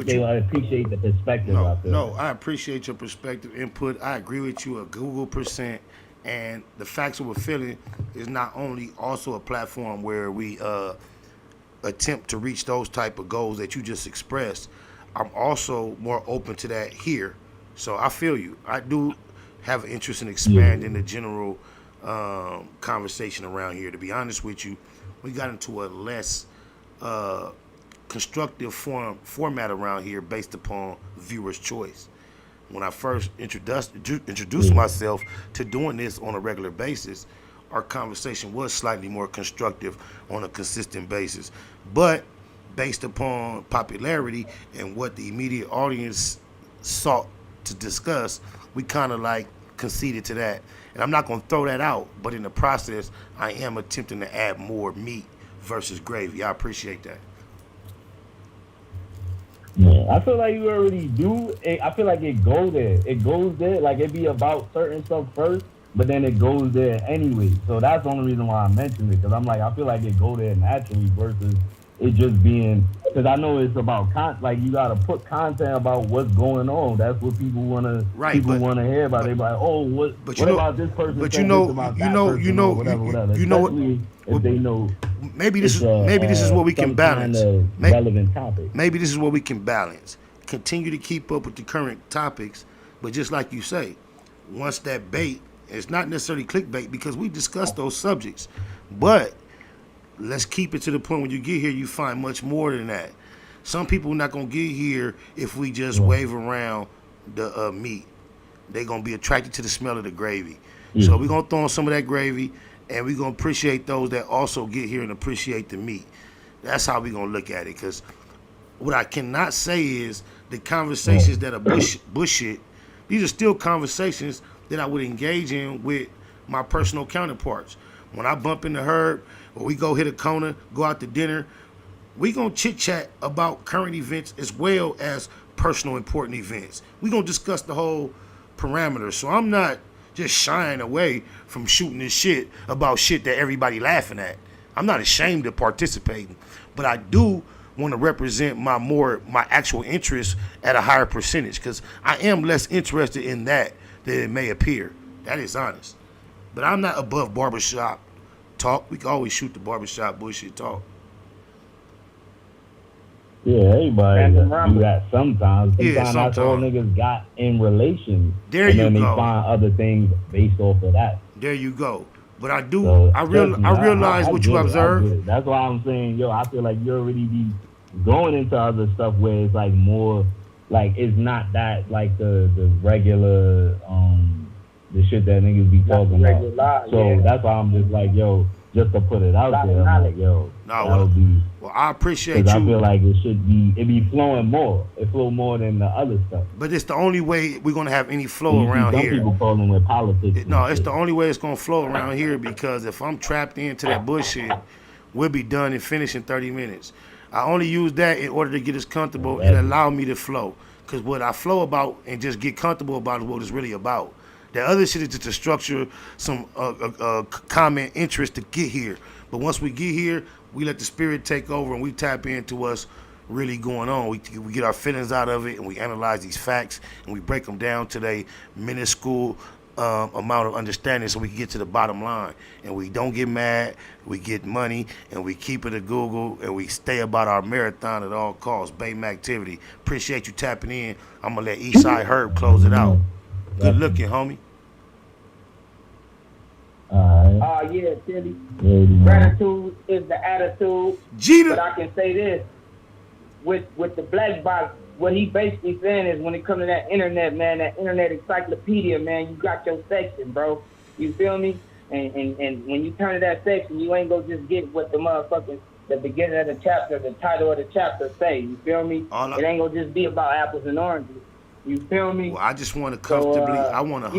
they would appreciate the perspective out there. No, I appreciate your perspective, input. I agree with you a Google %. And the Facts Over Feeling is not only also a platform where we attempt to reach those type of goals that you just expressed. I'm also more open to that here. So I feel you. I do have an interest in expanding the general conversation around here. To be honest with you, we got into a less constructive format around here based upon viewers' choice. When I first introduced myself to doing this on a regular basis, our conversation was slightly more constructive on a consistent basis. But based upon popularity and what the immediate audience sought to discuss, we kind of like conceded to that. And I'm not going to throw that out, but in the process, I am attempting to add more meat versus gravy. I appreciate that. Yeah, I feel like you already do. I feel like it goes there. It goes there. Like it be about certain stuff first, but then it goes there anyway. So that's the only reason why I mentioned it, because I'm like, I feel like it go there naturally versus it just being, because I know it's about like you gotta put content about what's going on. That's what people wanna wanna hear about. They be like, oh, what about this person? But you know what if they know. Maybe this is what we can balance. Relevant topic. Maybe this is what we can balance. Continue to keep up with the current topics, but just like you say, once that bait, it's not necessarily clickbait because we discussed those subjects, but let's keep it to the point when you get here, you find much more than that. Some people are not gonna get here if we just wave around the meat. They're gonna be attracted to the smell of the gravy. So we're gonna throw on some of that gravy. And we're going to appreciate those that also get here and appreciate the meat. That's how we're going to look at it. Because what I cannot say is the conversations that are bullshit, these are still conversations that I would engage in with my personal counterparts. When I bump into Herb or we go hit a corner, go out to dinner, we going to chit-chat about current events as well as personal important events. We're going to discuss the whole parameter. So I'm not just shying away from shooting this shit about shit that everybody laughing at. I'm not ashamed of participating, but I do want to represent my actual interests at a higher percentage, because I am less interested in that than it may appear. That is honest. But I'm not above barbershop talk. We can always shoot the barbershop bullshit talk. Yeah, everybody do that sometimes. Sometimes that's all niggas got in relation. There you go. And then they find other things based off of that. There you go. But I do, So, I realize what you observe. That's why I'm saying, yo, I feel like you already be going into other stuff where it's like more, like it's not that like the regular the shit that niggas be talking about. So that's why I'm just like, yo, just to put it out there, I'm like, yo, well, I appreciate you. Because I feel like it be flowing more. It flow more than the other stuff. But it's the only way we're gonna have any flow around some here. People calling with politics. No, it's the only way it's gonna flow around here, because if I'm trapped into that bullshit, we'll be done and finished in 30 minutes. I only use that in order to get us comfortable and allow me to flow. Because what I flow about and just get comfortable about is what it's really about. The other shit is just to structure some comment interest to get here. But once we get here, we let the spirit take over and we tap into what's really going on. We get our feelings out of it and we analyze these facts and we break them down to their minuscule amount of understanding so we can get to the bottom line. And we don't get mad, we get money, and we keep it at Google, and we stay about our marathon at all costs. Bay activity. Appreciate you tapping in. I'm going to let Eastside Herb close it out. Good looking, homie. Yeah, Tilly. Gratitude is the attitude. But I can say this. With the black box, what he basically saying is when it comes to that internet, man, that internet encyclopedia, man, you got your section, bro. You feel me? And when you turn to that section, you ain't gonna just get what the motherfucking, the beginning of the chapter, the title of the chapter say. You feel me? It ain't gonna just be about apples and oranges. You feel me? Well, I just want to comfortably, I want to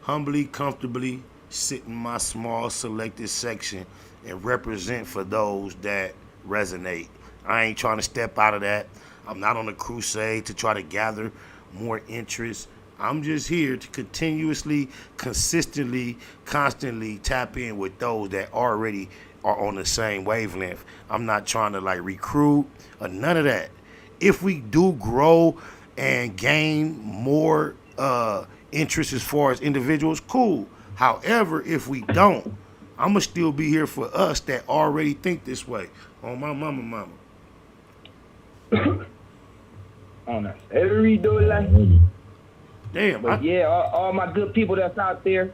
humbly, comfortably sit in my small selected section and represent for those that resonate. I ain't trying to step out of that. I'm not on a crusade to try to gather more interest. I'm just here to continuously, consistently, constantly tap in with those that already are on the same wavelength. I'm not trying to like recruit or none of that. If we do grow and gain more interest as far as individuals, cool. However, if we don't, I'ma still be here for us that already think this way. On my mama. On us. Every do like. Damn. But yeah, all my good people that's out there,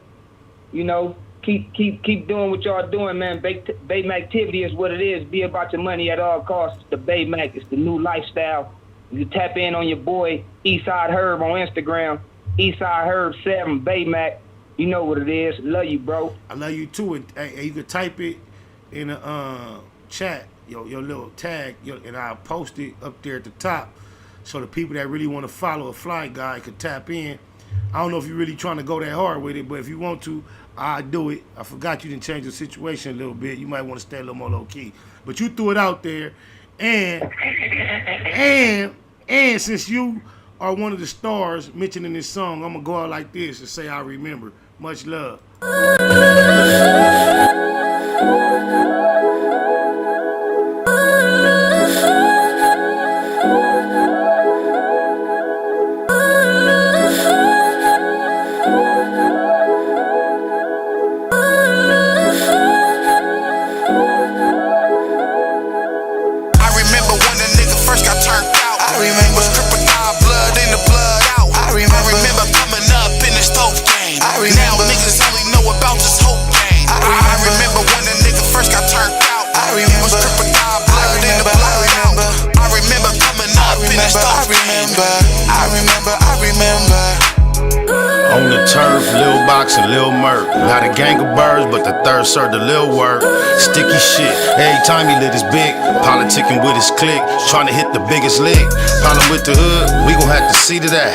you know, keep doing what y'all doing, man. Bay activity is what it is. Be about your money at all costs. The Bay Mac is the new lifestyle. You tap in on your boy Eastside Herb on Instagram. Eastside Herb 7 Bay Mac. You know what it is. Love you, bro. I love you too. And you can type it in the chat, your little tag, and I'll post it up there at the top, so the people that really want to follow a fly guy could tap in. I don't know if you're really trying to go that hard with it, but if you want to, I'll do it. I forgot you didn't change the situation a little bit. You might want to stay a little more low key. But you threw it out there, and since you are one of the stars mentioned in this song, I'm gonna go out like this and say I remember. Much love. On the turf, Lil Box and Lil Merc. Got a gang of birds, but the third served the Lil work. Sticky shit, every time he lit his big. Politicking with his clique, trying to hit the biggest lick. Problem with the hood, we gon' have to see to that.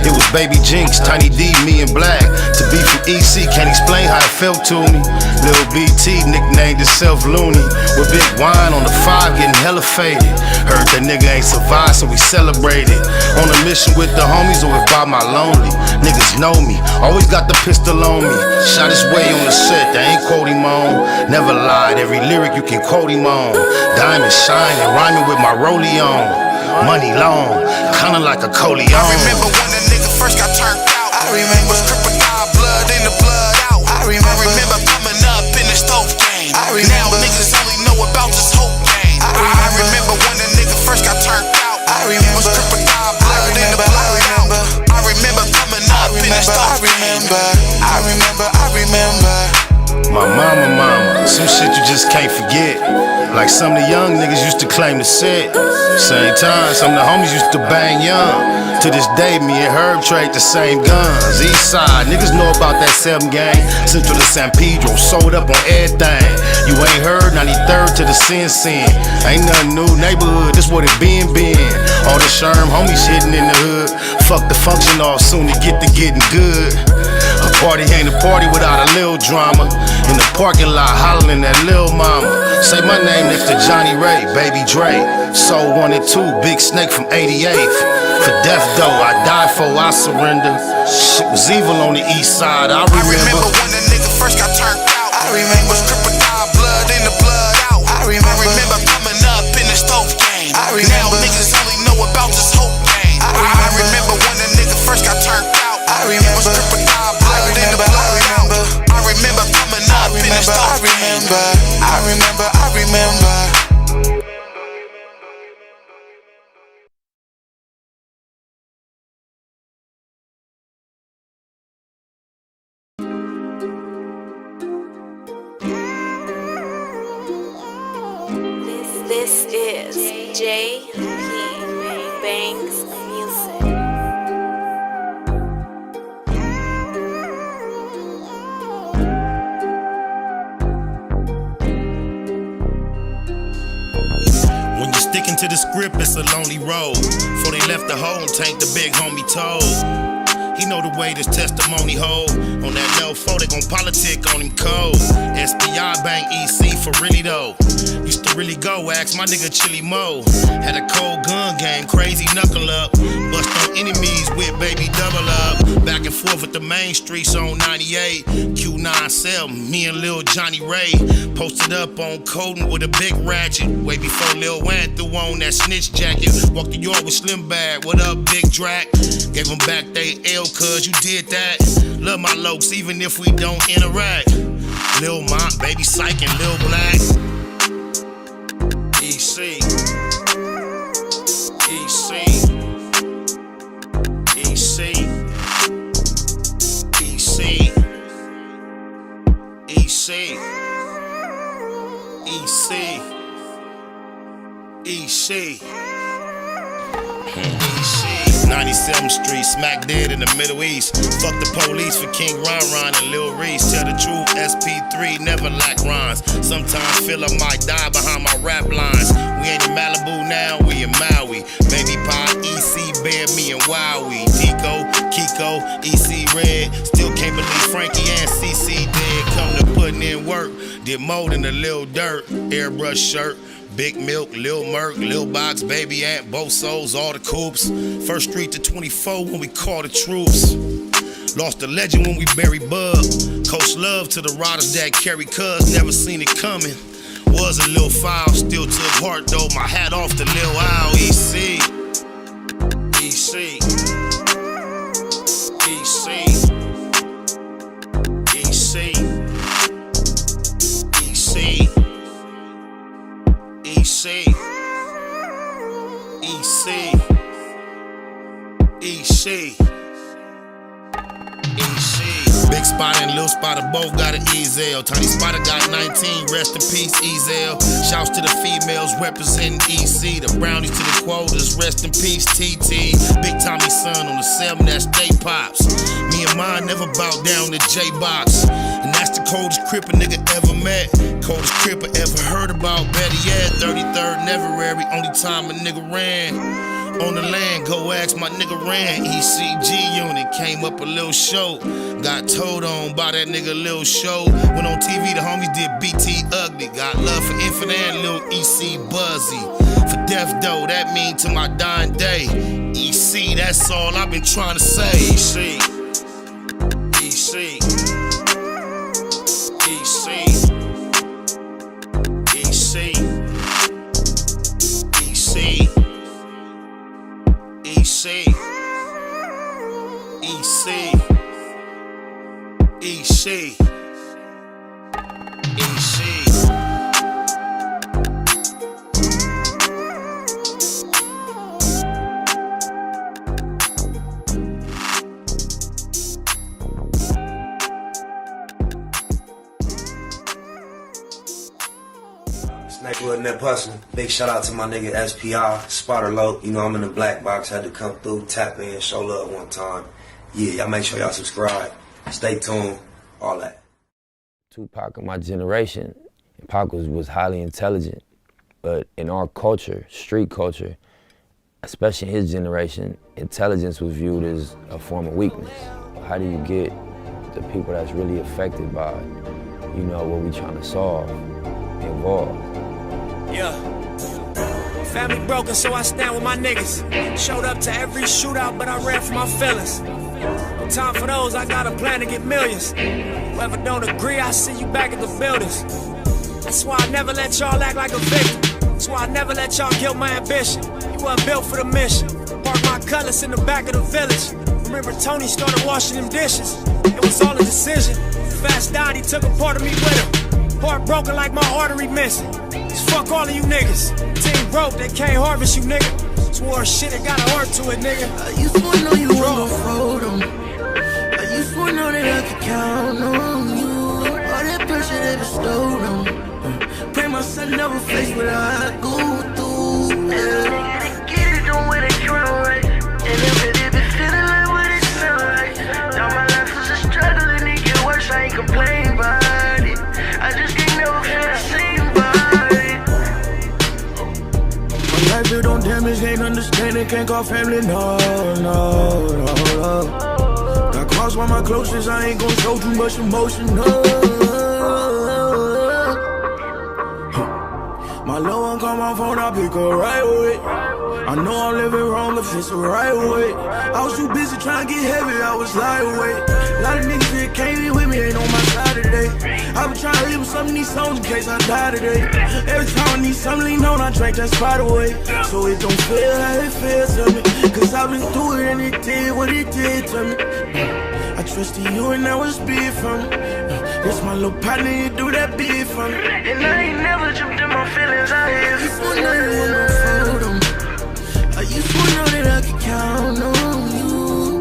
It was Baby Jinx, Tiny D, me and Black. To be from EC, can't explain how it felt to me. Lil BT nicknamed himself Looney. With big wine on the 5, getting hella faded. Heard that nigga ain't survived, so we celebrated. On a mission with the homies, or if by my lonely. Niggas know me, always got the pistol on me. Shot his way on the set, they ain't quote him on. Never lied, every lyric you can quote him on. Diamond shining, rhyming with my rollie on. Money long, kinda like a Coleon. I remember when the nigga first got turned out. I remember was crocodile blood in the blood out. I remember coming up in the stove game. Now niggas only know about this whole game. I remember when the nigga first got turned out. I remember was crocodile blood in the blood out. I remember coming up in the stove game. I remember. My mama, some shit you just can't forget. Like some of the young niggas used to claim to set. Same time, some of the homies used to bang young. To this day, me and Herb trade the same guns. East side, niggas know about that 7 gang. Central to San Pedro, sold up on everything. You ain't heard, 93rd to the Sin. Ain't nothing new, neighborhood, this what it been. All the Sherm homies hitting in the hood. Fuck the function off soon to get to getting good. A party ain't a party without a little drama. In the parking lot, hollering at Lil Mama. Say my name next to Johnny Ray, Baby Dre. Soul 1 and 2, Big Snake from 88th. For death though, I died for, I surrender. Shit was evil on the east side, I remember when the nigga first got turned out. I remember was crocodile blood in the blood out. I remember coming up in the stove game. Now niggas only know about this whole game. I remember when the nigga first got turned out. I remember was crocodile blood in the blood out. I remember coming up in the stove game. I remember. This is J.P. Banks Music. When you're sticking to the script, it's a lonely road. Before they left the hole and tank, the big homie told. He know the way this testimony hold. On that low 4, they gon' politic on him cold. SPI bang EC for really though. Used to really go, ask my nigga Chili Mo. Had a cold gun game, crazy knuckle up. Bust on enemies with baby double up. Back and forth with the main streets on 98. Q97, me and Lil Johnny Ray. Posted up on Colton with a big ratchet. Way before Lil Wan threw on that snitch jacket. Walked the yard with Slim Bag, what up Big Drac? Gave them back they L cause you did that. Love my lokes even if we don't interact. Lil Mont, Baby Psych and Lil Black. EC. EC. EC. EC. EC. EC. EC. EC. 97th Street, smack dead in the Middle East. Fuck the police for King Ron and Lil Reese. Tell the truth, SP3 never lack rhymes. Sometimes feel I might die behind my rap lines. We ain't in Malibu now, we in Maui. Baby Pie, EC, Bear, me and Wowie. Tico, Kiko, EC Red. Still can't believe Frankie and CC dead. Come to putting in work, did more than a little dirt. Airbrush shirt. Big Milk, Lil Merc, Lil Box, Baby Ant, both souls, all the coops. First Street to 24 when we call the troops. Lost a legend when we buried Bub. Coach love to the riders that carry cuz, never seen it coming. Was a little foul, still took heart though. My hat off to Lil Owl, EC. EC. EC. EC. EC. EC. EC. EC. EC. Big Spot and Lil Spotter both got an Ezel. Tiny Spotter got 19, rest in peace, Ezel. Shouts to the females representing EC. The brownies to the quotas, rest in peace, TT. Big Tommy son on the 7, that's Stay Pops. Me and mine never bow down to J-Box. And that's the coldest crip a nigga ever met. Coldest crip I ever heard about, better yet. 33rd never every only time a nigga ran. On the land, go ask my nigga Ran. ECG unit came up a little show. Got told on by that nigga Lil Show. Went on TV, the homies did BT Ugly. Got love for Infinite and Lil EC Buzzy. For death though, that mean to my dying day. EC, that's all I've been trying to say. EC. EC. EC. EC. EC. EC. EC. EC. EC. man, personal. Big shout out to my nigga SPI, Spotter Low. You know, I'm in the black box, had to come through, tap in, show love one time. Yeah, y'all make sure y'all subscribe. Stay tuned, all that. Tupac of my generation, Pac was highly intelligent, but in our culture, street culture, especially in his generation, intelligence was viewed as a form of weakness. How do you get the people that's really affected by, you know, what we trying to solve, involved? Yeah. Family broken, so I stand with my niggas. Showed up to every shootout, but I ran for my feelings. No time for those, I got a plan to get millions. Whoever don't agree, I see you back at the buildings. That's why I never let y'all act like a victim. That's why I never let y'all kill my ambition. You weren't built for the mission. Park my cutlass in the back of the village. Remember Tony started washing them dishes. It was all a decision. Fast died, he took a part of me with him. Heart broken like my artery missing. Just fuck all of you niggas. Team broke, they can't harvest you, nigga. Swore shit, it got a heart to it, nigga. I used to know you were gon' fold them. I used to know that I could count on you. All that pressure they bestowed on. Pray my son never face what I go through. Yeah. Nigga, they get it, don't wear the crown right. And if it be feeling like what it sound like. Now my life was a struggle and it get worse, I ain't complain about it. I just can't never feel the same about it. My life built on damage, ain't understanding, can't call family, no. Got crossed by my closest, I ain't gon' show too much emotion, no. My low one call my phone, I pick her right away. I know I'm living wrong if it's the right way. I was too busy trying to get heavy, I was lightweight. A lot of niggas that came in with me ain't on my side today. I been trying to live with some of these songs in case I die today. Every time I need something lean on, I drink that spot away. So it don't feel how it feels to me. Cause I've been through it and it did what it did to me. I trusted you and that was big for me. This my little partner, you do that big for me. And I ain't never jumped in my feelings, I used to know you were gon' fold them. I used to know that I could count on you.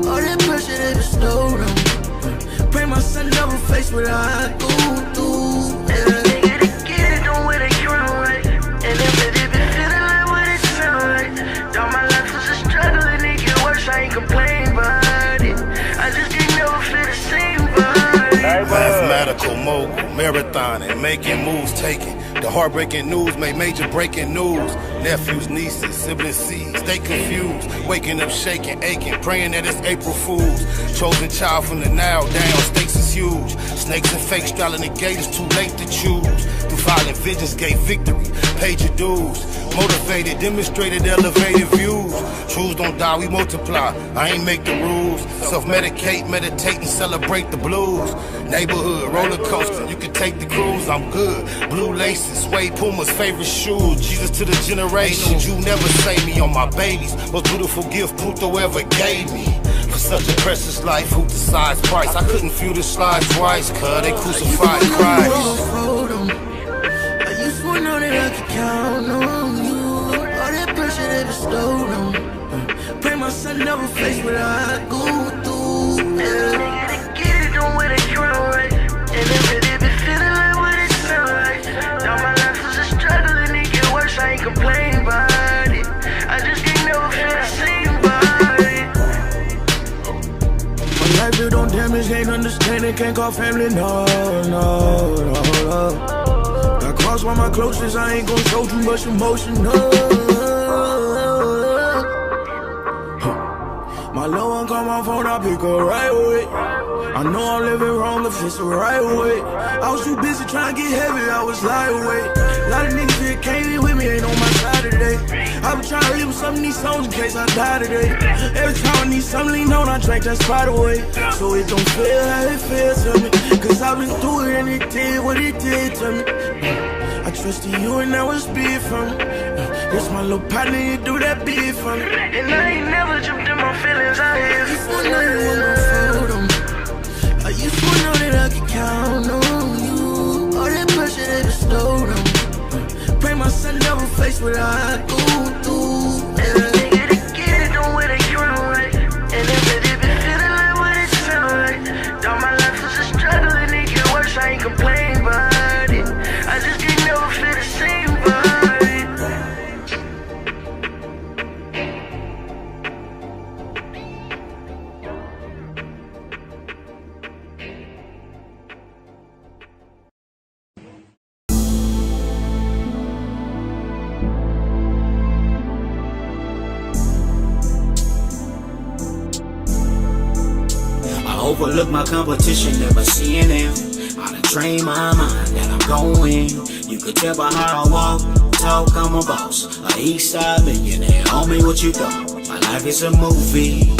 All that pressure they bestowed on. Pray my son never face what I go through. Yeah. Nigga, they get it, don't wear the crown right. And if it be feeling like what it sound like. Now my life was a struggle and it get worse, I ain't complain about it. I just can't never feel the same about it. Mathematical mogul, marathoning, making moves, taking the heartbreaking news, made major breaking news. Nephews, nieces, siblings, seeds, stay confused. Waking up, shaking, aching, praying that it's April Fools. Chosen child from the now down, stakes is huge. Snakes and fakes straddling the gate, it's too late to choose. Through violent visions, gave victory, paid your dues. Motivated, demonstrated, elevated views. Truths don't die, we multiply. I ain't make the rules. Self-medicate, meditate, and celebrate the blues. Neighborhood, roller coaster, you can take the cruise, I'm good. Blue laces, suede Puma's favorite shoes. Jesus to the generations, you never say me on my babies. Most beautiful gift Puto ever gave me. For such a precious life, who decides price? I couldn't feel the slide twice, cuz they crucified Christ. I used to know that I could count on you. All that pressure they bestowed on. Pray my son never face what I go through. Yeah. Nigga, they get it, don't wear the crown right. And if it be feeling like what it sound like. Now my life was a struggle and it get worse, I ain't complain about it. I just can't never feel the same about it. My life built on damage, ain't understanding, can't call family, no. Got crossed by my closest, I ain't gon' show too much emotion, no. My low one call my phone, I pick her right away. I know I'm living wrong if it's the right way. I was too busy trying to get heavy, I was lightweight. A lot of niggas that came in with me ain't on my side today. I been trying to live with some of these songs in case I die today. Every time I need something lean on, I drink that spot away. So it don't feel how it feels to me. Cause I've been through it and it did what it did to me. I trusted you and that was big for me. This my little partner, you do that big for me. And I ain't never jumped in my feelings, I used to know you were gon' fold them. I used to know that I could count on you. All that pressure they bestowed on. Pray my son never face what I go through. Yeah. Nigga, they get it, don't wear the crown right. And if it be feeling like what it sound like. Now my life was a struggle and it get worse, I ain't complain about it. I just can't never feel the same about it. Overlook my competition, never seeing them. I done train my mind that I'm going. You could tell by how I walk, talk, I'm a boss. A east side millionaire, homie, what you thought? My life is a movie.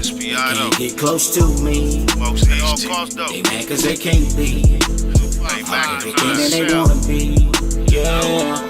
Can't get close to me. They mad cause they can't be everything that they wanna be. Yeah.